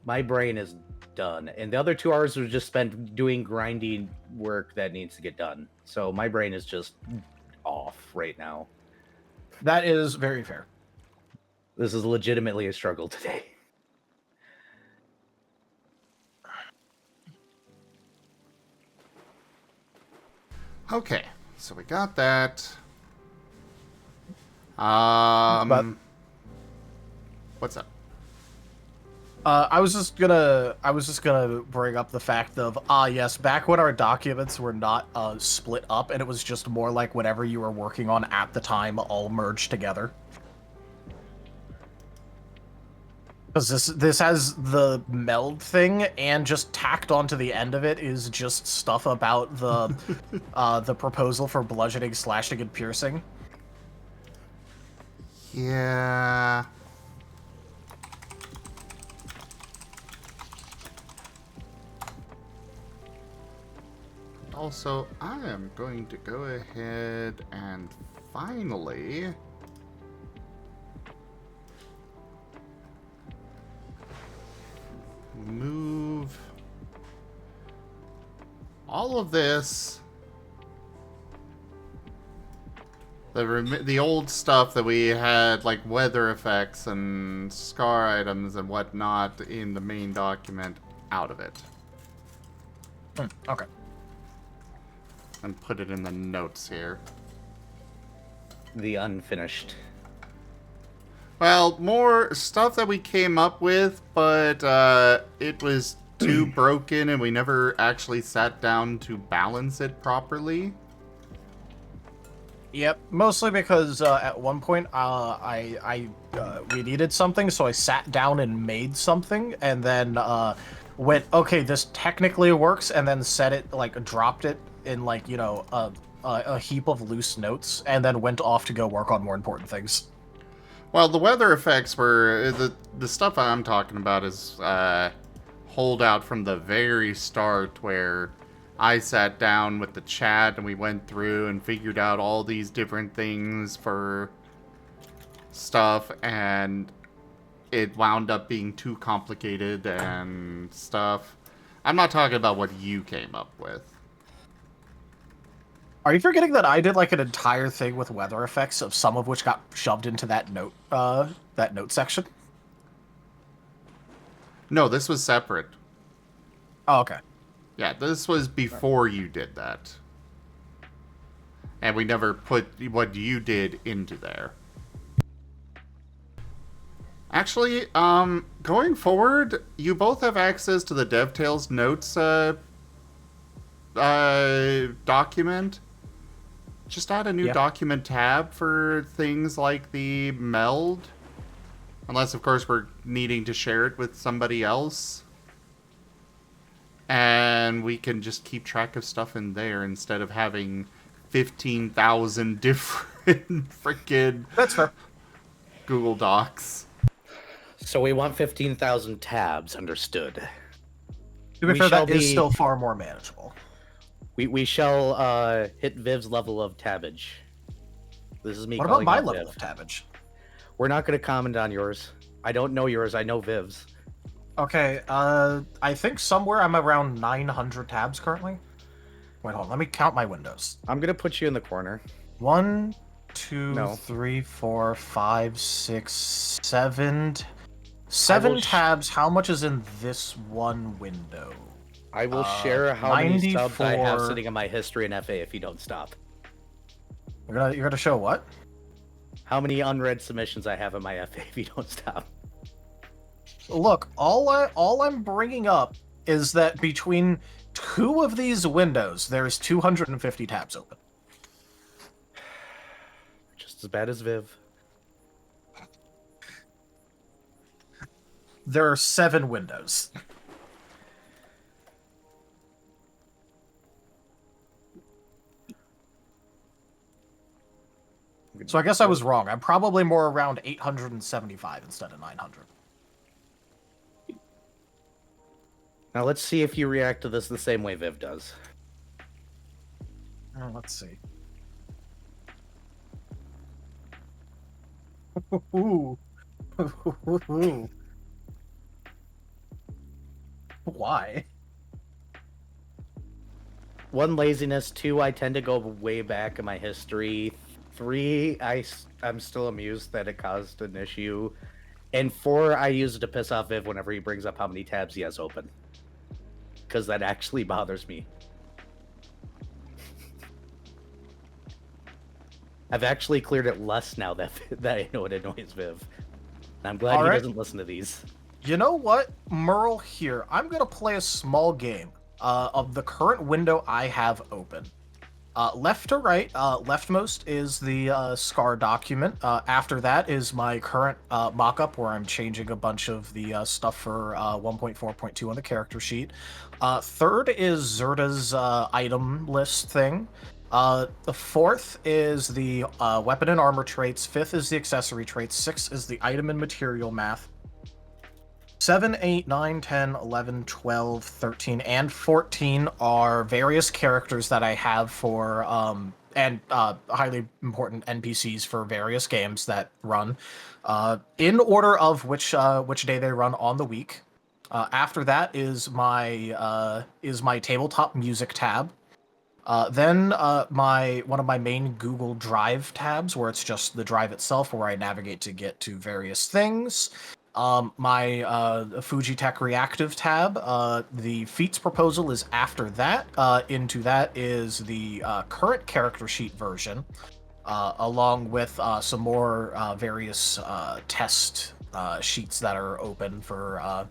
Speaker 3: My brain is done, and the other 2 hours was just spent doing grinding work that needs to get done. So my brain is just off right now.
Speaker 2: That is very fair.
Speaker 3: This is legitimately a struggle today.
Speaker 1: Okay, so we got that. What's up?
Speaker 2: I was just gonna bring up the fact of yes, back when our documents were not split up, and it was just more like whatever you were working on at the time all merged together. Because this has the meld thing, and just tacked onto the end of it is just stuff about the proposal for bludgeoning, slashing, and piercing.
Speaker 1: Yeah. Also, I am going to go ahead and finally move all of this, the old stuff that we had, like weather effects and scar items and whatnot in the main document, out of it.
Speaker 2: Okay.
Speaker 1: And put it in the notes here.
Speaker 3: The unfinished.
Speaker 1: Well, more stuff that we came up with, but it was too broken and we never actually sat down to balance it properly.
Speaker 2: Yep, mostly because at one point we needed something, so I sat down and made something, and then went, okay, this technically works, and then set it, like, dropped it in, like, you know, a heap of loose notes, and then went off to go work on more important things.
Speaker 1: Well, the weather effects were the stuff I'm talking about is holdout from the very start, where I sat down with the chat and we went through and figured out all these different things for stuff, and it wound up being too complicated and stuff. I'm not talking about what you came up with.
Speaker 2: Are you forgetting that I did, like, an entire thing with weather effects, of some of which got shoved into that note section?
Speaker 1: No, this was separate.
Speaker 2: Oh, okay.
Speaker 1: Yeah, this was before you did that. And we never put what you did into there. Actually, going forward, you both have access to the DevTales notes document. Just add a new document tab for things like the meld. Unless, of course, we're needing to share it with somebody else. And we can just keep track of stuff in there instead of having 15,000 different freaking
Speaker 2: That's fair.
Speaker 1: Google Docs.
Speaker 3: So we want 15,000 tabs, understood.
Speaker 2: To be fair, that is still far more manageable.
Speaker 3: We shall hit Viv's level of tabbage. This is me
Speaker 2: What about
Speaker 3: calling
Speaker 2: my
Speaker 3: out
Speaker 2: level
Speaker 3: Viv.
Speaker 2: of tabbage?
Speaker 3: We're not going to comment on yours. I don't know yours. I know Viv's.
Speaker 2: Okay, I think somewhere I'm around 900 tabs currently. Wait, hold on. Let me count my windows.
Speaker 3: I'm going to put you in the corner.
Speaker 2: 1, 2,
Speaker 3: No.
Speaker 2: 3, 4, 5, 6, 7. 7 tabs. How much is in this one window?
Speaker 3: I will share how many subs I have
Speaker 2: 94.
Speaker 3: sitting in my history in FA if you don't stop.
Speaker 2: You're gonna show what?
Speaker 3: How many unread submissions I have in my FA if you don't stop.
Speaker 2: Look, all I'm bringing up is that between two of these windows, there's 250 tabs open.
Speaker 3: Just as bad as Viv.
Speaker 2: There are 7 windows. So I guess I was wrong. I'm probably more around 875 instead of 900.
Speaker 3: Now let's see if you react to this the same way Viv does.
Speaker 2: Let's see. Ooh. Why?
Speaker 3: 1, laziness. 2, I tend to go way back in my history. 3, I'm still amused that it caused an issue. And 4, I use it to piss off Viv whenever he brings up how many tabs he has open. Because that actually bothers me. I've actually cleared it less now that I know it annoys Viv. And I'm glad he doesn't listen to these.
Speaker 2: You know what, Merle? Here, I'm gonna play a small game of the current window I have open. Left to right, leftmost is the SCAR document. After that is my current mockup where I'm changing a bunch of the stuff for 1.4.2 on the character sheet. Third is Zerda's item list thing. The fourth is the weapon and armor traits. Fifth is the accessory traits. Sixth is the item and material math. 7, 8, 9, 10, 11, 12, 13, and 14 are various characters that I have for, and highly important NPCs for various games that run, in order of which day they run on the week. After that is my tabletop music tab. Then one of my main Google Drive tabs, where it's just the drive itself, where I navigate to get to various things. My Fujitech Reactive tab. The feats proposal is after that. Into that is the current character sheet version, along with some more various test sheets that are open for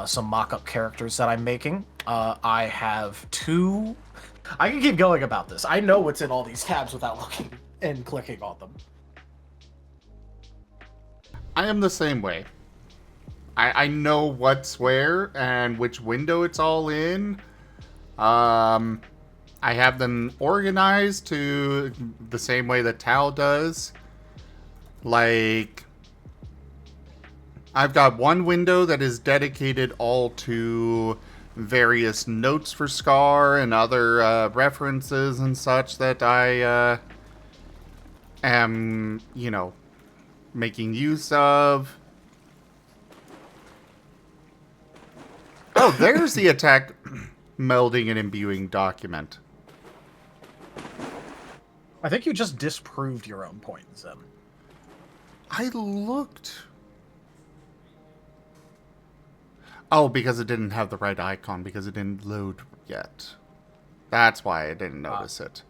Speaker 2: some mock-up characters that I'm making. I have 2... I can keep going about this. I know what's in all these tabs without looking and clicking on them.
Speaker 1: I am the same way. I know what's where and which window it's all in. I have them organized to the same way that Tal does. Like, I've got one window that is dedicated all to various notes for Scar and other references and such that I am, making use of. Oh, there's the attack melding and imbuing document.
Speaker 2: I think you just disproved your own point, Zim.
Speaker 1: I looked. Oh, because it didn't have the right icon, because it didn't load yet. That's why I didn't notice it.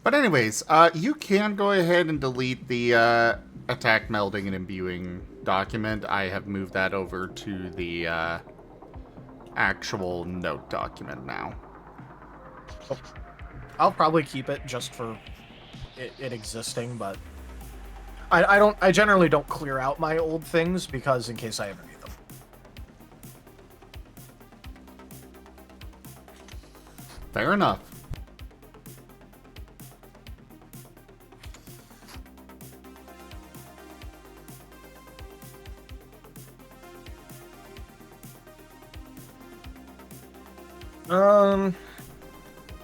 Speaker 1: But anyways, you can go ahead and delete the attack melding and imbuing document. I have moved that over to the actual note document now.
Speaker 2: I'll probably keep it just for it existing, but I generally don't clear out my old things because in case I ever need them.
Speaker 1: Fair enough.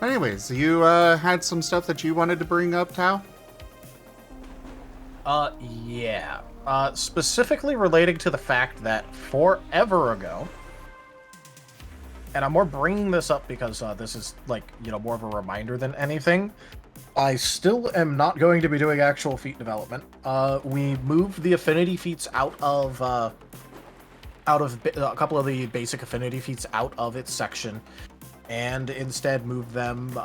Speaker 1: Anyways, you had some stuff that you wanted to bring up, Tao?
Speaker 2: Yeah. Specifically relating to the fact that forever ago, and I'm more bringing this up because this is, like, more of a reminder than anything, I still am not going to be doing actual feat development. We moved the affinity feats out of a couple of the basic affinity feats out of its section, and instead moved them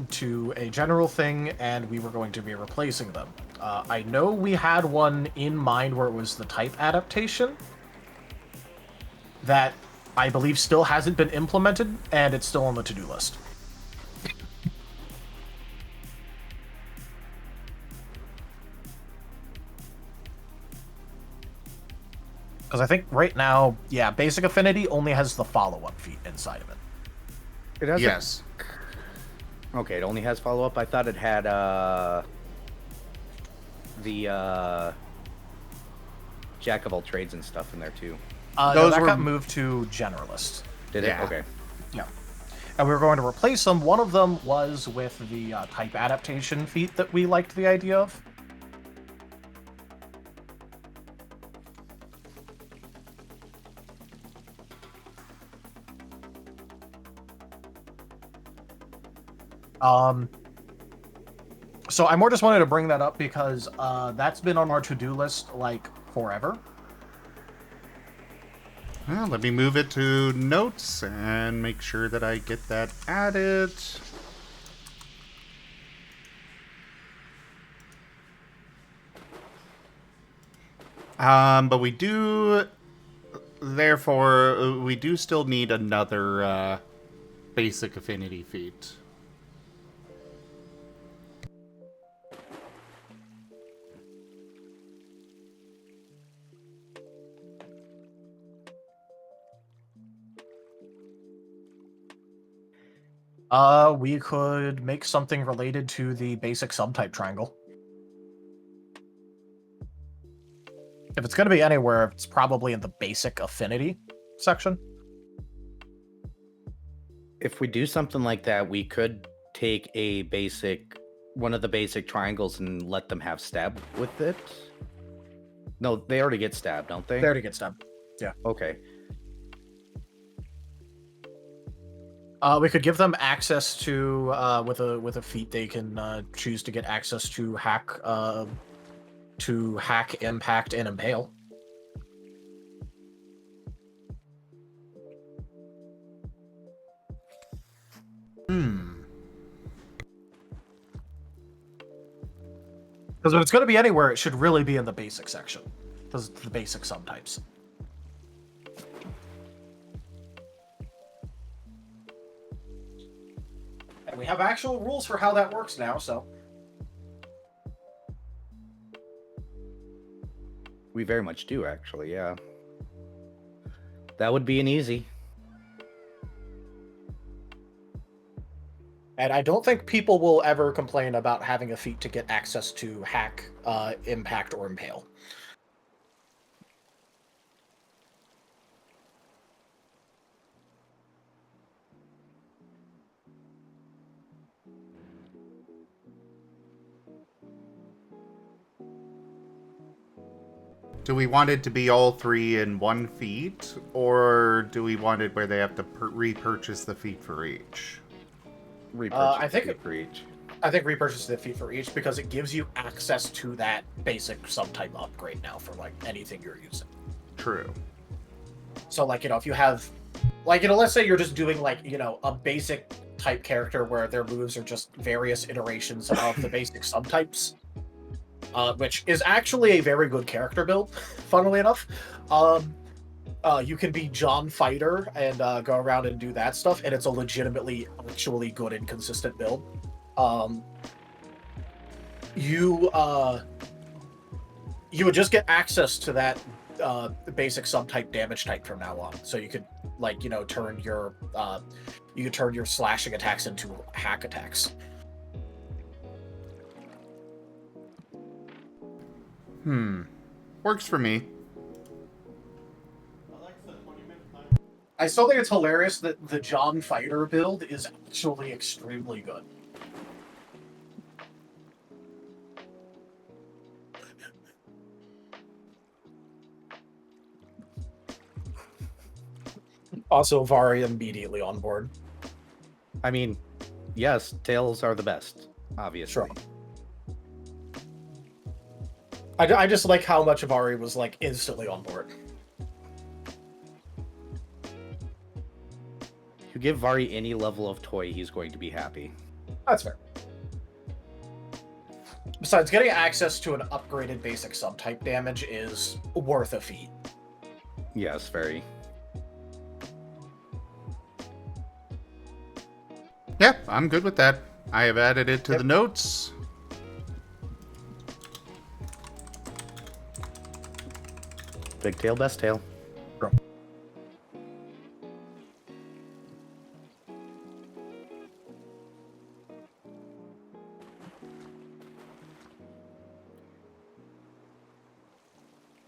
Speaker 2: to a general thing, and we were going to be replacing them. I know we had one in mind where it was the type adaptation that I believe still hasn't been implemented, and it's still on the to-do list. Because I think right now, yeah, Basic Affinity only has the follow-up feat inside of it.
Speaker 3: It has
Speaker 1: Yes.
Speaker 3: Okay, it only has follow-up. I thought it had the Jack of all trades and stuff in there too.
Speaker 2: No,
Speaker 1: Those
Speaker 2: that
Speaker 1: were-
Speaker 2: got moved to Generalist.
Speaker 3: Did
Speaker 1: Yeah.
Speaker 3: it? Okay.
Speaker 2: Yeah. And we were going to replace them. One of them was with the type adaptation feat that we liked the idea of. So I more just wanted to bring that up because that's been on our to-do list like forever.
Speaker 1: Well, let me move it to notes and make sure that I get that added. But we do, therefore, we do still need another basic affinity feat.
Speaker 2: We could make something related to the basic subtype triangle. If it's going to be anywhere, it's probably in the basic affinity section.
Speaker 3: If we do something like that, we could take one of the basic triangles and let them have stab with it. No, they already get stabbed, don't they?
Speaker 2: They already get stabbed. Yeah.
Speaker 3: Okay.
Speaker 2: We could give them access to with a feat they can choose to get access to hack, impact, and impale. Because if it's going to be anywhere, it should really be in the basic section. Because it's the basic subtypes. And we have actual rules for how that works now, so...
Speaker 3: We very much do, actually, yeah. That would be an easy.
Speaker 2: And I don't think people will ever complain about having a feat to get access to hack, impact, or impale.
Speaker 1: Do we want it to be all three in one feat, or do we want it where they have to repurchase the feat for each?
Speaker 2: I think
Speaker 3: it for each.
Speaker 2: I think repurchase the feat for each because it gives you access to that basic subtype upgrade now for like anything you're using.
Speaker 1: True.
Speaker 2: So like, if you have, like, let's say you're just doing like, a basic type character where their moves are just various iterations of the basic subtypes, which is actually a very good character build, funnily enough. You can be John Fighter and go around and do that stuff, and it's a legitimately, actually good and consistent build. You would just get access to that basic subtype damage type from now on. So you could, like, turn your slashing attacks into hack attacks.
Speaker 1: Works for me.
Speaker 2: I still think it's hilarious that the John Fighter build is actually extremely good. Also, Vari immediately on board.
Speaker 3: I mean, yes, tails are the best, obviously.
Speaker 2: Sure. I just like how much Vari was like instantly on board.
Speaker 3: If you give Vari any level of toy, he's going to be happy.
Speaker 2: That's fair. Besides, getting access to an upgraded basic subtype damage is worth a feat.
Speaker 3: Yes, very.
Speaker 1: Yeah, I'm good with that. I have added it to the notes.
Speaker 3: Big tail, best tail.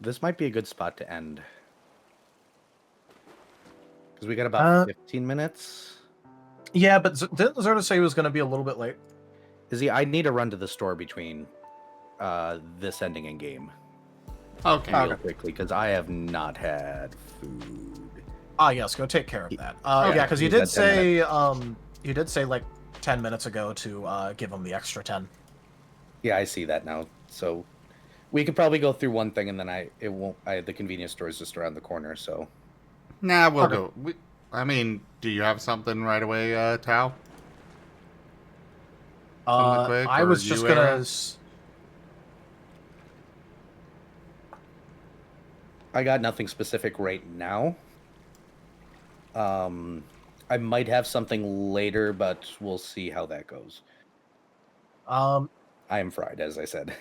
Speaker 3: This might be a good spot to end. Because we got about 15 minutes.
Speaker 2: Yeah, but didn't Zerda say he was going to be a little bit late?
Speaker 3: I need to run to the store between this ending and game.
Speaker 1: Okay.
Speaker 3: Real quickly, because I have not had food.
Speaker 2: Yes, go take care of that.
Speaker 1: Okay.
Speaker 2: Yeah, because you
Speaker 3: He's
Speaker 2: did
Speaker 3: at 10
Speaker 2: say like 10 minutes ago to give him the extra 10.
Speaker 3: Yeah, I see that now. So we could probably go through one thing, and then the convenience store is just around the corner. So
Speaker 1: Nah, we'll
Speaker 2: Okay.
Speaker 1: go. I mean, do you have something right away, Tao? Something quick,
Speaker 2: I
Speaker 1: or
Speaker 2: was just
Speaker 1: you,
Speaker 2: gonna.
Speaker 1: Aaron?
Speaker 3: I got nothing specific right now. I might have something later, but we'll see how that goes. I am fried, as I said.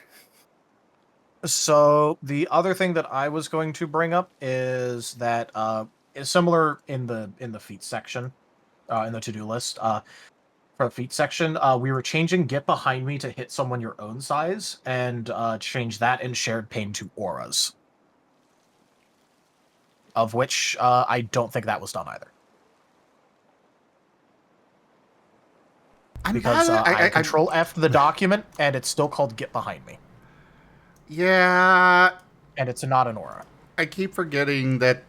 Speaker 2: So the other thing that I was going to bring up is that is similar in the feat section, in the to-do list. For the feat section, we were changing "Get Behind Me" to hit someone your own size, and change that in Shared Pain to auras. Of which I don't think that was done either. Because I control F the document, and it's still called "Get Behind Me,"
Speaker 1: Yeah,
Speaker 2: and it's not an aura.
Speaker 1: I keep forgetting that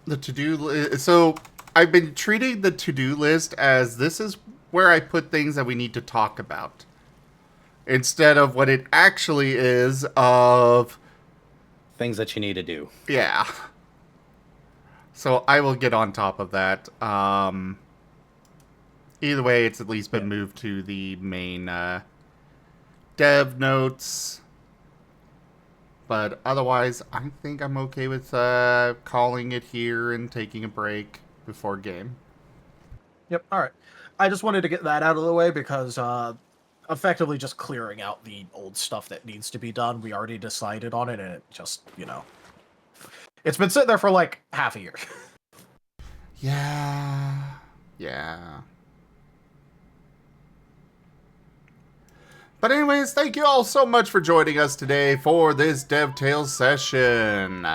Speaker 1: the to-do list. So I've been treating the to-do list as this is where I put things that we need to talk about, instead of what it actually is of
Speaker 3: Things that you need to do.
Speaker 1: yeah. So I will get on top of that. Either way, it's at least been moved to the main dev notes. But otherwise, I think I'm okay with calling it here and taking a break before game.
Speaker 2: Yep. All right. I just wanted to get that out of the way because effectively just clearing out the old stuff that needs to be done. We already decided on it, and it just, it's been sitting there for like half a year.
Speaker 1: Yeah. But anyways, thank you all so much for joining us today for this DevTales session.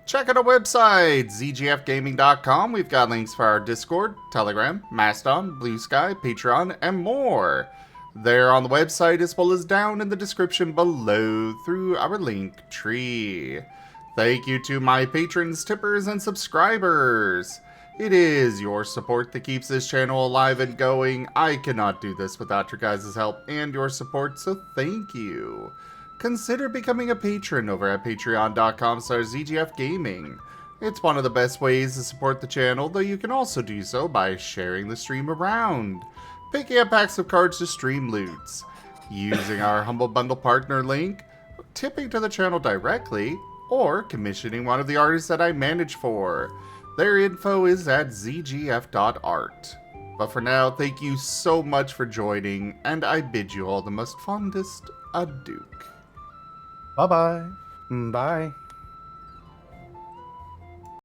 Speaker 1: Check out our website, zgfgaming.com. We've got links for our Discord, Telegram, Mastodon, Blue Sky, Patreon, and more. There on the website, as well as down in the description below through our link tree. Thank you to my patrons, tippers, and subscribers. It is your support that keeps this channel alive and going. I cannot do this without your guys' help and your support, so thank you. Consider becoming a patron over at patreon.com/zgfgaming. It's one of the best ways to support the channel, though you can also do so by sharing the stream around, picking up packs of cards to stream loots, using our Humble Bundle partner link, tipping to the channel directly, or commissioning one of the artists that I manage for. Their info is at zgf.art. But for now, thank you so much for joining, and I bid you all the most fondest adieu.
Speaker 2: Bye-bye.
Speaker 3: Bye.